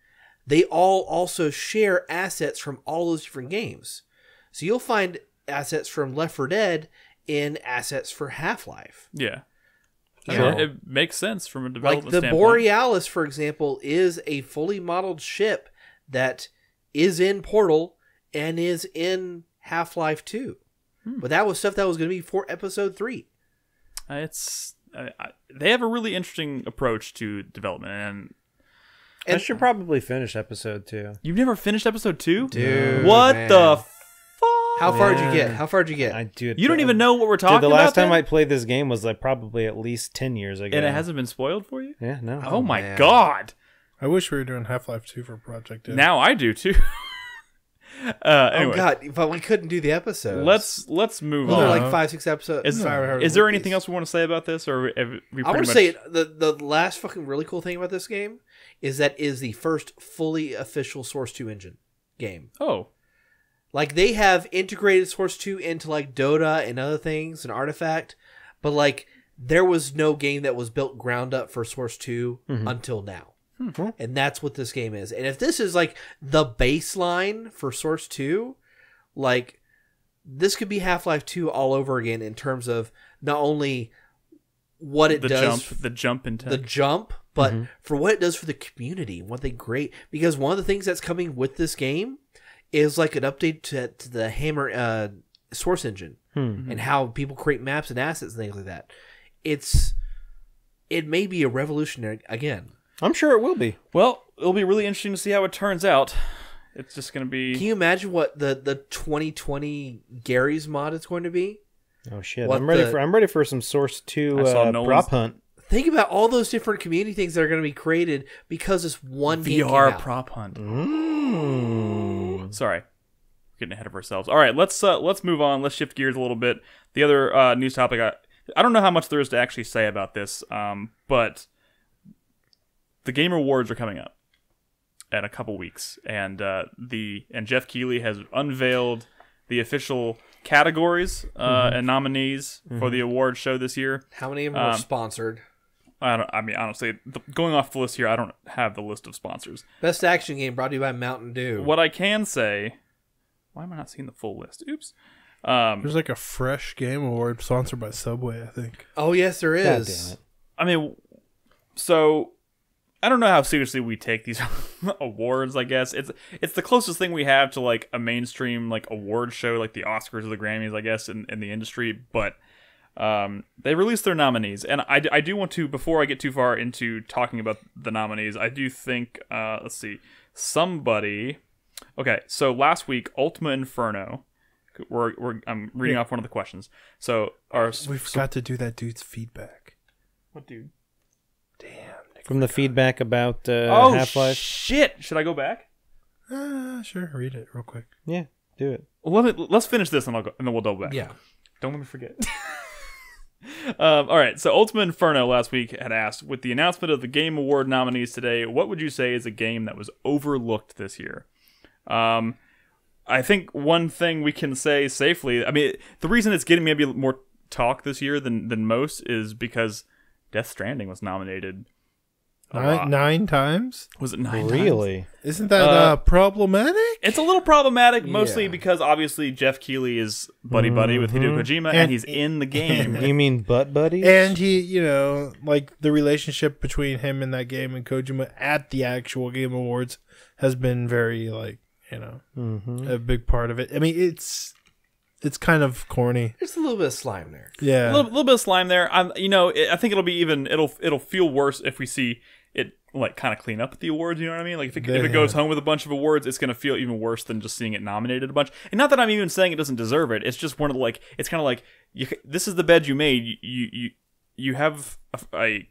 they all also share assets from all those different games. So you'll find assets from Left 4 Dead in assets for Half-Life. Yeah. You I mean, know? it makes sense from a development Like the standpoint. Borealis, for example, is a fully modeled ship that is in Portal and is in Half-Life 2. But that was stuff that was going to be for Episode 3. They have a really interesting approach to development, and I should probably finish episode 2. you've never finished episode 2? Dude, What man. the fuck? How far did you Yeah. get? How far did you get? I do. You don't even know what we're talking Dude, about. the last time then? I played this game was like probably at least 10 years ago. And it hasn't been spoiled for you? Yeah, no. Oh, my man. god. I wish we were doing Half-Life 2 for Project Ed. Now I do too. Anyway, Oh god, but we couldn't do the episodes. let's move Well, they're on. like 5-6 episodes. Is there anything else we want to say about this, or have we I pretty want much to say the last fucking really cool thing about this game is that is the first fully official Source 2 engine game. Oh, Like, they have integrated Source 2 into like Dota and other things and Artifact, but like there was no game that was built ground up for Source 2 until now. And that's what this game is. And if this is like the baseline for Source 2, like this could be Half-Life 2 all over again in terms of not only what it does, the jump in tech. the jump, but for what it does for the community and what they create. Because one of the things that's coming with this game is like an update to the Hammer Source engine and how people create maps and assets and things like that. It may be a revolutionary again. I'm sure it will be. Well, it'll be really interesting to see how it turns out. It's just going to be... Can you imagine what the 2020 Gary's mod is going to be? Oh shit! What I'm ready for some Source 2 I saw Nolan's- prop hunt. Think about all those different community things that are going to be created because this one game came VR out. prop hunt. Mm. Sorry, getting ahead of ourselves. All right, let's move on. Let's shift gears a little bit. The other news topic. I don't know how much there is to actually say about this, but the Game Awards are coming up in a couple weeks, and Jeff Keighley has unveiled the official categories and nominees for the award show this year. How many of them were sponsored? Honestly, going off the list here, I don't have the list of sponsors. Best action game brought to you by Mountain Dew. What I can say, why am I not seeing the full list? Oops. There's like a fresh game award sponsored by Subway, I think. Oh yes, there God is. damn it! I mean, so I don't know how seriously we take these awards. I guess it's the closest thing we have to like a mainstream like award show, like the Oscars or the Grammys, I guess, in the industry. But they released their nominees, and I do want to, before I get too far into talking about the nominees, I do think let's see, somebody. Okay, so last week, Ultima Inferno. I'm reading off one of the questions. So We forgot to do that dude's feedback. what dude? From the feedback about Oh Half-Life. shit! Should I go back? Sure, read it real quick. Yeah, do it. Well, let's finish this and then we'll double back. Yeah. Don't let me forget. All right. So Ultima Inferno last week had asked, with the announcement of the Game Award nominees today, what would you say is a game that was overlooked this year? I think one thing we can say safely, I mean, the reason it's getting maybe more talk this year than most is because Death Stranding was nominated. Nine times? Was it 9 times? Really? Isn't that problematic? It's a little problematic, mostly Yeah. because obviously Jeff Keighley is buddy-buddy with Hideo Kojima, and he's in the game. You mean butt buddies? And he, like the relationship between him and that game and Kojima at the actual Game Awards has been very, like, a big part of it. I mean, it's kind of corny. There's a little bit of slime there. Yeah. A little bit of slime there. I think it'll be it'll feel worse if we see it like kind of clean up at the awards. You know what I mean? Like if it goes home with a bunch of awards, it's gonna feel even worse than just seeing it nominated a bunch. And not that I'm even saying it doesn't deserve it. It's just one of the it's kind of like this is the bed you made. You have a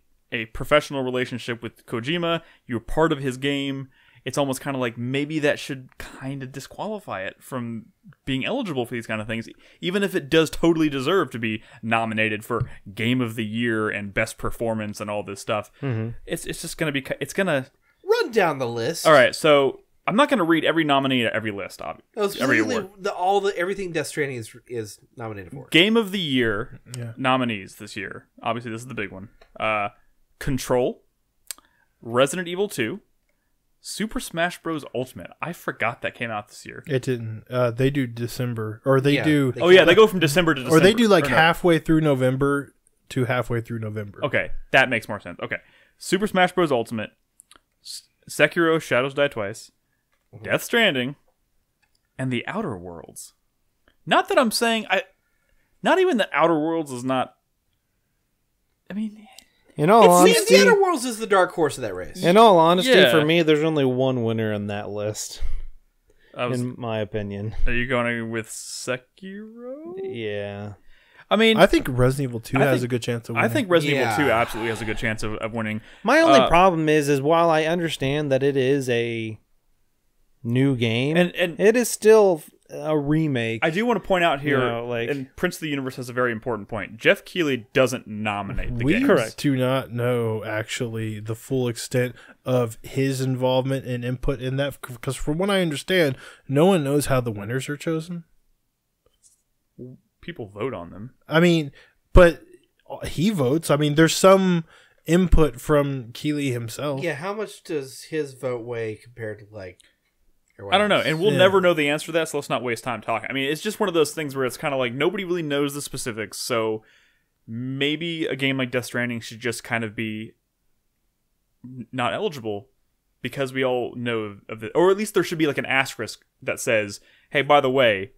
professional relationship with Kojima. You're part of his game. it's almost kind of like maybe that should kind of disqualify it from being eligible for these kind of things, even if it does totally deserve to be nominated for Game of the Year and Best Performance and all this stuff. It's just going to be, it's going to Run down the list. all right. So I'm not going to read every nominee at every list, No, every specifically, award. everything Death Stranding is nominated for. Game of the Year nominees this year. Obviously, this is the big one. Control, Resident Evil 2, Super Smash Bros. Ultimate. I forgot that came out this year. It didn't. They do December, or they do, They go from December to December. or they do like Or no. halfway through November to halfway through November. Okay, that makes more sense. Okay, Super Smash Bros. Ultimate, Sekiro: Shadows Die Twice, Death Stranding, and The Outer Worlds. Not that I'm saying not even The Outer Worlds is not. I mean, In all honesty, The Outer Worlds is the dark horse of that race. in all honesty, Yeah. for me, there's only one winner in that list, I was, in my opinion. are you going with Sekiro? Yeah. I mean, I think Resident Evil 2 I has think- a good chance of winning. I think Resident Yeah. Evil 2 absolutely has a good chance of winning. My only problem is while I understand that it is a new game, And it is still a remake. I do want to point out here, You know, like- and Prince of the Universe has a very important point. Jeff Keighley doesn't nominate the We games. do not know actually the full extent of his involvement and input in that, because from what I understand, no one knows how the winners are chosen. People vote on them. I mean, but he votes. I mean, there's some input from Keeley himself. Yeah, how much does his vote weigh compared to like? I don't know, and we'll Yeah. never know the answer to that, so let's not waste time talking. I mean, it's just one of those things where it's kind of like nobody really knows the specifics, so maybe a game like Death Stranding should just kind of be not eligible because we all know of it. Or at least there should be like an asterisk that says, hey, by the way,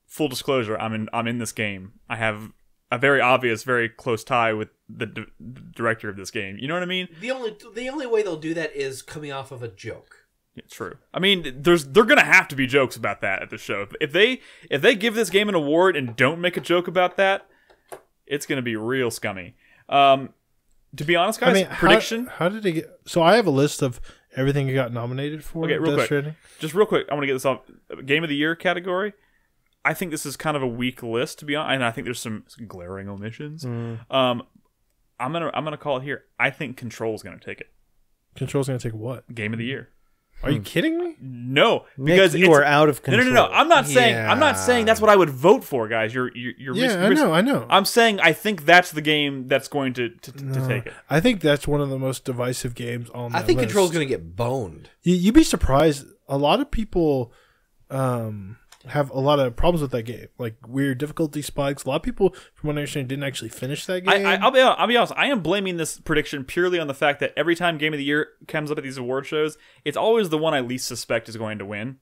full disclosure, I'm in this game. I have a very obvious, very close tie with the director of this game. You know what I mean? The only way they'll do that is coming off of a joke. Yeah, true. I mean, they're gonna have to be jokes about that at the show. If they give this game an award and don't make a joke about that, it's gonna be real scummy. To be honest, guys, I mean, prediction. How did it get? So I have a list of everything he got nominated for. Okay, real Death quick. Stranding. Just real quick, I want to get this off. Game of the Year category. I think this is kind of a weak list, to be honest, and I think there's some glaring omissions. I'm gonna call it here. I think Control's gonna take it. Control's gonna take what? Game of the Year. Are you kidding me? No, Nick, because you are out of control. No. I'm not saying. Yeah. I'm not saying that's what I would vote for, guys. You're Yeah, I know. I'm saying I think that's the game that's going to take it. I think that's one of the most divisive games on. I that think list. Control's going to get boned. You'd be surprised. A lot of people have a lot of problems with that game, like weird difficulty spikes. A lot of people, from what I understand, didn't actually finish that game. I'll be honest. I am blaming this prediction purely on the fact that every time Game of the Year comes up at these award shows, it's always the one I least suspect is going to win.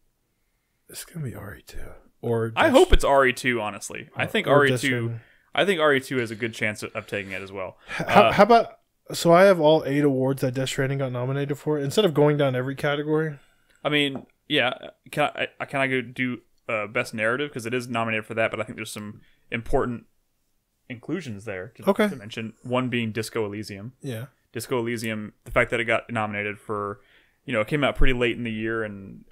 It's gonna be RE2, or I hope it's RE2. Honestly, I think or Death RE2. Stranding. I think RE2 has a good chance of taking it as well. How about? So I have all 8 awards that Death Stranding got nominated for. Instead of going down every category, I mean, yeah. Can I go do Best Narrative, because it is nominated for that, but I think there's some important inclusions there to mention. One being Disco Elysium. yeah. Disco Elysium, the fact that it got nominated for, it came out pretty late in the year and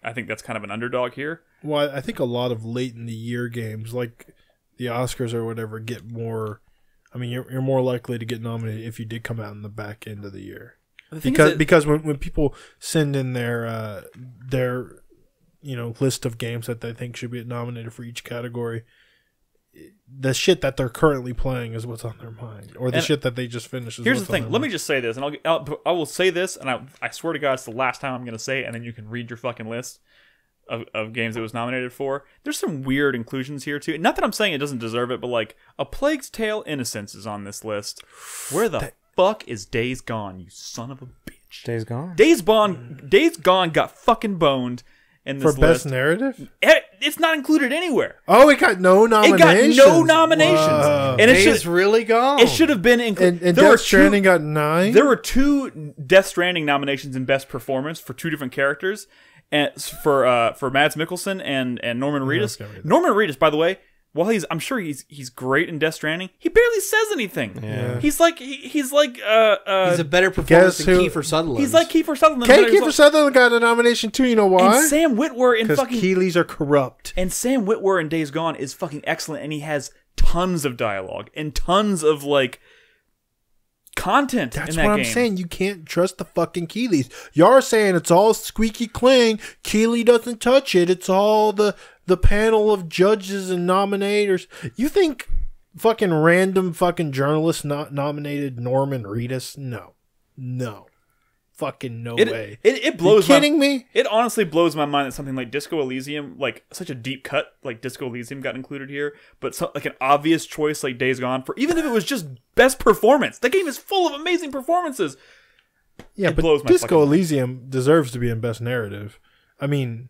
I think that's kind of an underdog here. Well, I think a lot of late in the year games, like the Oscars or whatever, get more. I mean, you're more likely to get nominated if you did come out in the back end of the year, because when people send in their list of games that they think should be nominated for each category, the shit that they're currently playing is what's on their mind, or the shit that they just finished. Here's the thing. Let me just say this, and I will say this, and I swear to God, it's the last time I'm going to say it, and then you can read your fucking list of games it was nominated for. There's some weird inclusions here too. Not that I'm saying it doesn't deserve it, but like A Plague's Tale: Innocence is on this list. Where the fuck is Days Gone, you son of a bitch? Days Gone. Days Gone got fucking boned in this for list. best narrative. It's not included anywhere. Oh, it got no nominations. It got no nominations, Whoa. and Days really gone. it should have been included. And Death Stranding got 9. There were 2 Death Stranding nominations in Best Performance for 2 different characters, and for Mads Mikkelsen and Norman Reedus. Norman Reedus, by the way, I'm sure he's great in Death Stranding. He barely says anything. Yeah. He's like he's a better performance than Kiefer Sutherland. He's like Kiefer Sutherland. Kiefer Sutherland got a nomination too. You know why? And Sam Witwer in fucking Keeleys are corrupt. And Sam Witwer in Days Gone is fucking excellent, and he has tons of dialogue and tons of like content. That's in that what game. I'm saying. You can't trust the fucking Keeleys. Y'all are saying it's all squeaky clean. Keeley doesn't touch it. It's all the panel of judges and nominators. You think fucking random fucking journalists not nominated Norman Reedus? No. Fucking no way. It blows. You kidding me? It honestly blows my mind that something like Disco Elysium, like such a deep cut, like Disco Elysium got included here, but like an obvious choice like Days Gone, for even if it was just best performance. The game is full of amazing performances. Yeah, but Disco Elysium deserves to be in best narrative. I mean,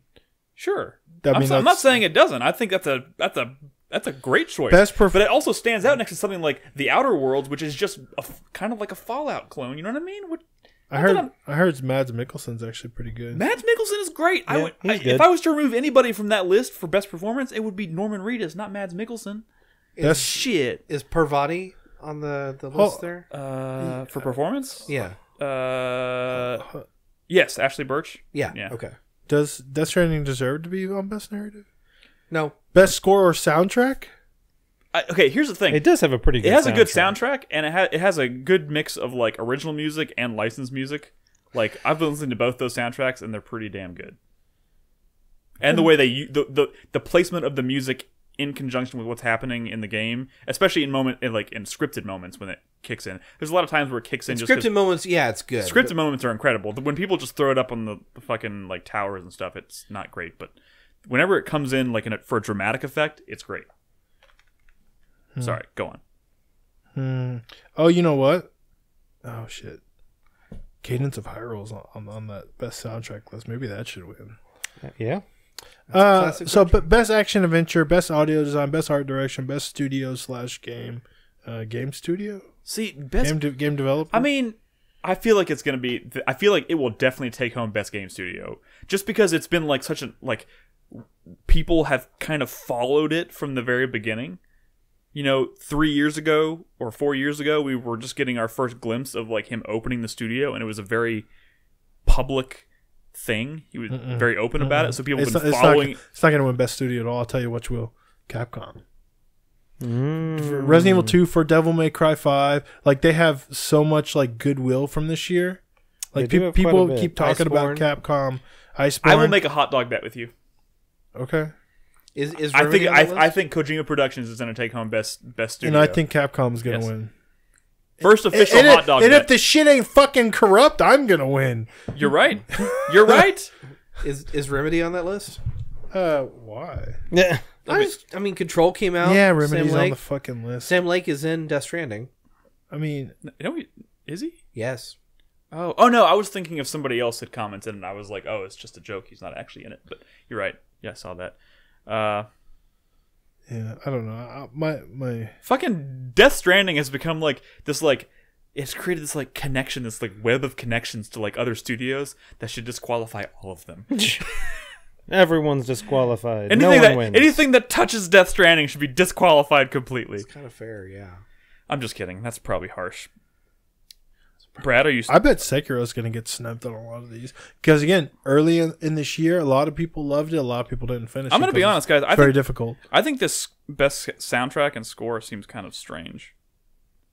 sure. I'm not saying it doesn't. I think that's a great choice. But it also stands out next to something like The Outer Worlds, which is just kind of like a Fallout clone. You know what I mean? I heard Mads Mikkelsen's actually pretty good. Mads Mikkelsen is great. Yeah, if I was to remove anybody from that list for best performance, it would be Norman Reedus, not Mads Mikkelsen. That's shit. Is Parvati on the list there? For performance? Yeah. Yes, Ashley Birch. Yeah. Okay. Does Death Stranding deserve to be on best narrative? No. Best score or soundtrack? Okay, here's the thing. It does have a pretty good It has soundtrack. a good soundtrack, and it has a good mix of like original music and licensed music. Like I've been listening to both those soundtracks, and they're pretty damn good. And the way the placement of the music in conjunction with what's happening in the game, especially in scripted moments when it kicks in. There's a lot of times where it kicks in. Scripted moments, yeah, it's good. Scripted moments are incredible. When people just throw it up on the fucking like towers and stuff, it's not great. But whenever it comes in like for a dramatic effect, it's great. Sorry, go on. Oh, you know what? Oh shit! Cadence of Hyrule's on that best soundtrack list. Maybe that should win. Yeah. But best action adventure, best audio design, best art direction, best studio / game, game studio. See, best game developer. I mean, I feel like it's gonna be. I feel like it will definitely take home best game studio, just because it's been like such a people have kind of followed it from the very beginning. 3 years ago or 4 years ago, we were just getting our first glimpse of like him opening the studio, and it was a very public thing. He was very open about it, so people have been following. It's not going to win best studio at all. I'll tell you which will. Capcom. For Resident Evil 2, for Devil May Cry 5, like they have so much like goodwill from this year. Like people keep talking about Capcom. Iceborne. I will make a hot dog bet with you. Okay. Is I think Kojima Productions is going to take home best studio, and I think Capcom is going to win. First official hot dog. And bet. if the shit ain't fucking corrupt, I'm going to win. You're right. You're right. Is Remedy on that list? Why? Yeah. I mean, Control came out. Yeah, Remedy's on the fucking list. Sam Lake is in Death Stranding. I mean, is he? Yes. Oh no, I was thinking if somebody else had commented, and I was like, oh, it's just a joke. He's not actually in it. But you're right. Yeah, I saw that. Yeah, I don't know. My fucking Death Stranding has become like this, like it's created this like connection, this like web of connections to like other studios that should disqualify all of them. Everyone's disqualified. Anything anything that touches Death Stranding should be disqualified completely. It's kind of fair, yeah. I'm just kidding. That's probably harsh. Brad, are you? I bet Sekiro's going to get snubbed on a lot of these because again, early in this year, a lot of people loved it. A lot of people didn't finish. I'm going to be honest, guys. It's very difficult. I think this best soundtrack and score seems kind of strange.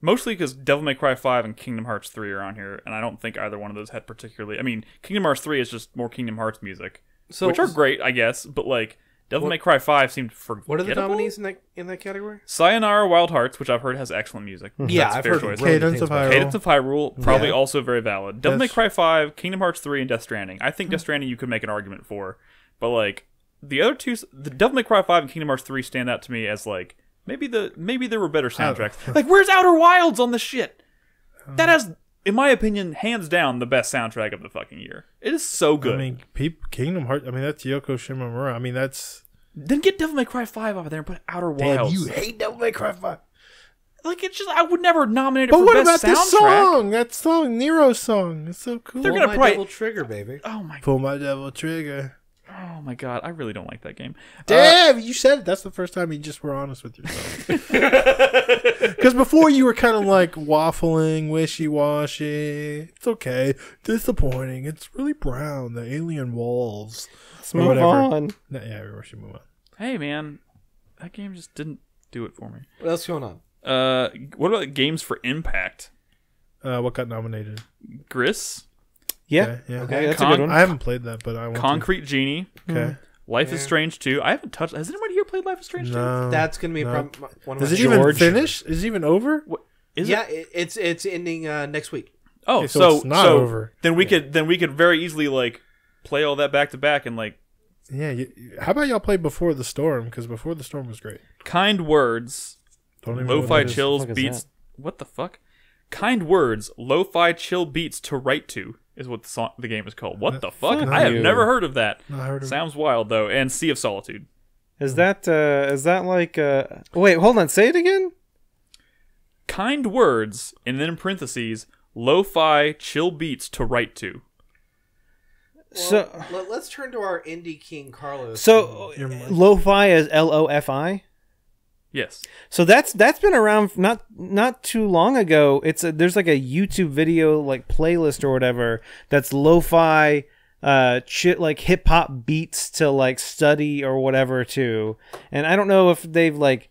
Mostly because Devil May Cry 5 and Kingdom Hearts 3 are on here, and I don't think either one of those had particularly. I mean, Kingdom Hearts 3 is just more Kingdom Hearts music, which are great, I guess. But like Devil May Cry 5 seemed forgettable. What are the nominees in that category? Sayonara Wild Hearts, which I've heard has excellent music. Yeah, I've heard choice. Cadence of Hyrule. Cadence of Hyrule, probably also very valid. Devil May Cry 5, Kingdom Hearts 3, and Death Stranding. I think Death Stranding you could make an argument for, but like the other two, the Devil May Cry 5 and Kingdom Hearts 3 stand out to me as like maybe there were better soundtracks. Like where's Outer Wilds on the shit? That has, in my opinion, hands down the best soundtrack of the fucking year. It is so good. I mean, Kingdom Hearts. I mean, that's Yoko Shimomura. I mean, that's. Then get Devil May Cry 5 over there and put Outer Wilds. Damn, you hate Devil May Cry 5. Like, it's just, I would never nominate it but for what best about soundtrack. this song? That song, Nero's song. It's so cool. They're Pull gonna my probably Devil Trigger, baby. Oh my god. Pull my devil trigger. Oh my god, I really don't like that game. Damn, you said it. That's the first time you just were honest with yourself. Because before you were kind of like waffling, wishy-washy. It's okay. Disappointing. It's really brown. The alien walls. Let's move on. No, yeah, we should move on. Hey man, that game just didn't do it for me. What else going on? What about games for Impact? What got nominated? Gris, Yeah. Yeah. Okay, that's a good one. I haven't played that, but I want Concrete Genie, to. Okay. Life is Strange 2. I haven't touched. Has anyone here played Life is Strange 2? No. That's going to be a no. problem. One of Is my it even George. finished? Is it even over? What is yeah, it? it's ending next week. Oh, Okay, so it's not over. Then we could very easily like play all that back to back and like Yeah. How about y'all play Before the Storm? Because Before the Storm was great. kind words, Don't even know what lo-fi that is. chills What the fuck is beats. that? What the fuck? Kind words, lo-fi chill beats to write to is what the game is called. What the fuck? fuck I have you. never heard of that. I heard of Sounds wild though. And Sea of Solitude. Is that like wait, hold on, say it again? Kind words, and then in parentheses, lo-fi chill beats to write to. So Let's turn to our indie king Carlos. so lo-fi is LOFI? Yes. So that's been around not too long ago. There's like a YouTube video like playlist or whatever that's lo-fi shit like hip hop beats to like study or whatever too. And I don't know if they've like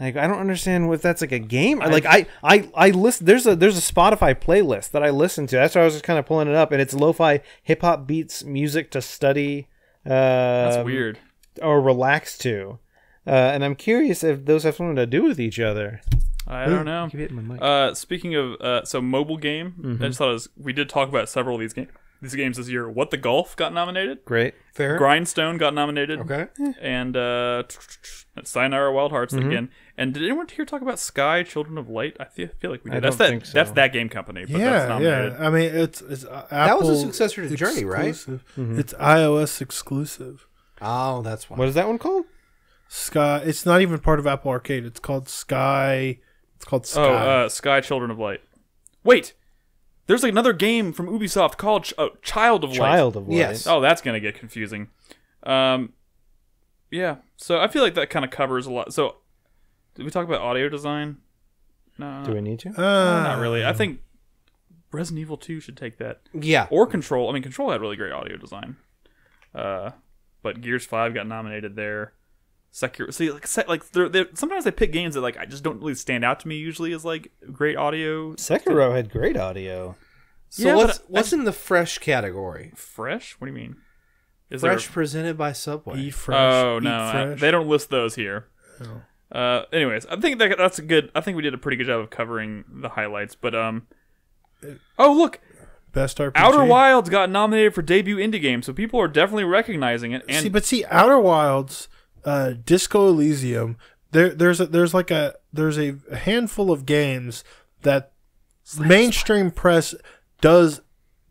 I don't understand if that's like a game. Like I listen. There's a Spotify playlist that I listen to. That's why I was just kind of pulling it up, and it's lo-fi hip hop beats music to study. That's weird. Or relax to. And I'm curious if those have something to do with each other. I don't know. Keep hitting my mic. Speaking of so mobile game, I just thought we did talk about several of these games this year. What the Golf got nominated. Great. fair. Grindstone got nominated. Okay. And Sayonara Wild Hearts again. And did anyone here talk about Sky Children of Light? I feel like we did. I That's don't that. think so. That's that game company. But that's Yeah, nominated. yeah. I mean, it's Apple That was a successor to Journey, right? exclusive. It's iOS exclusive. Oh, that's why. What is that one called? Sky. It's not even part of Apple Arcade. It's called Sky. It's called Sky. Sky Children of Light. Wait, there's like another game from Ubisoft called Child of Light. Child of Light. Yes. Oh, that's gonna get confusing. Yeah. So I feel like that kind of covers a lot. So, did we talk about audio design? No, Do we need to? not really. I think Resident Evil 2 should take that. Yeah. Or Control. I mean, Control had really great audio design. But Gears 5 got nominated there. Sekiro. See, they're sometimes they pick games that like I just don't really stand out to me usually as like great audio. Sekiro had great audio. So Yeah, what's in the fresh category? Fresh? What do you mean? Is Fresh presented by Subway. Eat fresh. Oh eat no, fresh. they don't list those here. Oh. Anyways, I think that's a good. I think we did a pretty good job of covering the highlights. But oh look, Best RPG. Outer Wilds got nominated for debut indie game, so people are definitely recognizing it. And see, Outer Wilds, Disco Elysium. There's a handful of games that mainstream press does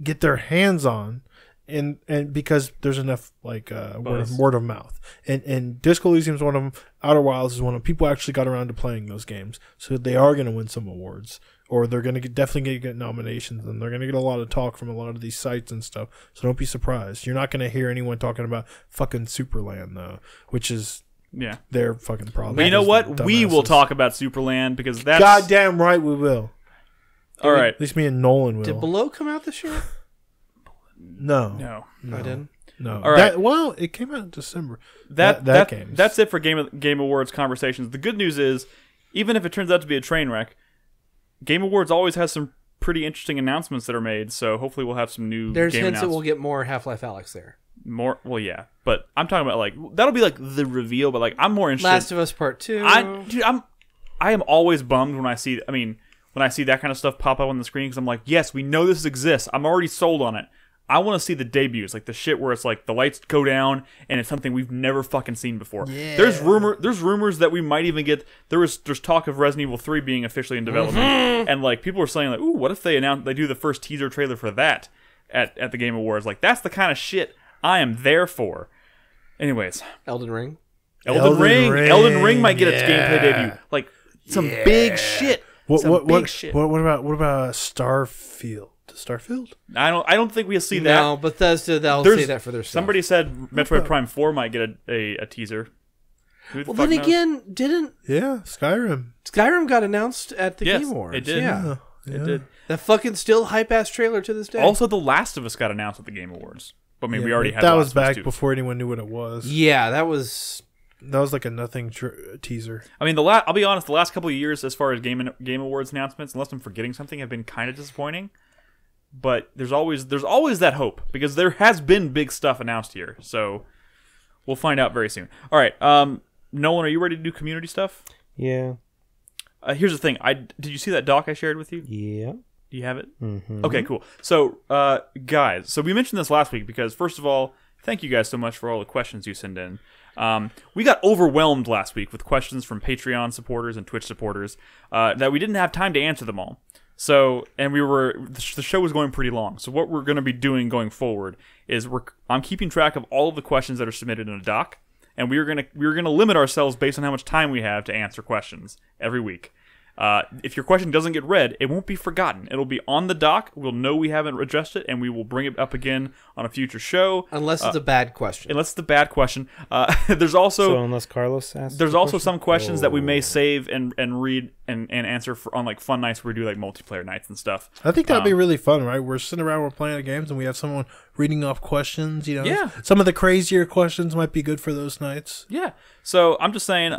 get their hands on, and because there's enough like word of mouth, and Disco Elysium is one of them. Outer Wilds is one of them. People actually got around to playing those games, so they are going to win some awards, or they're going to definitely get nominations, and they're going to get a lot of talk from a lot of these sites and stuff. So don't be surprised. You're not going to hear anyone talking about fucking Superland though, which is yeah, their fucking problem. but you know what? Dumbasses. We will talk about Superland because that's Goddamn right we will. all right. At least me and Nolan will. Did Below come out this year? No. No. No. I didn't. No. All right. Well, it came out in December. That game. That's it for Game Awards conversations. The good news is, even if it turns out to be a train wreck, Game Awards always has some pretty interesting announcements that are made. So hopefully we'll have some new. There's game hints that announcements. we'll get more Half-Life Alyx there. More. Well, yeah, but I'm talking about like that'll be like the reveal. But like I'm more interested. Last of Us Part 2. I am always bummed when I see. I mean, when I see that kind of stuff pop up on the screen because I'm like, yes, we know this exists. I'm already sold on it. I want to see the debuts, like the shit where it's like the lights go down and it's something we've never fucking seen before. Yeah. There's rumors that we might even get. There's talk of Resident Evil 3 being officially in development, and like people were saying like, ooh, what if they do the first teaser trailer for that at the Game Awards? Like that's the kind of shit I am there for. Anyways, Elden Ring. Elden Ring might get its gameplay debut. Like some big shit. What about Starfield? to Starfield. I don't think we'll see that. No, Bethesda, they'll There's- say that for their stuff. Somebody said Metroid Prime 4 might get a teaser. Who the Well, fuck then knows? again, didn't Yeah, Skyrim. Skyrim got announced at the Yes, Game Awards? it did. Yeah. It did. That fucking still hype-ass trailer to this day. Also, The Last of Us got announced at the Game Awards. But I mean, we Yeah, already but had that The was Last of Us back 2. before anyone knew what it was. Yeah, that was... That was like a nothing teaser. I mean, I'll be honest, the last couple of years, as far as Game Awards announcements, unless I'm forgetting something, have been kind of disappointing. But there's always that hope, because there has been big stuff announced here. So we'll find out very soon. All right, Nolan, are you ready to do community stuff? Yeah. Here's the thing. Did you see that doc I shared with you? Yeah. Do you have it? Mm-hmm. Okay, cool. So, guys, so we mentioned this last week because, first of all, thank you guys so much for all the questions you send in. We got overwhelmed last week with questions from Patreon supporters and Twitch supporters that we didn't have time to answer them all. So, and the show was going pretty long. So what we're going to be doing going forward is I'm keeping track of all of the questions that are submitted in a doc, and we're gonna limit ourselves based on how much time we have to answer questions every week. If your question doesn't get read, it won't be forgotten. It'll be on the doc. We'll know we haven't addressed it, and we will bring it up again on a future show. Unless it's a bad question. Unless it's a bad question. There's also So unless Carlos asks, there's the also question? some questions that we may save and read and answer on like fun nights where we do like multiplayer nights and stuff. I think that'd be really fun, right? We're sitting around, we're playing the games, and we have someone reading off questions. You know, Yeah. Some of the crazier questions might be good for those nights. Yeah. So I'm just saying,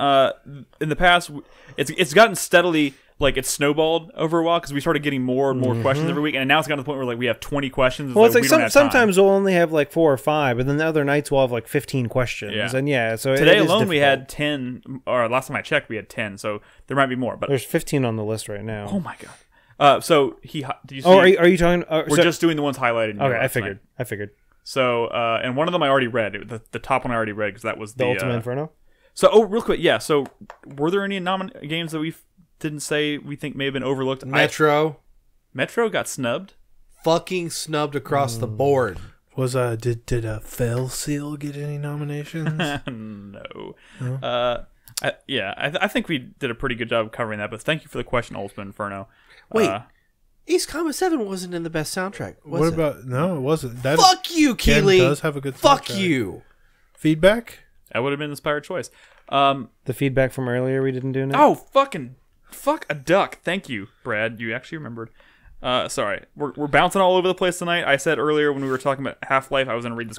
in the past, it's gotten steadily. Like, it's snowballed over a while because we started getting more and more questions every week, and now it's gotten to the point where like we have 20 questions. Well, it's like we don't have time. sometimes we'll only have like 4 or 5, but then the other nights we'll have like 15 questions. Yeah. And so Today it is alone we difficult. had 10, or last time I checked we had 10, so there might be more. But There's 15 on the list right now. oh my god! So did you see? Oh, are you talking? we're just doing the ones highlighted. In your okay. I last figured. night. I figured. So and one of them I already read. The top one I already read because that was The Ultimate Inferno. So real quick, yeah. So were there any games that we didn't say we think may have been overlooked? Metro. Metro got snubbed. Fucking snubbed across the board. Was did Fail Seal get any nominations? No. I think we did a pretty good job covering that. But thank you for the question, Ultimate Inferno. Wait, East Combat 7 wasn't in the best soundtrack. What about? No, it wasn't. That Fuck you, Ken Keeley. does have a good Fuck soundtrack. you. Feedback? That would have been the inspired choice. The feedback from earlier we didn't do now. Oh, fuck a duck. Thank you, Brad. You actually remembered. Sorry. We're bouncing all over the place tonight. I said earlier when we were talking about Half-Life, I was going to read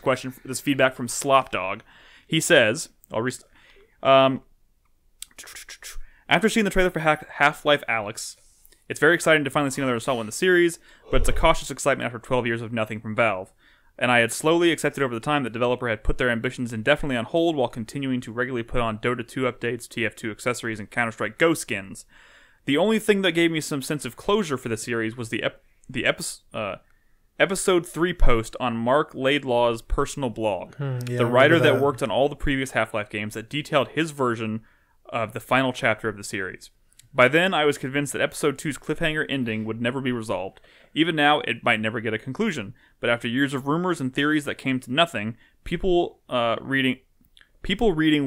this feedback from Slopdog. He says, after seeing the trailer for Half-Life Alyx, it's very exciting to finally see another installment in the series, but it's a cautious excitement after 12 years of nothing from Valve. And I had slowly accepted over the time that the developer had put their ambitions indefinitely on hold while continuing to regularly put on Dota 2 updates, TF2 accessories, and Counter-Strike Go skins. The only thing that gave me some sense of closure for the series was the episode 3 post on Mark Laidlaw's personal blog, the writer that worked on all the previous Half-Life games that detailed his version of the final chapter of the series. By then, I was convinced that Episode 2's cliffhanger ending would never be resolved. Even now, it might never get a conclusion. But after years of rumors and theories that came to nothing, people reading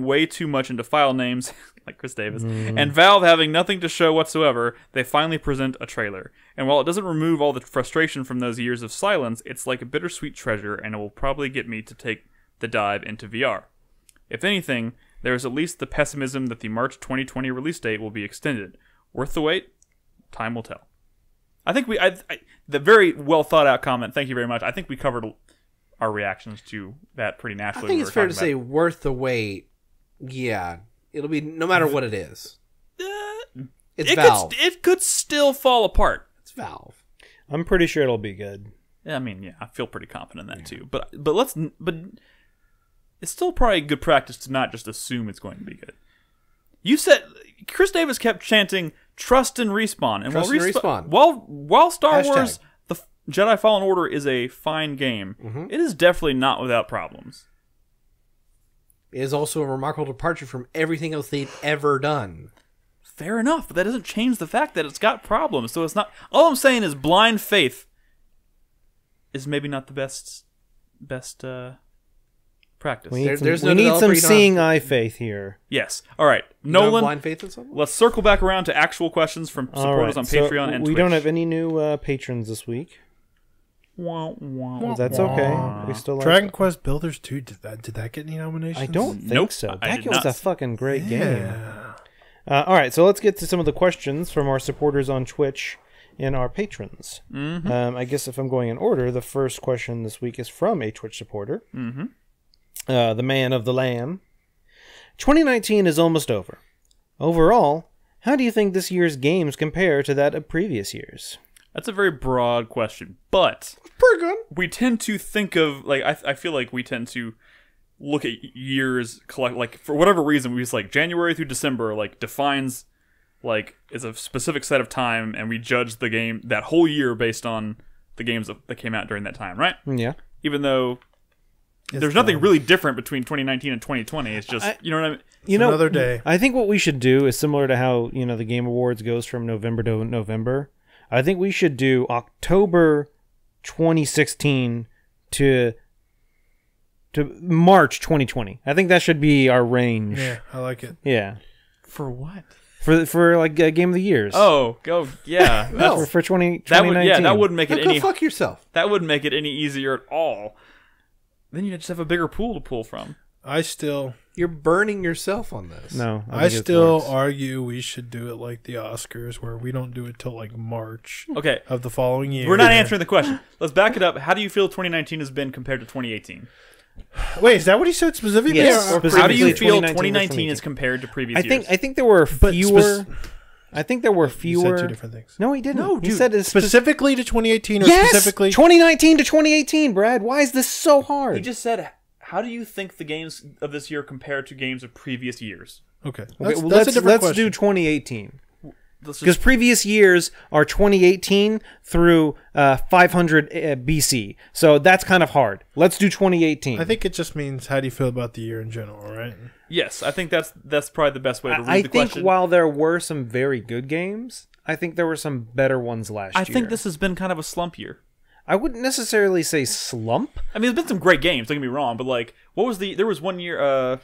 way too much into file names, like Chris Davis, and Valve having nothing to show whatsoever, they finally present a trailer. And while it doesn't remove all the frustration from those years of silence, it's like a bittersweet treasure, and it will probably get me to take the dive into VR. If anything, there is at least the pessimism that the March 2020 release date will be extended. Worth the wait? Time will tell. I think the very well thought out comment, thank you very much. I think we covered our reactions to that pretty naturally. I think it's fair to say worth the wait. Yeah. It'll be no matter what it is. It's Valve. It could still fall apart. It's Valve. I'm pretty sure it'll be good. I mean, yeah, I feel pretty confident in that too. But it's still probably good practice to not just assume it's going to be good. You said Chris Davis kept chanting "Trust and Respawn," and Trust and Respawn. While Star Hashtag. Wars: The Jedi Fallen Order is a fine game, it is definitely not without problems. It is also a remarkable departure from everything else they've ever done. Fair enough, but that doesn't change the fact that it's got problems. So it's not. All I'm saying is blind faith is maybe not the best practice. We need There's some, no we need developer some you don't seeing eye faith here. Yes. All right, You don't have Nolan. blind faith in something? Let's circle back around to actual questions from supporters on Patreon and we Twitch. don't have any new patrons this week. That's okay. We still like Dragon Quest Builders 2, did that get any nominations? I don't think Nope, so. I That did game was not. a fucking great game. Yeah. All right, so let's get to some of the questions from our supporters on Twitch and our patrons. I guess if I'm going in order, the first question this week is from a Twitch supporter, the man of the lamb. 2019 is almost over. Overall, how do you think this year's games compare to that of previous years? That's a very broad question, but Pretty good. we tend to think of like I feel like we tend to look at years like for whatever reason we just like January through December like defines like is a specific set of time, and we judge the game that whole year based on the games that came out during that time, right? Yeah. Even though there's nothing really different between 2019 and 2020. It's just you know what I mean. Another day. I think what we should do is similar to how the Game Awards goes from November to November. I think we should do October 2016 to March 2020. I think that should be our range. Yeah, I like it. Yeah. For what? For like Game of the Years. Oh, yeah. No. For 2019. That wouldn't make it Go any. fuck yourself. That wouldn't make it any easier at all. Then you just have a bigger pool to pull from. You're burning yourself on this. No. I still argue we should do it like the Oscars, where we don't do it till like March Okay, of the following year. we're not answering the question. Let's back it up. How do you feel 2019 has been compared to 2018? Wait, is that what he said specifically? Yes, Or- specifically. How do you feel 2019 2019 is compared to previous years? I think there were But fewer. I think there were You fewer. said two different things. No, he didn't. No, he dude. said it's Specifically to 2018 or yes, specifically 2019 to 2018. Brad, why is this so hard? He just said, how do you think the games of this year compare to games of previous years? Okay. Okay, That's, well, that's a different let's question. do 2018 Let's because just, previous years are 2018 through 500 BC. So that's kind of hard. Let's do 2018. I think it just means how do you feel about the year in general, right? yes, I think that's probably the best way to read I the think question. while there were some very good games, I think there were some better ones last year. I think this has been kind of a slump year. I wouldn't necessarily say slump. I mean, there's been some great games. Don't get me wrong, but like, there was one year.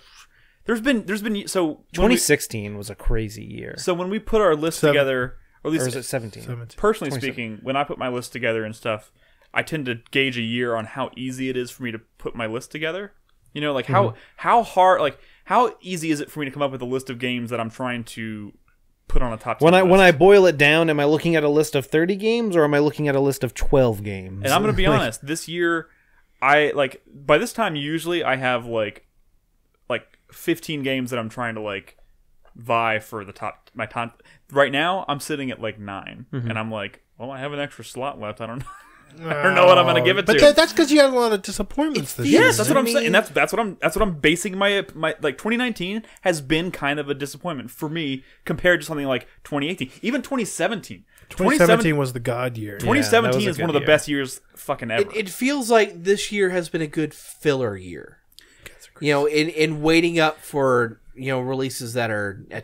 There's been so when 2016 was a crazy year. so when we put our list together, or at Or least was it 17? 17. personally speaking, when I put my list together and stuff, I tend to gauge a year on how easy it is for me to put my list together. You know, like how hard, like how easy is it for me to come up with a list of games that I'm trying to put on a top 10 When list? I boil it down, am I looking at a list of 30 games or am I looking at a list of 12 games? And I'm going to be honest, this year, I like by this time usually I have like 15 games that I'm trying to like vie for my top. Right now, I'm sitting at like 9, and I'm like, well, I have an extra slot left. I don't know. I don't know what I'm going to give it But to. that's because you had a lot of disappointments this year. Yes, that's what I'm saying. And that's what I'm basing my like 2019 has been kind of a disappointment for me compared to something like 2018, even 2017. 2017 was the God year. 2017 Yeah, that was a is one of good the year. best years fucking ever. It feels like this year has been a good filler year. You know, in waiting up for releases that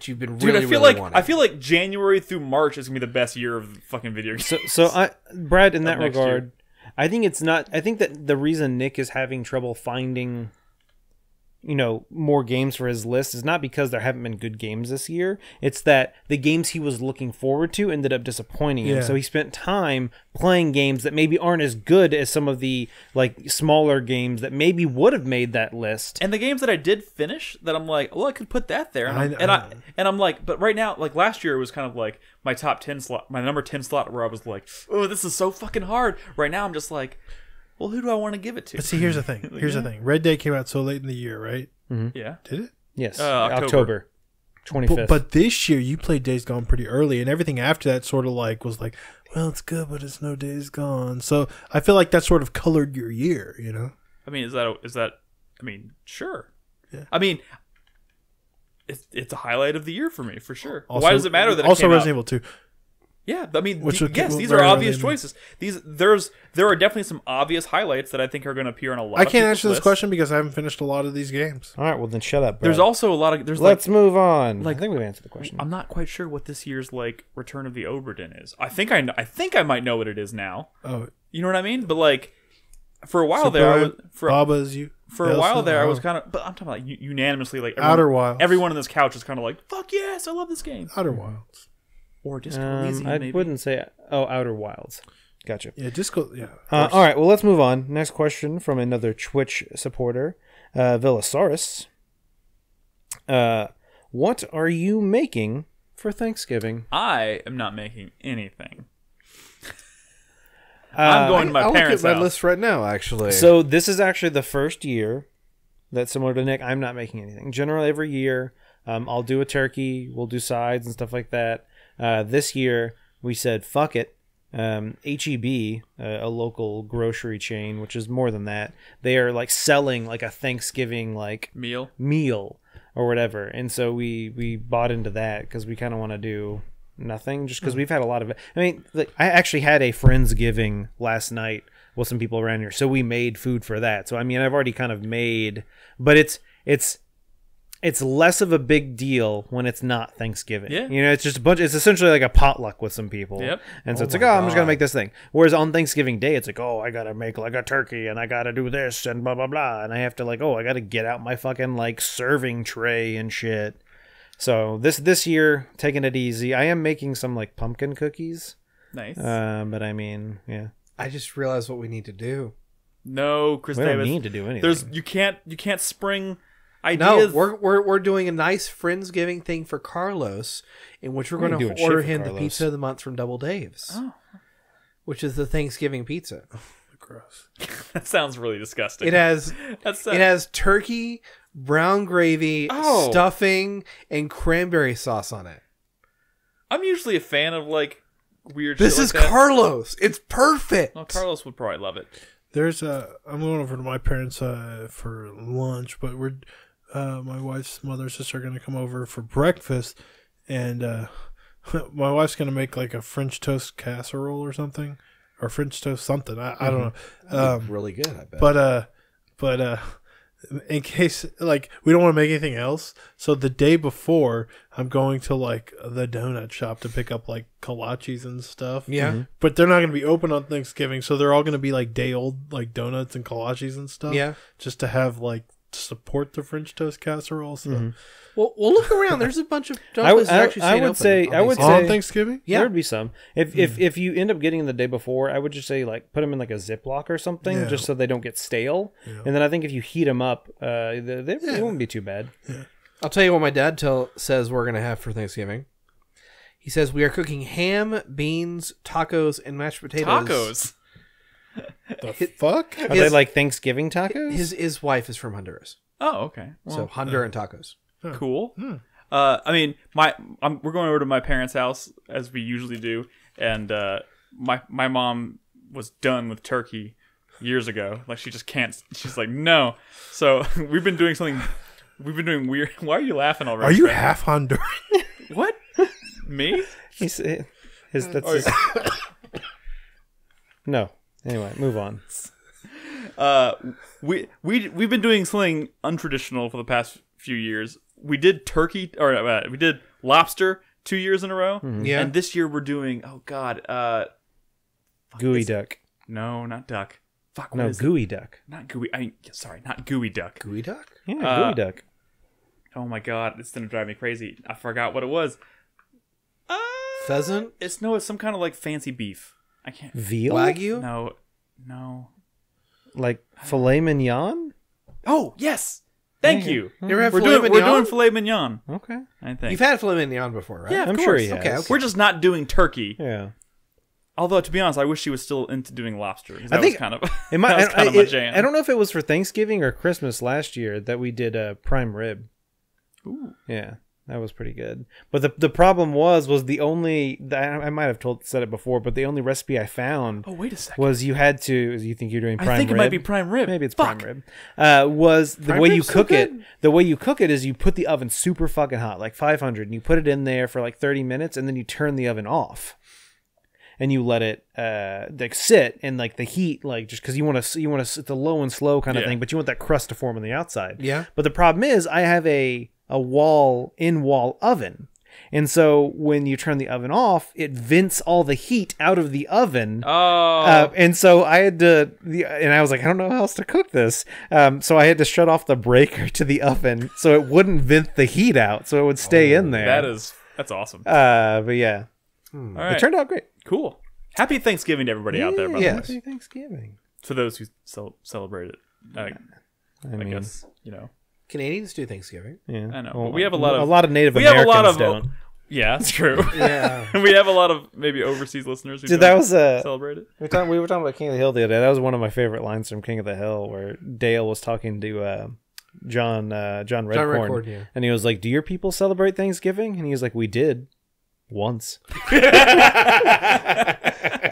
you've been Dude, really wanting. I feel like January through March is gonna be the best year of fucking video games. So Brad, in that next regard, I think it's not. I think that the reason Nick is having trouble finding, more games for his list is not because there haven't been good games this year. It's that the games he was looking forward to ended up disappointing him. Yeah. So he spent time playing games that maybe aren't as good as some of the like smaller games that maybe would have made that list. And the games that I did finish, that I'm like, well, I could put that there, I- and I'm like, but right now, like last year, it was kind of like my top 10 slot, my number 10 slot, where I was like, oh, this is so fucking hard. Right now, I'm just like, well, who do I want to give it to? But see, here's the thing. Here's the thing. Red Dead came out so late in the year, right? Yeah. Did it? Yes, October. 25th. But this year you played Days Gone pretty early, and everything after that sort of like was like, well, it's good, but it's no Days Gone. So I feel like that sort of colored your year, I mean, is that? I mean, sure. Yeah. I mean, it's a highlight of the year for me, for sure. Also, Why does it matter that also it came Resident out? Evil 2? Yeah, I mean, Which would yes, get these very are obvious early in choices. There are definitely some obvious highlights that I think are going to appear on a lot. I of can't people's answer this lists. question because I haven't finished a lot of these games. All right, well then shut up. Brad. There's also a lot of Let's move on. like- I think we've answered the question. I'm not quite sure what this year's like Return of the Oberdin is. I think I might know what it is now. Oh, You know what I mean? But like for a while Super there, I was Baba's you. for a while there, I was Oh. kind of. But I'm talking about unanimously, like Outer Wilds. Everyone on this couch is kind of like, "Fuck yes, I love this game." Outer Wilds. Or Disco Elysium, I maybe. wouldn't say Outer Wilds. Gotcha. Yeah, just go. Yeah. All right, well, let's move on. Next question from another Twitch supporter, Villasaurus. What are you making for Thanksgiving? I am not making anything. I'm going to my I'll parents' look at my house. list right now, actually. So this is actually the first year that's similar to Nick. I'm not making anything. Generally, every year, I'll do a turkey. We'll do sides and stuff like that. This year, we said, fuck it. HEB, a local grocery chain, which is more than that, they are like selling like a Thanksgiving like meal or whatever. And so we bought into that because we kind of want to do nothing just because we've had a lot of it. I mean, like, I actually had a Friendsgiving last night with some people around here, so we made food for that. So I mean, I've already kind of made, but it's less of a big deal when it's not Thanksgiving. Yeah. You know, it's just it's essentially like a potluck with some people. Yep. And so it's like, I'm just going to make this thing. Whereas on Thanksgiving Day, it's like, I got to make like a turkey and I got to do this and blah, blah, blah. And I have to like, I got to get out my fucking like serving tray and shit. So this year, taking it easy. I am making some like pumpkin cookies. Nice. But I mean, yeah. I just realized what we need to do. No, Chris We Davis. don't need to do anything. You can't spring No, ideas. we're doing a nice Friendsgiving thing for Carlos, in which we're We going ain't doing to order shit for him the Carlos. pizza of the month from Double Dave's, Oh. which is the Thanksgiving pizza. Gross. That sounds really disgusting. It has That's it has turkey, brown gravy, Oh. stuffing, and cranberry sauce on it. I'm usually a fan of like weird. This shit is like that. Carlos. It's perfect. Well, Carlos would probably love it. There's I'm going over to my parents for lunch, but we're my wife's mother and sister are going to come over for breakfast, and my wife's going to make like a French toast casserole or something, or French toast something. I don't know. Really good, I bet. But in case like we don't want to make anything else, so the day before I'm going to like the donut shop to pick up like kolaches and stuff. Yeah. But they're not going to be open on Thanksgiving, so they're all going to be like day old like donuts and kolaches and stuff. Yeah. Just to have like support the French toast casserole. So Well, we'll look around. There's a bunch of I would- places actually I staying would open say- on I would Thanksgiving. on say- Thanksgiving. Yeah. There'd be some. If you end up getting them the day before, I would just say like put them in like a Ziploc or something, Yeah. just so they don't get stale. Yeah. And then I think if you heat them up, they won't be too bad. I'll tell you what my dad says we're going to have for Thanksgiving. He says we are cooking ham, beans, tacos, and mashed potatoes. Tacos. The fuck? Are they like Thanksgiving tacos? His wife is from Honduras, Oh, okay. so Well, Honduran tacos. cool. I mean, we're going over to my parents' house as we usually do, and my mom was done with turkey years ago. Like she just can't. She's like, no. So we've been doing something. We've been doing weird. Why are you laughing already? Are you Fred? half Honduran? What? Me? No. Anyway, move on. We've been doing something untraditional for the past few years. We did turkey, or we did lobster 2 years in a row. Yeah. And this year we're doing, Gooey duck. no, not duck. Fuck, what No, is it? gooey duck. Not gooey. Sorry, not gooey duck. Gooey duck? Yeah, gooey duck. Oh my god, it's gonna drive me crazy. I forgot what it was. Pheasant? It's some kind of like fancy beef. I can't. Veal? Wagyu? No. Like filet mignon? Oh yes, thank you. You ever have We're filet doing mignon? filet mignon. Okay. I think. You've had filet mignon before, right? Yeah, of I'm course. sure he has. Okay. We're just not doing turkey. Yeah. Although to be honest, I wish she was still into doing lobster. That I think was kind of It might, that was kind of my jam. I don't know if it was for Thanksgiving or Christmas last year that we did a prime rib. Ooh. Yeah, that was pretty good. But the problem was the only I might have said it before, but the only recipe I found Oh wait a second. was you had to. You think you're doing prime rib? I think it might be prime rib. Maybe it's Fuck. prime rib. Was the Prime way you rib's so cook it? good. The way you cook it is you put the oven super fucking hot, like 500, and you put it in there for like 30 minutes, and then you turn the oven off. And you let it like sit and like the heat, like just because you want to it's a low and slow kind of Yeah. thing, but you want that crust to form on the outside. Yeah. But the problem is I have a wall oven, and so when you turn the oven off, it vents all the heat out of the oven. Oh. And so I had to, and I was like, I don't know how else to cook this. So I had to shut off the breaker to the oven so it wouldn't vent the heat out, so it would stay in there. That's awesome. But yeah, All right. it turned out great. Cool. Happy Thanksgiving to everybody out there, by the way. Yes. Happy Thanksgiving. For those who celebrate it. I mean, guess, you know. Canadians do Thanksgiving. Yeah, I know, but we have a lot of Native we have Americans a lot of don't. Yeah, that's true. Yeah. We have a lot of maybe overseas listeners who Dude, don't that was celebrate it. we were talking about King of the Hill the other day. That was one of my favorite lines from King of the Hill, where Dale was talking to John Redcorn, yeah. and he was like, "Do your people celebrate Thanksgiving?" And he was like, "We did once."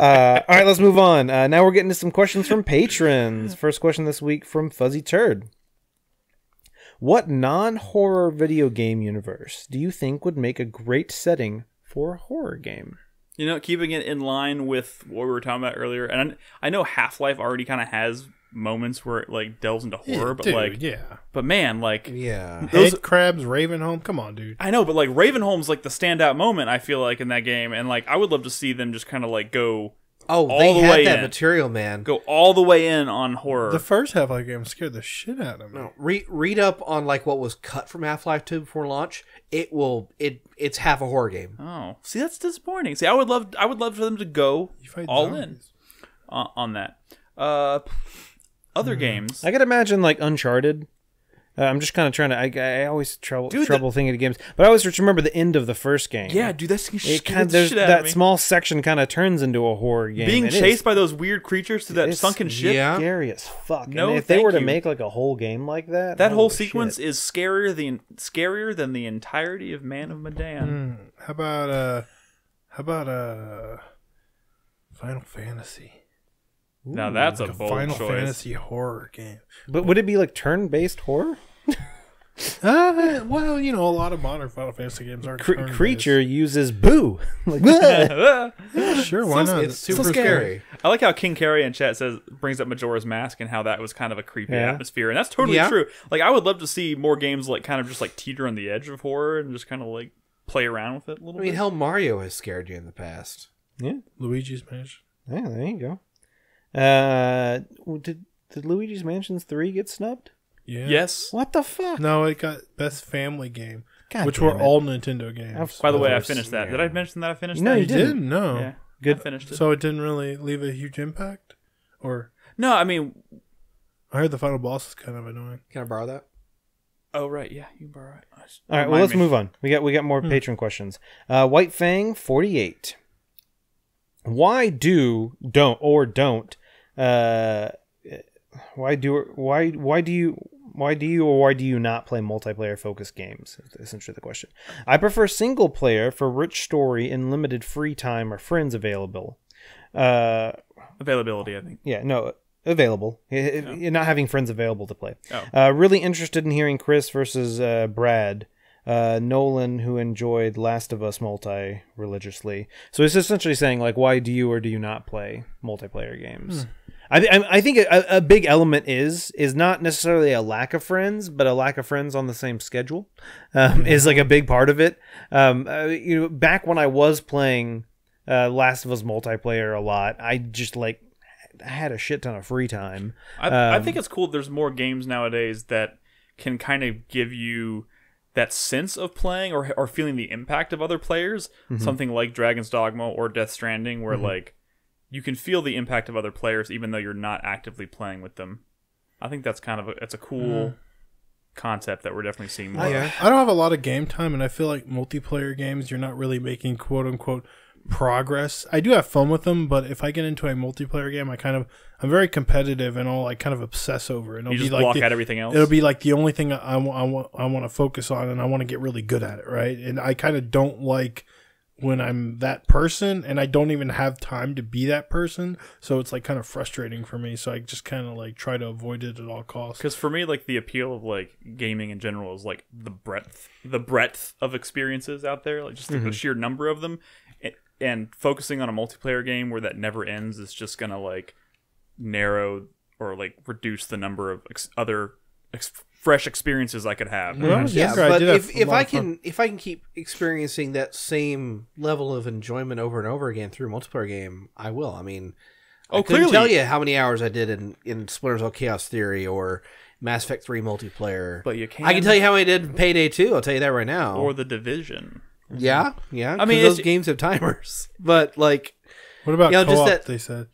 All right, let's move on. Now we're getting to some questions from patrons. First question this week from Fuzzy Turd. What non-horror video game universe do you think would make a great setting for a horror game? You know, keeping it in line with what we were talking about earlier, and I know Half-Life already kind of has moments where it like delves into horror, but dude, like, yeah. but man, like, Yeah. Head crabs, Ravenholm. Come on, dude. I know, but like Ravenholm's like the standout moment I feel like in that game, and like I would love to see them just kind of like go Oh, all they the had way that in. material, man. Go all the way in on horror. The first Half-Life game scared the shit out of me. No, read up on like what was cut from Half-Life 2 before launch. It's half a horror game. Oh, see, that's disappointing. See, I would love for them to go You fight all zombies. in on that. Other games. I could imagine like Uncharted. I'm just kind of trying to. I always trouble Dude, thinking of games, but I always just remember the end of the first game. Yeah, dude, that's It kind of, there's that small section kind of turns into a horror game. Being It chased is by those weird creatures to that It's- sunken ship. yeah. scary as fuck. No, and if they were to thank you. make like a whole game like that, That whole holy sequence shit. is scarier than the entirety of Man of Medan. How about Final Fantasy? Now that's Like a a bold Final choice. Fantasy horror game. But would it be like turn-based horror? Well, you know, a lot of modern Final Fantasy games are turn-based. Creature uses boo. Like, Sure, why not? It's super scary. I like how King Carrie in chat brings up Majora's Mask and how that was kind of a creepy Yeah. atmosphere, and that's totally Yeah. true. Like I would love to see more games like kind of just like teeter on the edge of horror and just kind of like play around with it a little I mean, bit. hell, Mario has scared you in the past. yeah, Luigi's Mansion. yeah, there you go. Did Luigi's Mansions 3 get snubbed? Yeah. Yes. What the fuck? No, it got Best Family Game, God which damn were it. all Nintendo games. By the way, I Of course. finished that. Did I mention that I finished No, that? you didn't. No. Yeah, Good. I finished it. So it didn't really leave a huge impact? Or No, I mean, I heard the final boss is kind of annoying. Can I borrow that? oh right, yeah, you borrow it. All right, well, Remind let's me. move on. We got more patron questions. White Fang 48. Why do don't you not play multiplayer focused games? Is essentially the question. I prefer single player for rich story and limited free time or friends available. Availability, I think. Yeah, no, available. You're not having friends available to play. Oh. Really interested in hearing Chris versus Brad. Nolan, who enjoyed Last of Us multi religiously. So it's essentially saying, like, why do you or do you not play multiplayer games? I think a big element is not necessarily a lack of friends, but a lack of friends on the same schedule is like a big part of it. Back when I was playing Last of Us multiplayer a lot, I just like I had a shit ton of free time. I think it's cool. There's more games nowadays that can kind of give you that sense of playing or feeling the impact of other players. Mm-hmm. Something like Dragon's Dogma or Death Stranding, where like you can feel the impact of other players even though you're not actively playing with them. I think that's kind of it's a cool concept that we're definitely seeing more. I don't have a lot of game time, and I feel like multiplayer games, you're not really making quote unquote progress. I do have fun with them, but if I get into a multiplayer game, I'm very competitive and I'll like kind of obsess over it. And You it'll just be like block out everything else. It'll be like the only thing I want to focus on, and I want to get really good at it, right? And I kind of don't like when I'm that person, and I don't even have time to be that person. So it's like kind of frustrating for me. So I just kind of like try to avoid it at all costs. Because for me, like the appeal of like gaming in general is like the breadth of experiences out there, like just the sheer number of them, and focusing on a multiplayer game where that never ends is just gonna like narrow or like reduce the number of fresh experiences I could have. When I was Yeah, younger, I but did have a if lot I of fun. can keep experiencing that same level of enjoyment over and over again through a multiplayer game, I will. I mean, I couldn't clearly. tell you how many hours I did in Splinter Cell Chaos Theory or Mass Effect 3 multiplayer. But you can. I can tell you how many I did in Payday 2. I'll tell you that right now. Or The Division. yeah. I I mean, mean, those it's- games have timers, but like, What about You know, just co-op? that- They said.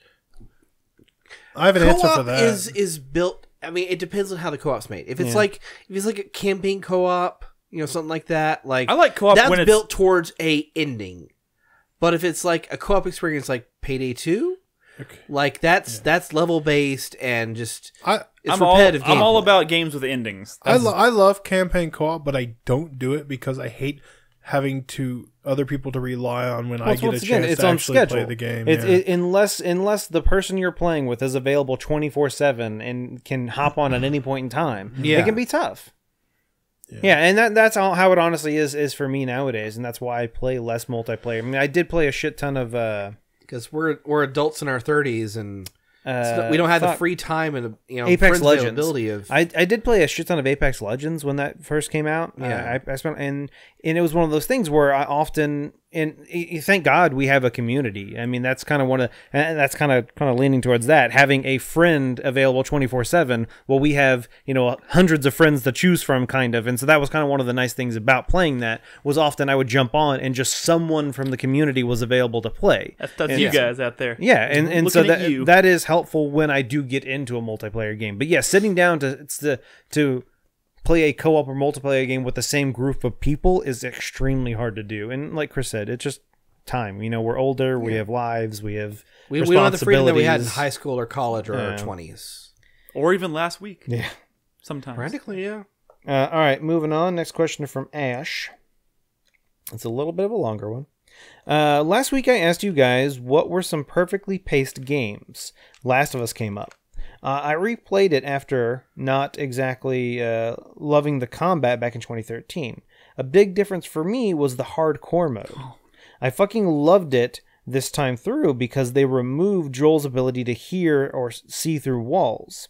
I have an answer for Co-op that. is built. I mean, it depends on how the co-op's made. If it's like a campaign co-op, you know, something like that. Like I like co-op that's when it's built towards a ending. But if it's like a co-op experience, like Payday 2, like that's level based and just it's repetitive. I'm all gameplay. about games with endings. I love campaign co-op, but I don't do it because I hate having other people to rely on when I get a chance to actually play the game. Unless the person you're playing with is available 24/7 and can hop on at any point in time, it can be tough. Yeah, and that's how it honestly is for me nowadays, and that's why I play less multiplayer. I mean, I did play a shit ton of because we're adults in our 30s and we don't have the free time and Apex Legends. Availability of. I did play a shit ton of Apex Legends when that first came out. Yeah, I spent and it was one of those things where I often thank God we have a community. I mean, that's kind of that's kind of leaning towards that, having a friend available 24/7. Well, we have hundreds of friends to choose from, kind of, and so that was kind of one of the nice things about playing that was often I would jump on and just someone from the community was available to play. That's you guys out there. Yeah, and so that is helpful when I do get into a multiplayer game. But yeah, sitting down to play a co-op or multiplayer game with the same group of people is extremely hard to do. And like Chris said, it's just time. We're older, we have lives, we have we don't have the freedom that we had in high school or college or our 20s. Or even last week. Yeah. Sometimes. Practically, yeah. All right, moving on. Next question from Ash. It's a little bit of a longer one. Last week I asked you guys what were some perfectly paced games. Last of Us came up. I replayed it after not exactly loving the combat back in 2013. A big difference for me was the hardcore mode. I fucking loved it this time through because they removed Joel's ability to hear or see through walls.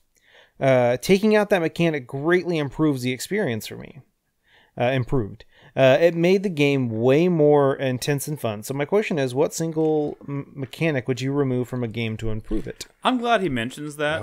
Taking out that mechanic greatly improves the experience for me. It made the game way more intense and fun. So my question is, what single mechanic would you remove from a game to improve it? I'm glad he mentions that.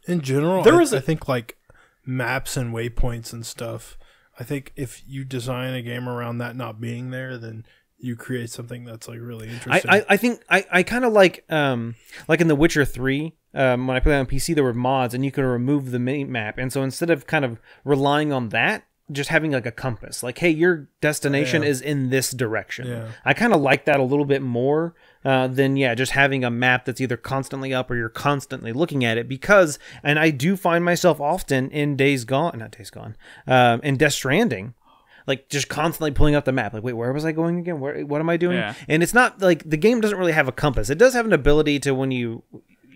In general, I think like maps and waypoints and stuff. I think if you design a game around that not being there, then you create something that's like really interesting. I think I kind of like in The Witcher 3, when I played on PC, there were mods and you could remove the mini map. And so instead of kind of relying on that, just having like a compass, like, hey, your destination is in this direction. Yeah. I kind of like that a little bit more than just having a map that's either constantly up or you're constantly looking at it, because, and I do find myself often in in Death Stranding, like just constantly pulling up the map, like, wait, where was I going again? What am I doing? Yeah. And it's not like the game doesn't really have a compass. It does have an ability to, when you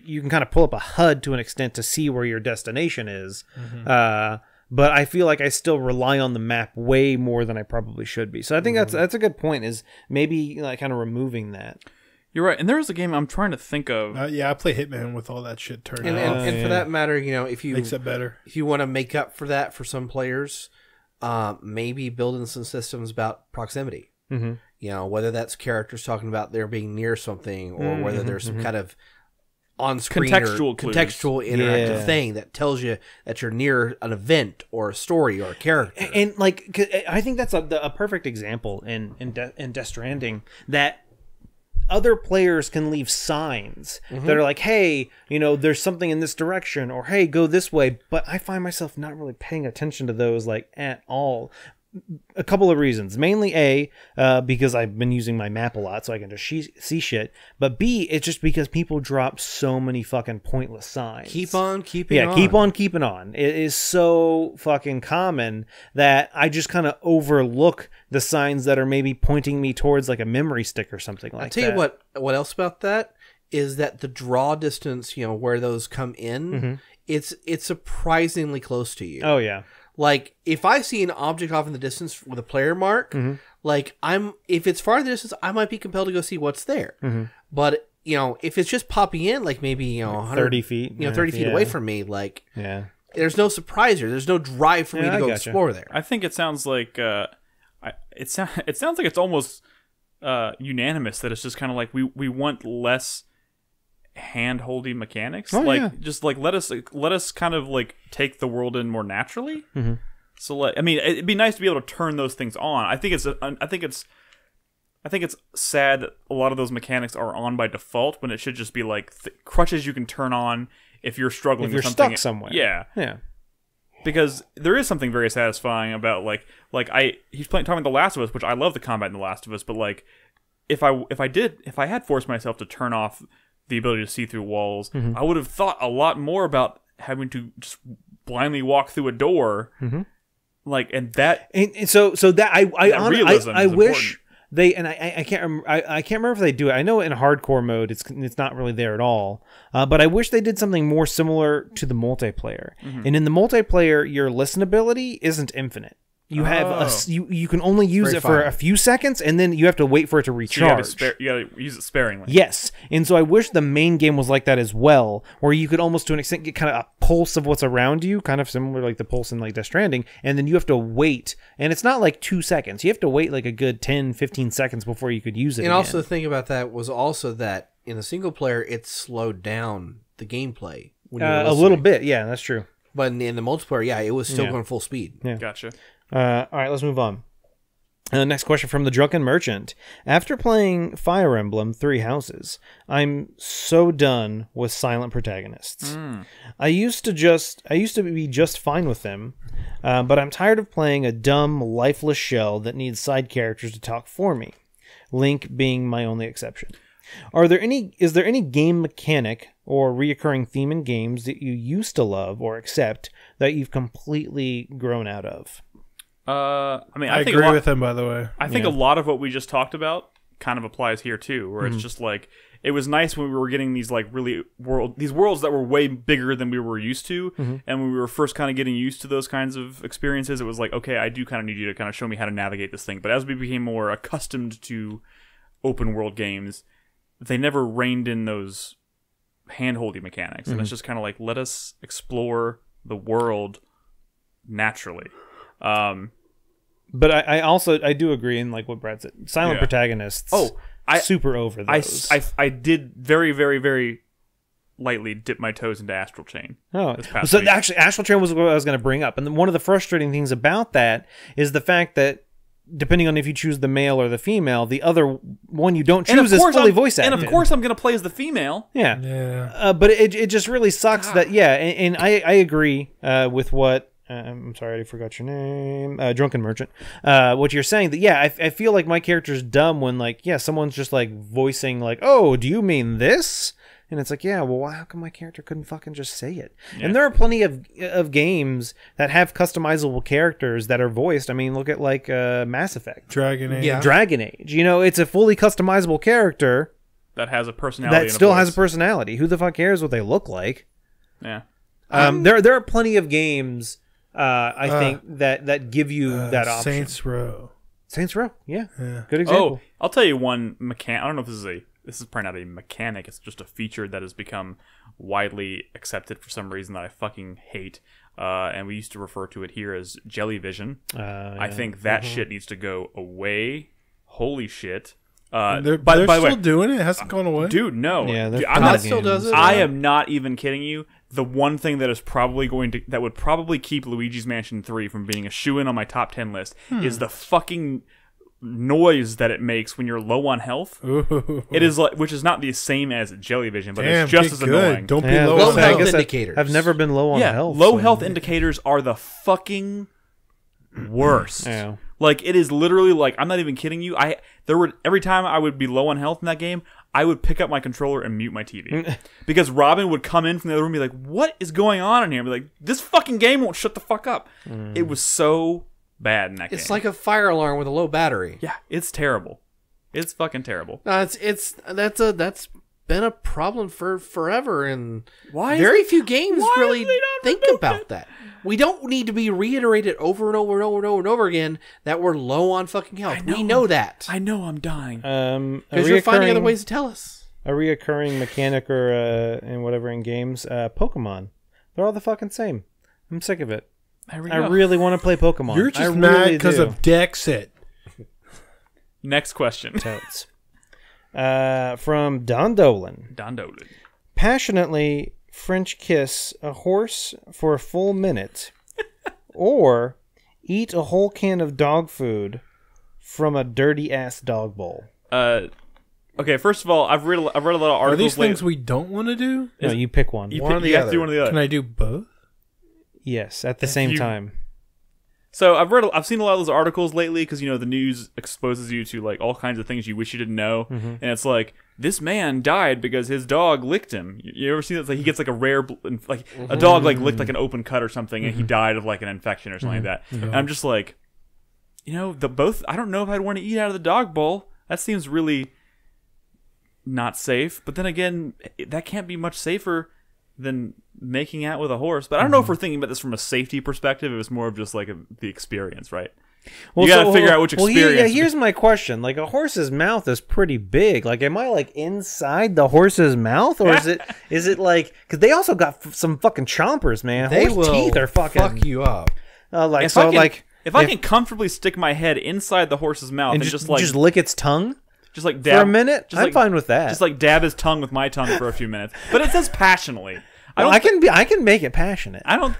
can kind of pull up a HUD to an extent to see where your destination is. Mm-hmm. But I feel like I still rely on the map way more than I probably should be. So I think that's a good point, is maybe like kind of removing that. You're right. And there was a game I'm trying to think of. I play Hitman with all that shit turned off. And for that matter, if you makes it better. If you want to make up for that for some players, maybe building some systems about proximity. Mm-hmm. Whether that's characters talking about they're being near something, or whether there's some kind of on-screen contextual interactive thing that tells you that you're near an event or a story or a character. And like, I think that's a perfect example in Death Stranding, that other players can leave signs that are like, hey, there's something in this direction, or hey, go this way. But I find myself not really paying attention to those like at all. A couple of reasons. Mainly A, because I've been using my map a lot, so I can just see shit. But B, it's just because people drop so many fucking pointless signs. Keep on keeping on. Yeah, keep on keeping on. It is so fucking common that I just kind of overlook the signs that are maybe pointing me towards like a memory stick or something like that. I'll tell you what else about that is that the draw distance, where those come in, it's surprisingly close to you. Oh, yeah. Like, if I see an object off in the distance with a player mark, like, if it's far in the distance, I might be compelled to go see what's there. But, if it's just popping in, like, maybe, 30 feet. 30 feet away from me, like, there's no surprise here. There's no drive for me to go explore there. I think it sounds like, it sounds like it's almost unanimous that it's just kind of like we want less hand-holdy mechanics. Just like let us kind of like take the world in more naturally. So it'd be nice to be able to turn those things on. I think it's I think it's sad that a lot of those mechanics are on by default when it should just be like crutches you can turn on if you're struggling If you're with something. stuck somewhere. Yeah. Because there is something very satisfying about he's talking about The Last of Us, which I love the combat in The Last of Us, but like if I had forced myself to turn off the ability to see through walls, I would have thought a lot more about having to just blindly walk through a door. Like, and so that I wish important. they, and I can't remember, I can't remember if they do it. I know in hardcore mode it's not really there at all. But I wish they did something more similar to the multiplayer. And in the multiplayer, your listen ability isn't infinite. You have you can only use it for a few seconds, and then you have to wait for it to recharge. So you gotta use it sparingly. Yes, and so I wish the main game was like that as well, where you could almost to an extent get kind of a pulse of what's around you, kind of similar like the pulse in like Death Stranding, and then you have to wait, and it's not like 2 seconds. You have to wait like a good 10, 15 seconds before you could use it. And again. also the thing about that was also that in the single player, it slowed down the gameplay when you were a little bit. Yeah, that's true. But in the multiplayer, yeah, it was still going full speed. Yeah. Gotcha. All right, let's move on. Next question from the Drunken Merchant. After playing Fire Emblem 3 Houses, I'm so done with silent protagonists. I used to be just fine with them, but I'm tired of playing a dumb, lifeless shell that needs side characters to talk for me. Link being my only exception. Is there any game mechanic or reoccurring theme in games that you used to love or accept that you've completely grown out of? I think agree with him, by the way. I think a lot of what we just talked about kind of applies here too, where it's just like it was nice when we were getting these like these worlds that were way bigger than we were used to, and when we were first kind of getting used to those kinds of experiences, it was like, okay, I do kind of need you to kind of show me how to navigate this thing. But as we became more accustomed to open world games, they never reined in those hand-holdy mechanics, and it's just kind of like, let us explore the world naturally. But I do agree in like what Brad said. Silent protagonists. Super over those. I did very, very, very lightly dip my toes into Astral Chain. So week. Actually, Astral Chain was what I was going to bring up, and one of the frustrating things about that is the fact that depending on if you choose the male or the female, the other one you don't choose is fully voice acted. And of course, I'm going to play as the female. Yeah. But it just really sucks that and I agree with what. I'm sorry, I forgot your name. Drunken Merchant. What you're saying that I feel like my character's dumb when like someone's just like voicing like, oh, do you mean this? And it's like, well, how come my character couldn't fucking just say it? Yeah. And there are plenty of games that have customizable characters that are voiced. I mean, look at like Mass Effect, Dragon Age. Yeah. Dragon Age. You know, it's a fully customizable character that has a personality. That still has a personality. Who the fuck cares what they look like? Yeah. There are plenty of games. I think that give you that option. Saints Row, yeah. Good example. Oh, I'll tell you one mechanic. I don't know if this is probably not a mechanic. It's just a feature that has become widely accepted for some reason that I fucking hate. And we used to refer to it here as jelly vision. I think that shit needs to go away. Holy shit. They're still doing it? It hasn't gone away? Dude, no. Yeah, that still does it. I am not even kidding you. The one thing that is probably that would probably keep Luigi's Mansion 3 from being a shoo-in on my top 10 list is the fucking noise that it makes when you're low on health. Ooh. It is like, which is not the same as jelly vision, but it's just as annoying. Don't be low on health. Indicators. I've never been low on health. Low health indicators are the fucking worst. Yeah. Like, it is literally like, I'm not even kidding you. Every time I would be low on health in that game, I would pick up my controller and mute my TV. Because Robin would come in from the other room and be like, what is going on in here? And be like, this fucking game won't shut the fuck up. It was so bad in that game. It's like a fire alarm with a low battery. Yeah, it's terrible. It's fucking terrible. That's been a problem for forever, and very few games really think about that. We don't need to be reiterated over and over and over and over and over again that we're low on fucking health. We know that. I know I'm dying. Because you're finding other ways to tell us. A reoccurring mechanic or in whatever in games, Pokemon. They're all the fucking same. I'm sick of it. I really want to play Pokemon. You're just mad because of Dexit. Next question. Totes. From Don Dolan. Passionately French kiss a horse for a full minute, or eat a whole can of dog food from a dirty ass dog bowl. Okay, first of all, I've read a lot of Are articles. these things we don't want to do? No, you pick one. You, One or the you have to other. do one or the other. Can I do both? Yes, at the same time. So I've seen a lot of those articles lately because the news exposes you to like all kinds of things you wish you didn't know, and it's like this man died because his dog licked him. You ever see that? It's like he gets like a rare like a dog like licked like an open cut or something, and he died of like an infection or something like that. And I'm just like, both. I don't know if I'd want to eat out of the dog bowl. That seems really not safe. But then again, that can't be much safer than making out with a horse. But I don't know if we're thinking about this from a safety perspective. It was more of just like the experience, right? Well, you gotta figure out which experience. Well, here's my question: like a horse's mouth is pretty big. Like, am I like inside the horse's mouth, or is it like? Because they also got some fucking chompers, man. They Horse will teeth are fucking fuck you up. If I can comfortably stick my head inside the horse's mouth and just lick its tongue just like dab for a minute, I'm fine with that. Just like dab his tongue with my tongue for a few minutes. But it says passionately. I can make it passionate. I don't.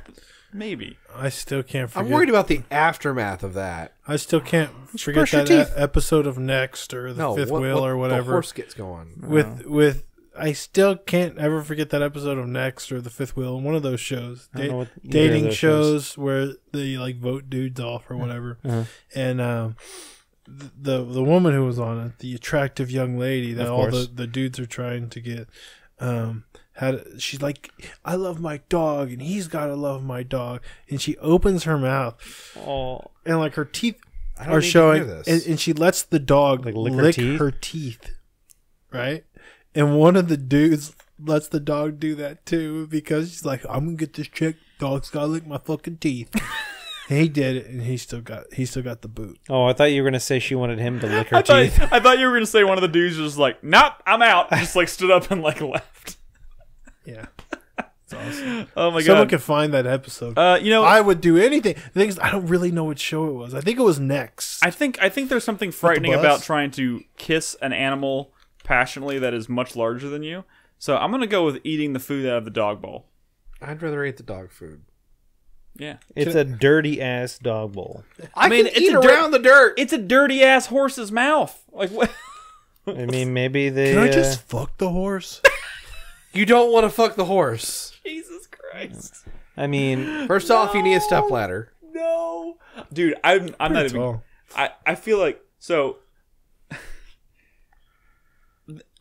Maybe. I still can't forget. I'm worried about the aftermath of that. I still can't forget brush your that teeth. episode of Next or the Fifth Wheel or whatever. The horse gets going. With I still can't ever forget that episode of Next or the Fifth Wheel. One of those shows, I don't know what either of dating those shows where they like vote dudes off or whatever. And the woman who was on it, the attractive young lady that all the dudes are trying to get, she's like, I love my dog and he's gotta love my dog, and she opens her mouth, and like her teeth are showing, and she lets the dog like lick her teeth, right? And one of the dudes lets the dog do that too because she's like, I'm gonna get this chick. Dog's gotta lick my fucking teeth. And he did it, and he still got the boot. Oh, I thought you were gonna say she wanted him to lick her teeth. I thought you were gonna say one of the dudes was like, nope, I'm out. Just like stood up and like left. Yeah. It's awesome. Oh my god. Someone can find that episode. I I would do anything. The thing is, I don't really know what show it was. I think it was Next. I think there's something frightening bus? about trying to kiss an animal passionately that is much larger than you. So I'm gonna go with eating the food out of the dog bowl. I'd rather eat the dog food. Yeah. It's a dirty ass dog bowl. I mean, it's eat a around the dirt. It's a dirty ass horse's mouth. Like what? I mean, maybe they. Can I just fuck the horse? You don't want to fuck the horse. Jesus Christ. I mean, First off, you need a step ladder. No. Dude, I'm not even tall. I feel like so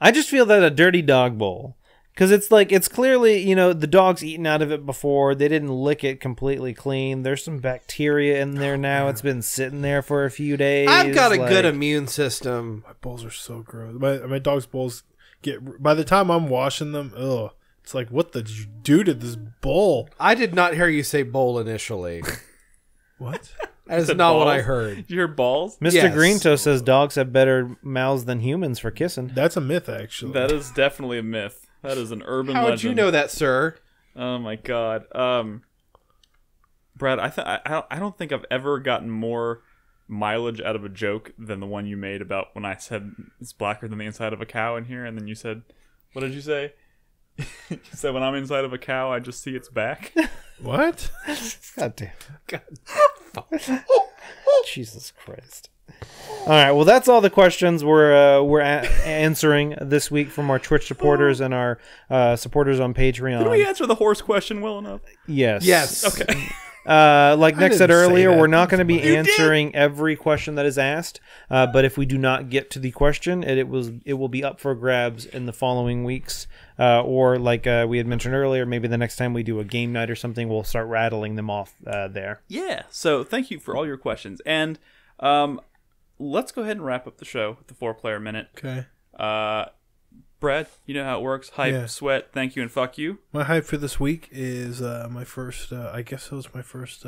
I just feel that a dirty dog bowl. Because it's like, it's clearly, the dog's eaten out of it before. They didn't lick it completely clean. There's some bacteria in there now. It's been sitting there for a few days. I've got a good immune system. My bowls are so gross. My dog's bowls get. By the time I'm washing them, it's like, what did you do to this bowl? I did not hear you say bowl initially. What? That is said not what balls? I heard. Did you hear balls? Mr. Yes. Greentoe says dogs have better mouths than humans for kissing. That's a myth, actually. That is definitely a myth. That is an urban How legend. would you know that, sir? Oh my god. Brad, I don't think I've ever gotten more mileage out of a joke than the one you made about when I said it's blacker than the inside of a cow in here, and then you said, what did you say? You said when I'm inside of a cow, I just see its back. What? God damn. Jesus Christ. All right, well, that's all the questions we're answering this week from our Twitch supporters and our supporters on Patreon. Did we answer the horse question well enough? Yes. Yes. Okay. Like Nick said didn't say earlier, that. we're not going to be answering every question that is asked. But if we do not get to the question, it will be up for grabs in the following weeks. Or like we had mentioned earlier, maybe the next time we do a game night or something, we'll start rattling them off there. Yeah. So thank you for all your questions. And let's go ahead and wrap up the show with the 4-player minute. Okay. Brad, you know how it works. Hype, Yeah. sweat, thank you, and fuck you. My hype for this week is my first, I guess it was my first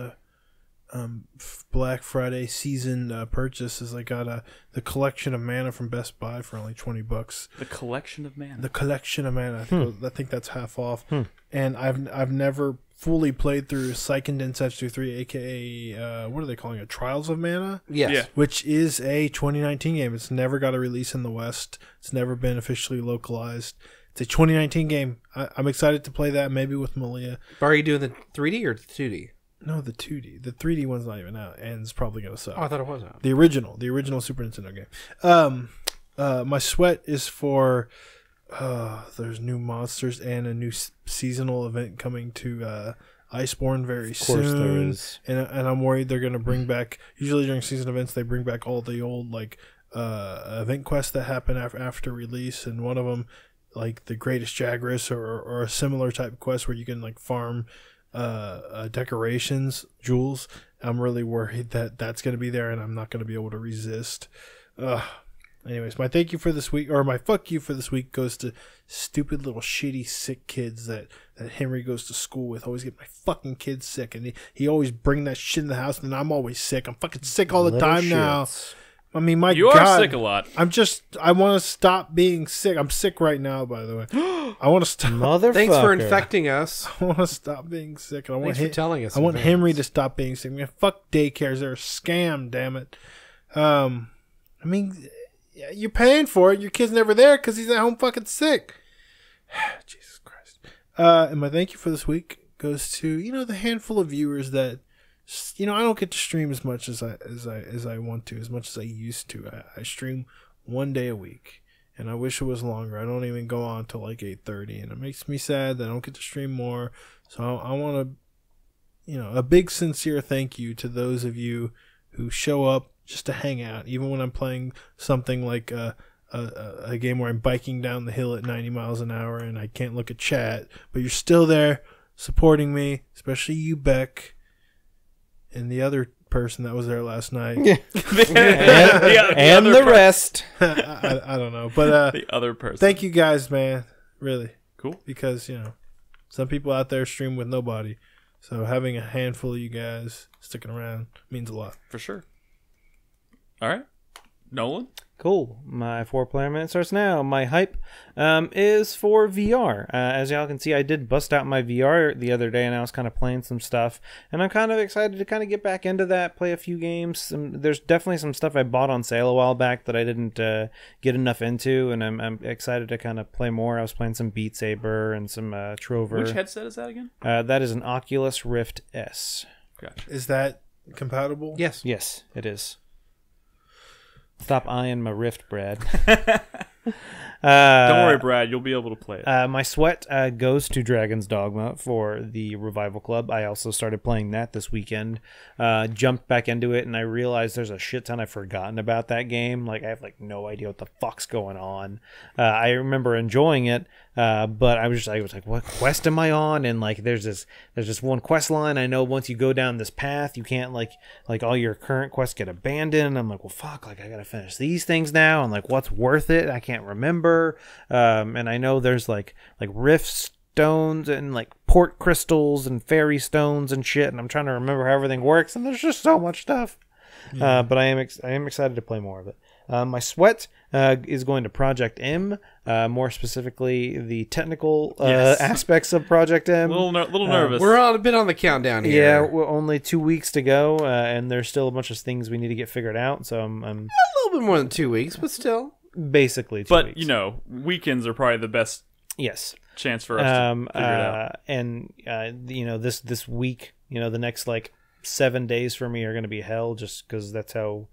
Black Friday season purchase. Is I got the collection of mana from Best Buy for only $20. The collection of mana. The collection of mana. I think that's half off. And I've never fully played through Seiken Densetsu 3, aka what are they calling it? Trials of Mana? Yes. Yeah. Which is a 2019 game. It's never got a release in the West. It's never been officially localized. It's a 2019 game. I'm excited to play that, maybe with Malia. Are you doing the 3D or the 2D? No, the 2D. The 3D one's not even out, and it's probably going to suck. Oh, I thought it was out. The original Super Nintendo game. My sweat is for there's new monsters and a new seasonal event coming to Iceborne very soon. Of course there is. And I'm worried they're going to bring back, usually during season events, they bring back all the old like event quests that happen after release, and one of them, like the Greatest Jagras or a similar type of quest where you can like farm decorations, jewels. I'm really worried that that's going to be there and I'm not going to be able to resist. Anyways, my thank you for this week, or my fuck you for this week, goes to stupid little shitty sick kids that Henry goes to school with. Always get my fucking kids sick, and he always bring that shit in the house, and I'm always sick. I'm fucking sick all the time now. I mean, my you God. are sick a lot. I want to stop being sick. I'm sick right now, by the way. I want to stop. Motherfucker. Thanks for infecting us. I want to stop being sick. And Thanks for telling us. I want Henry to stop being sick. Man, fuck daycares. They're a scam, damn it. I mean, you're paying for it. Your kid's never there because he's at home fucking sick. Jesus Christ. And my thank you for this week goes to, the handful of viewers that, I don't get to stream as much as I want to, as much as I used to. I stream 1 day a week, and I wish it was longer. I don't even go on till like 8:30, and it makes me sad that I don't get to stream more. So I want to, a big sincere thank you to those of you who show up just to hang out, even when I'm playing something like a game where I'm biking down the hill at 90 miles an hour and I can't look at chat, but you're still there supporting me, especially you, Beck. And the other person that was there last night. and the rest. I don't know. But the other person. Thank you guys, man. Really. Cool. Because, some people out there stream with nobody. So having a handful of you guys sticking around means a lot. For sure. All right. Nolan? Cool. My 4-player minute starts now. My hype is for VR. As y'all can see, I did bust out my VR the other day, and I was kind of playing some stuff. And I'm kind of excited to kind of get back into that, play a few games. There's definitely some stuff I bought on sale a while back that I didn't get enough into, and I'm excited to kind of play more. I was playing some Beat Saber and some Trover. Which headset is that again? That is an Oculus Rift S. Gotcha. Is that compatible? Yes. Yes, it is. Stop eyeing my Rift, Brad. Don't worry, Brad. You'll be able to play it. My sweat goes to Dragon's Dogma for the Revival Club. I also started playing that this weekend. Jumped back into it, and I realized there's a shit ton I've forgotten about that game. Like, I have no idea what the fuck's going on. I remember enjoying it, but I was like, what quest am I on? And there's this one quest line. I know once you go down this path, you can't like all your current quests get abandoned. I'm like, well, fuck, I gotta finish these things now. And what's worth it? I can't remember. And I know there's like rift stones and port crystals and fairy stones and shit. And I'm trying to remember how everything works. And there's just so much stuff. Yeah. But I am excited to play more of it. My sweat is going to Project M, more specifically the technical aspects of Project M. Little nervous. We're a bit on the countdown here. Yeah, we're only 2 weeks to go, and there's still a bunch of things we need to get figured out. So I'm a little bit more than 2 weeks, but still. Basically 2 weeks. But, weekends are probably the best chance for us to figure it out. And, this week, the next 7 days for me are going to be hell, just because that's how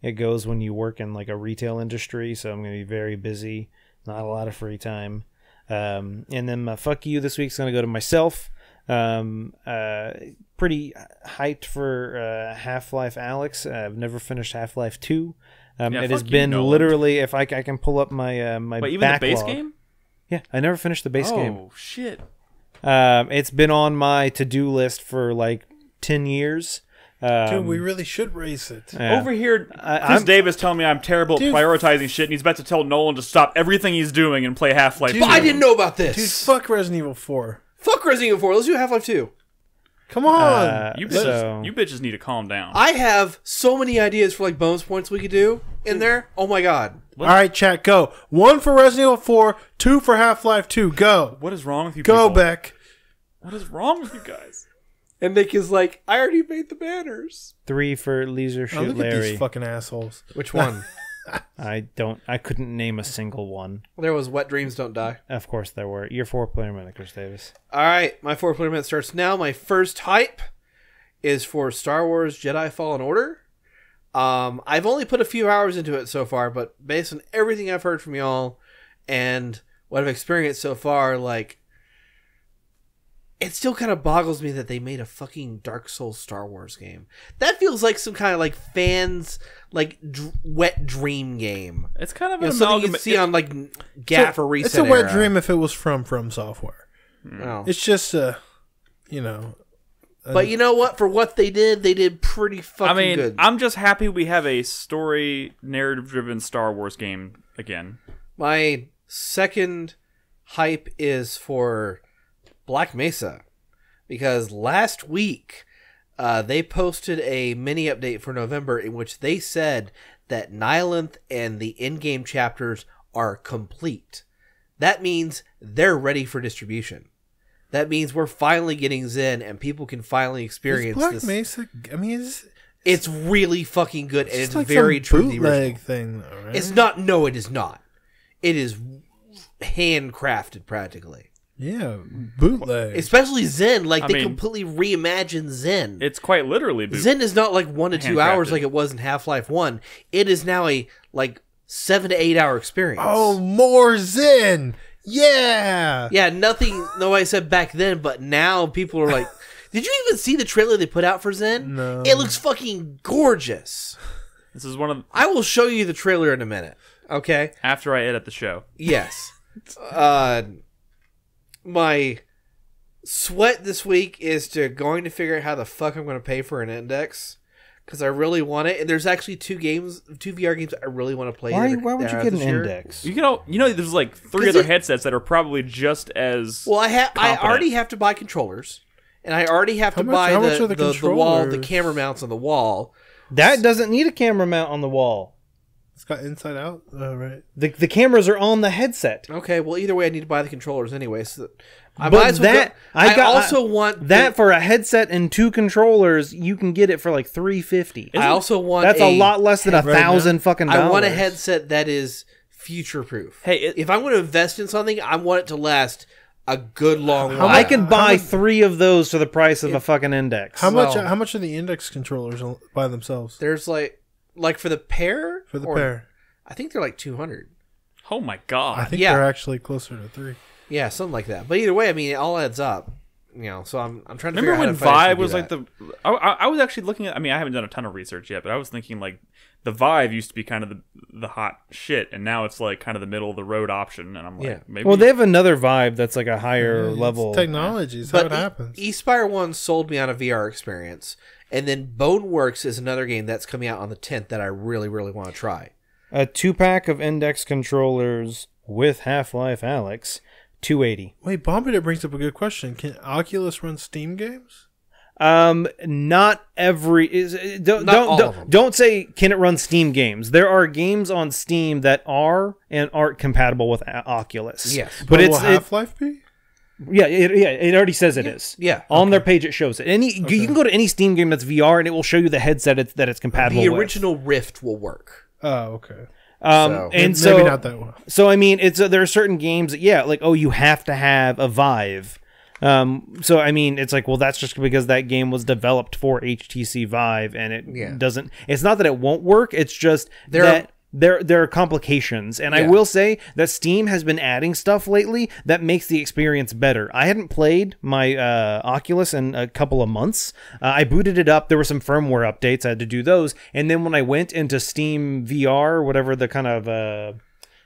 it goes when you work in a retail industry. So I'm going to be very busy, not a lot of free time. And then my fuck you this week's going to go to myself. Pretty hyped for Half-Life Alyx. I've never finished Half-Life 2. It has been literally, if I can pull up my my Wait, even backlog. the base game? Yeah, I never finished the base game. Oh, shit. It's been on my to-do list for 10 years. Dude, we really should race it. Yeah. Over here, Chris Davis telling me I'm terrible at prioritizing shit, and he's about to tell Nolan to stop everything he's doing and play Half-Life 2. But I didn't know about this. Dude, fuck Resident Evil 4. Fuck Resident Evil 4. Let's do Half-Life 2. Come on. You bitches need to calm down. I have so many ideas for bonus points we could do in there. Oh my god. All right, chat, go. 1 for Resident Evil 4, 2 for Half-Life 2. Go. What is wrong with you Go, people? Beck. What is wrong with you guys? And Nick is like, I already made the banners. 3 for Leisure Shoot Look at Larry. these fucking assholes. Which one? I couldn't name a single one. There was Wet Dreams Don't Die. Of course there were. Your 4-player minute, Chris Davis. All right, my 4-player minute starts now. My first hype is for Star Wars Jedi Fallen Order. I've only put a few hours into it so far, but based on everything I've heard from y'all and what I've experienced so far, like, it still kind of boggles me that they made a fucking Dark Souls Star Wars game. That feels like some kind of like fans like wet dream game. It's kind of You an know, something amalgam. you'd see on like Gaff or Reset. It's a wet Era. dream if it was from Software. Oh. It's just you know. But you know what? For what they did pretty fucking good. I'm just happy we have a story narrative-driven Star Wars game again. My second hype is for Black Mesa, because last week they posted a mini update for November in which they said that Nihilith and the in-game chapters are complete. That means they're ready for distribution. That means we're finally getting Zen and people can finally experience Black this. Mesa, I mean, It's really fucking good, and it's like very some true to the bootleg original. thing, though, right? It's not. No, it is not. It is handcrafted practically. Yeah, bootleg. Especially Zen, like I they mean, completely reimagined Zen. It's quite literally Zen is not like 1 to 2 hours Handcrafted. like it was in Half-Life 1. It is now a like 7 to 8 hour experience. Oh, more Zen! Yeah! Yeah, nothing nobody said back then, but now people are like, did you even see the trailer they put out for Zen? No. It looks fucking gorgeous. This is one of I will show you the trailer in a minute. Okay? after I edit the show. Yes. My sweat this week is going to figure out how the fuck I'm going to pay for an index, because I really want it. And there's actually two VR games I really want to play. Why that are- would that you are get this an year. index? You know, there's like 3 'Cause other it- headsets that are probably just as. Well, I competent. already have to buy controllers, and I already have to How much- buy how much the are the wall, the controllers? camera mounts on the wall. That doesn't need a camera mount on the wall. It's got inside out, right? The cameras are on the headset. Okay, well, either way, I need to buy the controllers anyway. So I But might as well that- go- I got- also want That for a headset and 2 controllers, you can get it for like $350. I also want. That's a lot less than Right now, $1,000 fucking dollars. I want a headset that is future proof. Hey, if I'm going to invest in something, I want it to last a good long while. I can buy much- 3 of those for the price of a fucking index. How much? Well- How much are the index controllers by themselves? There's like for the pair. For the or- pair, I think they're like 200. Oh my god! I think yeah. they're actually closer to 3. Yeah, something like that. But either way, I mean, it all adds up. You know, so I'm trying to Remember figure out when how to financially Vive do was that. like the? I was actually looking at. I mean, I haven't done a ton of research yet, but I was thinking like the Vive used to be kind of the hot shit, and now it's like kind of the middle of the road option. And I'm like, Yeah. maybe. Well, they have another Vive that's like a higher level. Technology is how it happens. Espire 1 sold me on a VR experience, and then Boneworks is another game that's coming out on the 10th that I really, really want to try. A 2-pack of index controllers with Half-Life Alyx, $280. Wait, Bombita brings up a good question. Can Oculus run Steam games? Not every all of them. don't say can it run Steam games. There are games on Steam that are and aren't compatible with Oculus. Yes. but will Half-Life be? it already says it is. Yeah. On their page it shows it. You can go to any Steam game that's VR and it will show you the headset that it's compatible The with. original Rift will work. Oh, okay. So- And Maybe so not that one. So I mean, it's there are certain games that, like, oh, you have to have a Vive. So I mean, it's like, well, that's just because that game was developed for HTC Vive, and it doesn't. It's not that it won't work. It's just there are complications. And I will say that Steam has been adding stuff lately that makes the experience better. I hadn't played my Oculus in a couple of months. I booted it up. There were some firmware updates. I had to do those. And then when I went into SteamVR, whatever the kind of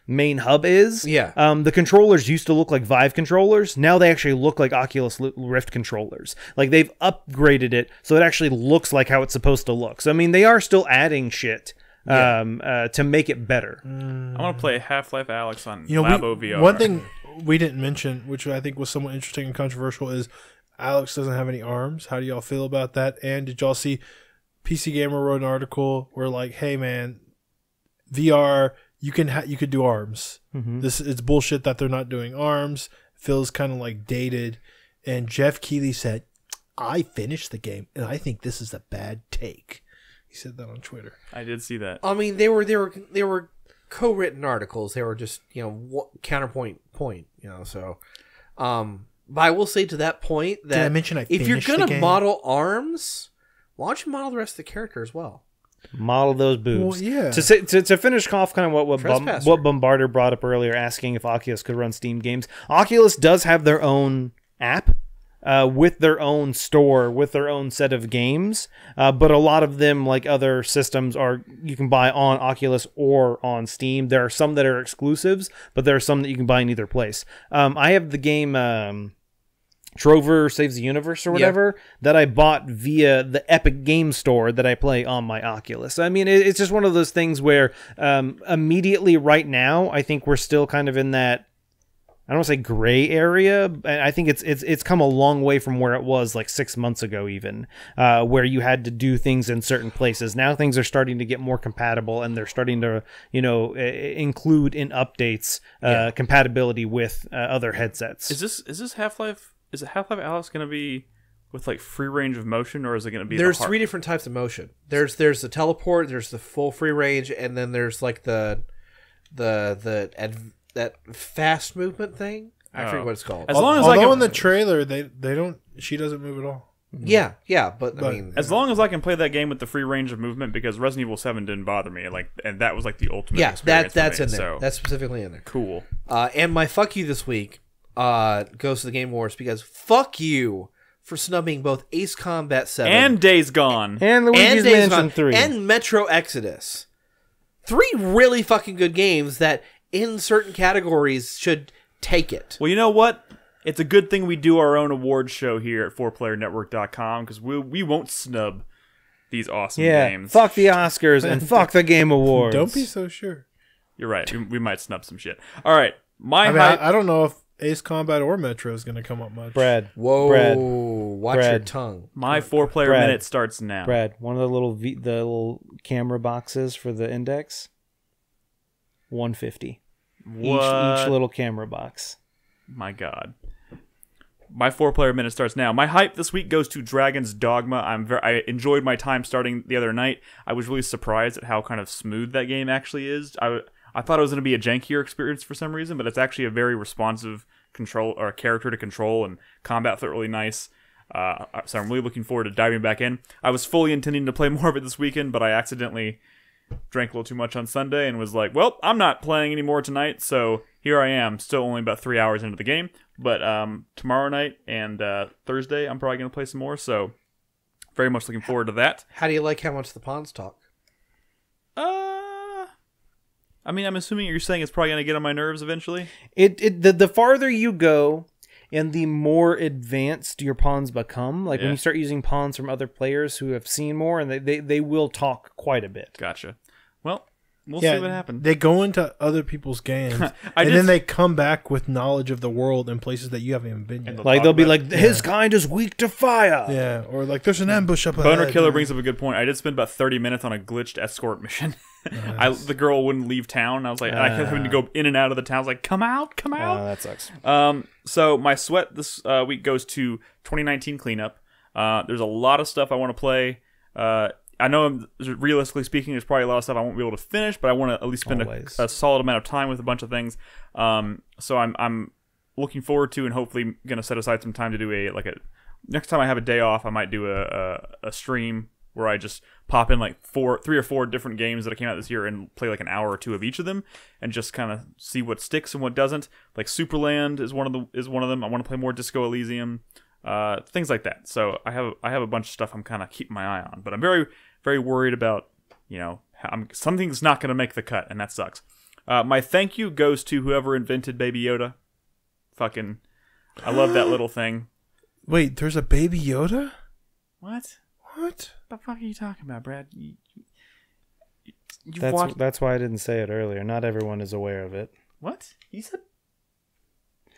main hub is, the controllers used to look like Vive controllers. Now they actually look like Oculus Rift controllers. Like, they've upgraded it so it actually looks like how it's supposed to look. So I mean, they are still adding shit to make it better. I want to play Half-Life Alyx on Labo VR. One thing we didn't mention, which I think was somewhat interesting and controversial, is Alyx doesn't have any arms. How do y'all feel about that? And did y'all see PC Gamer wrote an article where, like, hey man, VR, you could do arms. This it's bullshit that they're not doing arms. Feels kind of like dated. And Jeff Keighley said, "I finished the game, and I think this is a bad take." He said that on Twitter. I did see that. I mean, they were co-written articles. They were just, counterpoint point. So, but I will say to that point that Did I mention I if you're finished the gonna game? model arms, why don't you model the rest of the character as well? Model those boobs. Well, yeah. To finish off kind of what Trespasser. what Bombarder brought up earlier, asking if Oculus could run Steam games. Oculus does have their own app with their own store, with their own set of games. But a lot of them, like other systems, you can buy on Oculus or on Steam. There are some that are exclusives, but there are some that you can buy in either place. I have the game Trover Saves the Universe or whatever that I bought via the Epic Game Store that I play on my Oculus. I mean, it's just one of those things where immediately right now, I think we're still kind of in that, I don't want to say gray area. I think it's come a long way from where it was like 6 months ago, even where you had to do things in certain places. Now things are starting to get more compatible, and they're starting to include in updates compatibility with other headsets. Is this Half-Life? Is it Half-Life Alyx going to be with like free range of motion, or is it going to be? There's three different types of motion. There's the teleport. There's the full free range, and then there's like that fast movement thing. I forget what it's called. As long as Although I can, in the trailer they don't, she doesn't move at all. Yeah, but I mean, as long as I can play that game with the free range of movement, because Resident Evil 7 didn't bother me, and that was like the ultimate. experience that's for me, in there. So. That's specifically in there. Cool. And my fuck you this week goes to the Game Awards because fuck you for snubbing both Ace Combat 7 And Days Gone. And Luigi's Days Mansion Gone 3. and Metro Exodus. 3 really fucking good games that in certain categories should take it. Well, you know what? It's a good thing we do our own awards show here at 4playernetwork.com, because we won't snub these awesome games. Fuck the Oscars and fuck the Game Awards. Don't be so sure. You're right. We might snub some shit. All right. I don't know if Ace Combat or Metro is going to come up much. Brad. Whoa, Brad. watch your Brad. tongue. My 4-player Brad. minute starts now. Brad, one of the little camera boxes for the index, $150. What? Each little camera box. My God. My 4-player minute starts now. My hype this week goes to Dragon's Dogma. I enjoyed my time starting the other night. I was really surprised at how kind of smooth that game actually is. I thought it was going to be a jankier experience for some reason, but it's actually a very responsive control or character to control, and combat felt really nice. So I'm really looking forward to diving back in. I was fully intending to play more of it this weekend, but I accidentally drank a little too much on Sunday and was like, well, I'm not playing anymore tonight, so here I am, still only about 3 hours into the game. But tomorrow night and Thursday, I'm probably going to play some more, so very much looking forward to that. How do you like how much the pawns talk? I mean, I'm assuming you're saying it's probably going to get on my nerves eventually. The farther you go and the more advanced your pawns become, like when you start using pawns from other players who have seen more, and they will talk quite a bit. Gotcha. Well, we'll see what happens. They go into other people's games, then they come back with knowledge of the world in places that you haven't even been yet. Like they'll be like, his kind is weak to fire. Yeah, or like there's an ambush up ahead. Boner Killer brings up a good point. I did spend about 30 minutes on a glitched escort mission. The girl wouldn't leave town. I was like, I kept having to go in and out of the town. I was like, come out. That sucks. So my sweat this week goes to 2019 cleanup. There's a lot of stuff I want to play. I know, realistically speaking, there's probably a lot of stuff I won't be able to finish, but I want to at least spend a solid amount of time with a bunch of things. So I'm looking forward to, and hopefully going to set aside some time to do next time I have a day off, I might do a stream where I just pop in like 3 or 4 different games that came out this year and play like an hour or 2 of each of them, and just kind of see what sticks and what doesn't. Like Superland is one of them. I want to play more Disco Elysium, things like that. So I have a bunch of stuff I'm kind of keeping my eye on, but I'm very, very worried about, something's not going to make the cut, and that sucks. My thank you goes to whoever invented Baby Yoda. Fucking, I love that little thing. Wait, there's a Baby Yoda? What? What? The fuck are you talking about, Brad? That's why I didn't say it earlier. Not everyone is aware of it. What? He said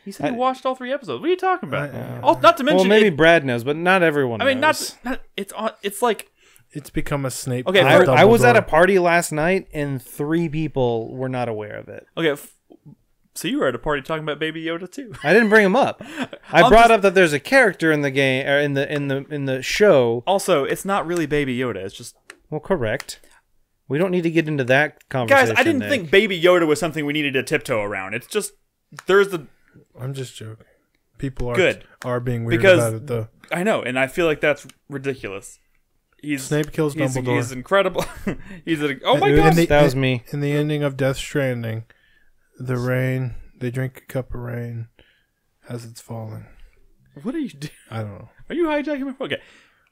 you watched all 3 episodes. What are you talking about? I- Not to mention, Well, maybe Brad knows, but not everyone knows. I mean, not. It's like. It's become a Snape. Okay, I was at a party last night, and 3 people were not aware of it. Okay, so you were at a party talking about Baby Yoda too. I didn't bring him up. I brought up that there's a character in the game or in the show. Also, it's not really Baby Yoda. It's just correct. We don't need to get into that conversation. Guys, I didn't think Baby Yoda was something we needed to tiptoe around. It's just I'm just joking. People Good. are being weird because about it though. I know, and I feel like that's ridiculous. Snape kills Dumbledore. He's incredible. Oh my god, that was me. In the ending of Death Stranding, the rain. They drink a cup of rain as it's falling. what are you doing? I don't know. Are you hijacking my? Okay.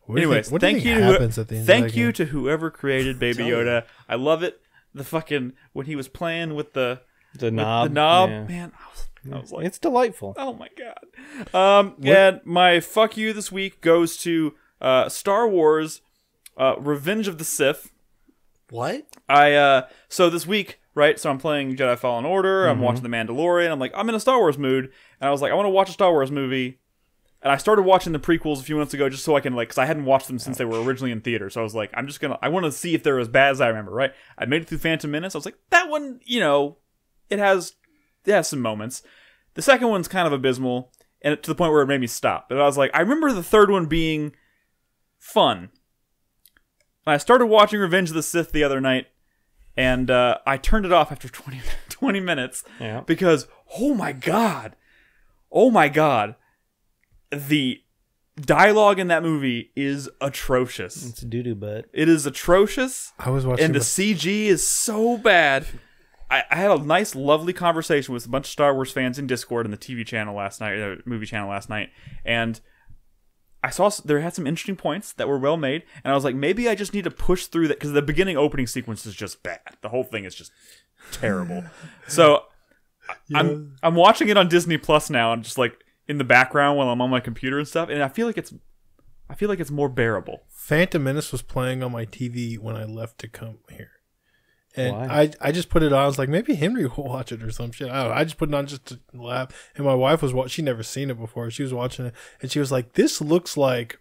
What do you Anyways, think- what do you thank think you. happens at the end of Thank that you game? to whoever created Baby Yoda. I love it. The fucking when he was playing with the knob. Yeah. man. I was like, It's delightful. oh my god. And my fuck you this week goes to Star Wars, Revenge of the Sith. What? So this week, right? So I'm playing Jedi Fallen Order. I'm watching The Mandalorian. I'm like, I'm in a Star Wars mood, and I was like, I want to watch a Star Wars movie. And I started watching the prequels a few months ago just so I can, like, because I hadn't watched them since they were originally in theater. So I was like, I want to see if they're as bad as I remember, right? I made it through Phantom Menace. I was like, that one, it has some moments. The second one's kind of abysmal, and to the point where it made me stop. But I was like, I remember the third one being fun. And I started watching Revenge of the Sith the other night, and I turned it off after 20 minutes because, oh my god, the dialogue in that movie is atrocious. It's doo-doo butt. It is atrocious, I was watching. and the CG is so bad. I had a nice, lovely conversation with a bunch of Star Wars fans in Discord and the TV channel last night, movie channel last night, and I saw there had some interesting points that were well made, and I was like, maybe I just need to push through that because the beginning opening sequence is just bad. The whole thing is just terrible. So I'm watching it on Disney Plus now, and just like in the background while I'm on my computer and stuff, and I feel like it's more bearable. Phantom Menace was playing on my TV when I left to come here. And Why? I just put it on. I was like, maybe Henry will watch it or some shit. I don't know. I just put it on just to laugh. And my wife was watching. She'd never seen it before. She was watching it. And she was like, this looks like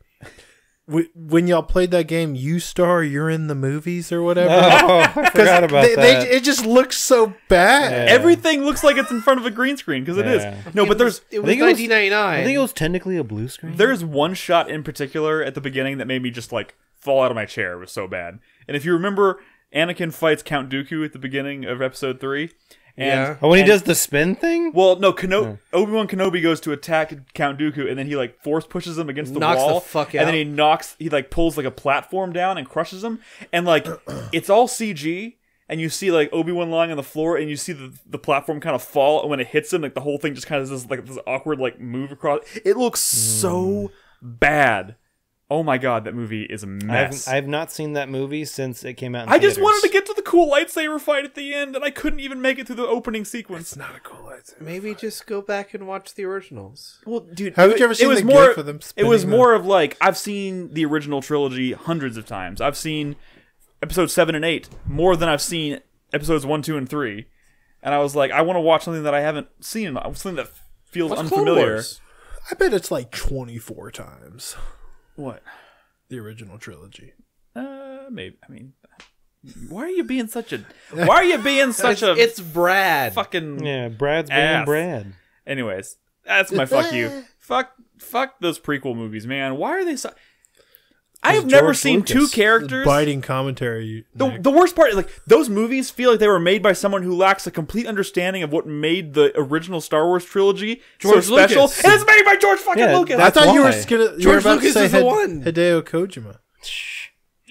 when y'all played that game, You Star, You're in the Movies or whatever. Oh, I forgot about that. It just looks so bad. Yeah. Everything looks like it's in front of a green screen because it is. No, but there's It was think it was- 1999. I think it was technically a blue screen. there's one shot in particular at the beginning that made me just like fall out of my chair. It was so bad. And if you remember, Anakin fights Count Dooku at the beginning of Episode 3. And, Yeah. Oh, when he and- does the spin thing? Well, no, Obi-Wan Kenobi goes to attack Count Dooku, and then he like force pushes him against the Knocks the wall, fuck and then out. he like pulls like a platform down and crushes him, and like it's all CG, and you see like Obi-Wan lying on the floor, and you see the platform kind of fall, and when it hits him, like the whole thing just kind of does like this awkward like move across. It looks so bad. Oh my god, that movie is a mess. I've not seen that movie since it came out in I just theaters. wanted to get to the cool lightsaber fight at the end, and I couldn't even make it through the opening sequence. It's not a cool lightsaber. Maybe just go back and watch the originals. Well, dude, Haven't you ever seen it was the more, gif of them It was spinning more of like, I've seen the original trilogy hundreds of times. I've seen episodes 7 and 8 more than I've seen episodes 1, 2, and 3. And I was like, I want to watch something that I haven't seen, something that feels What's Clone unfamiliar. Wars? I bet it's like 24 times. What? The original trilogy. Maybe. I mean, why are you being such a? Why are you being such a? It's Brad. Fucking Yeah, Brad's being ass. Brad. Anyways, that's my fuck you. Fuck those prequel movies, man. Why are they so? I have never George seen Lucas. two characters. Biting commentary. Nick. The worst part is like those movies feel like they were made by someone who lacks a complete understanding of what made the original Star Wars trilogy George so special. Lucas. And it's made by George fucking Yeah, Lucas. I thought you were why. gonna. You were George about Lucas to say is the one. Hideo Kojima.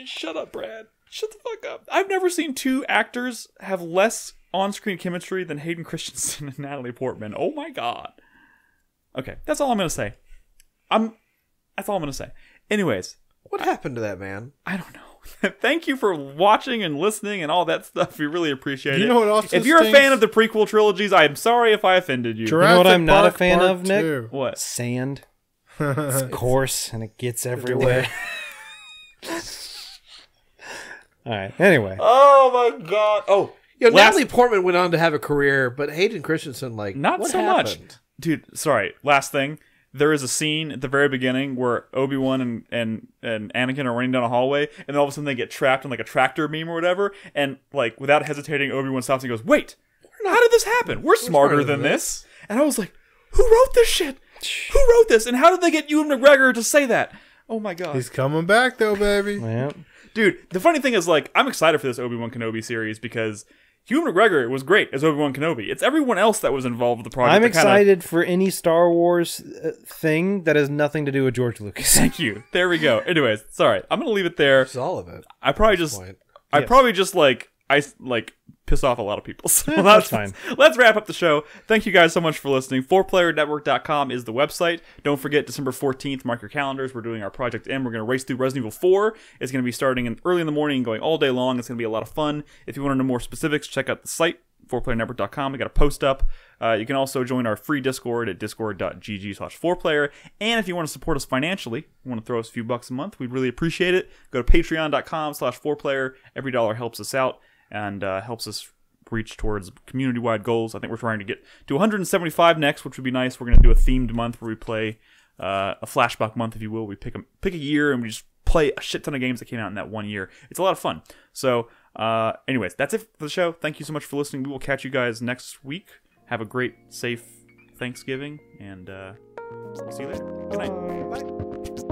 Shut up, Brad. Shut the fuck up. I've never seen two actors have less on-screen chemistry than Hayden Christensen and Natalie Portman. Oh my god. Okay, that's all I'm gonna say. That's all I'm gonna say. Anyways, What happened to that man? I don't know. Thank you for watching and listening and all that stuff. We really appreciate it. You know what also if you're a stinks? fan of the prequel trilogies, I'm sorry if I offended you. Jurassic what I'm not a Park fan Part of, Nick? 2. What? Sand. It's coarse and it gets everywhere. All right. Anyway, Oh my god. Oh, Yo, Last- Natalie Portman went on to have a career, but Hayden Christensen, like, not what so much. happened? Dude, sorry. Last thing. There is a scene at the very beginning where Obi-Wan and Anakin are running down a hallway, and then all of a sudden they get trapped in like a tractor beam or whatever, and like without hesitating, Obi-Wan stops and goes, "Wait, how did this happen? We're smarter than this." And I was like, "Who wrote this shit? Who wrote this? And how did they get Ewan McGregor to say that?" Oh my god. He's coming back though, baby. yeah. Dude, the funny thing is, like, I'm excited for this Obi-Wan Kenobi series because Ewan McGregor was great as Obi-Wan Kenobi. It's everyone else that was involved with the project. I'm that kinda- excited for any Star Wars thing that has nothing to do with George Lucas. Thank you. There we go. Anyways, sorry. I'm gonna leave it there. It's all of it. I probably at this just, point. I probably just piss off a lot of people. So That's fine. Let's wrap up the show. Thank you guys so much for listening. 4playernetwork.com is the website. Don't forget December 14th. Mark your calendars. We're doing our Project M. We're going to race through Resident Evil 4. It's going to be starting early in the morning and going all day long. It's going to be a lot of fun. If you want to know more specifics, check out the site, 4playernetwork.com. We got a post up. You can also join our free Discord at discord.gg/4player. And if you want to support us financially, you want to throw us a few bucks a month, we'd really appreciate it. Go to patreon.com/4player. Every dollar helps us out and helps us reach towards community-wide goals. I think we're trying to get to 175 next, which would be nice. We're going to do a themed month where we play a flashback month, if you will. We pick a year and we just play a shit ton of games that came out in that 1 year. It's a lot of fun. So, anyways, that's it for the show. Thank you so much for listening. We will catch you guys next week. Have a great, safe Thanksgiving, and see you later. Good night. Bye.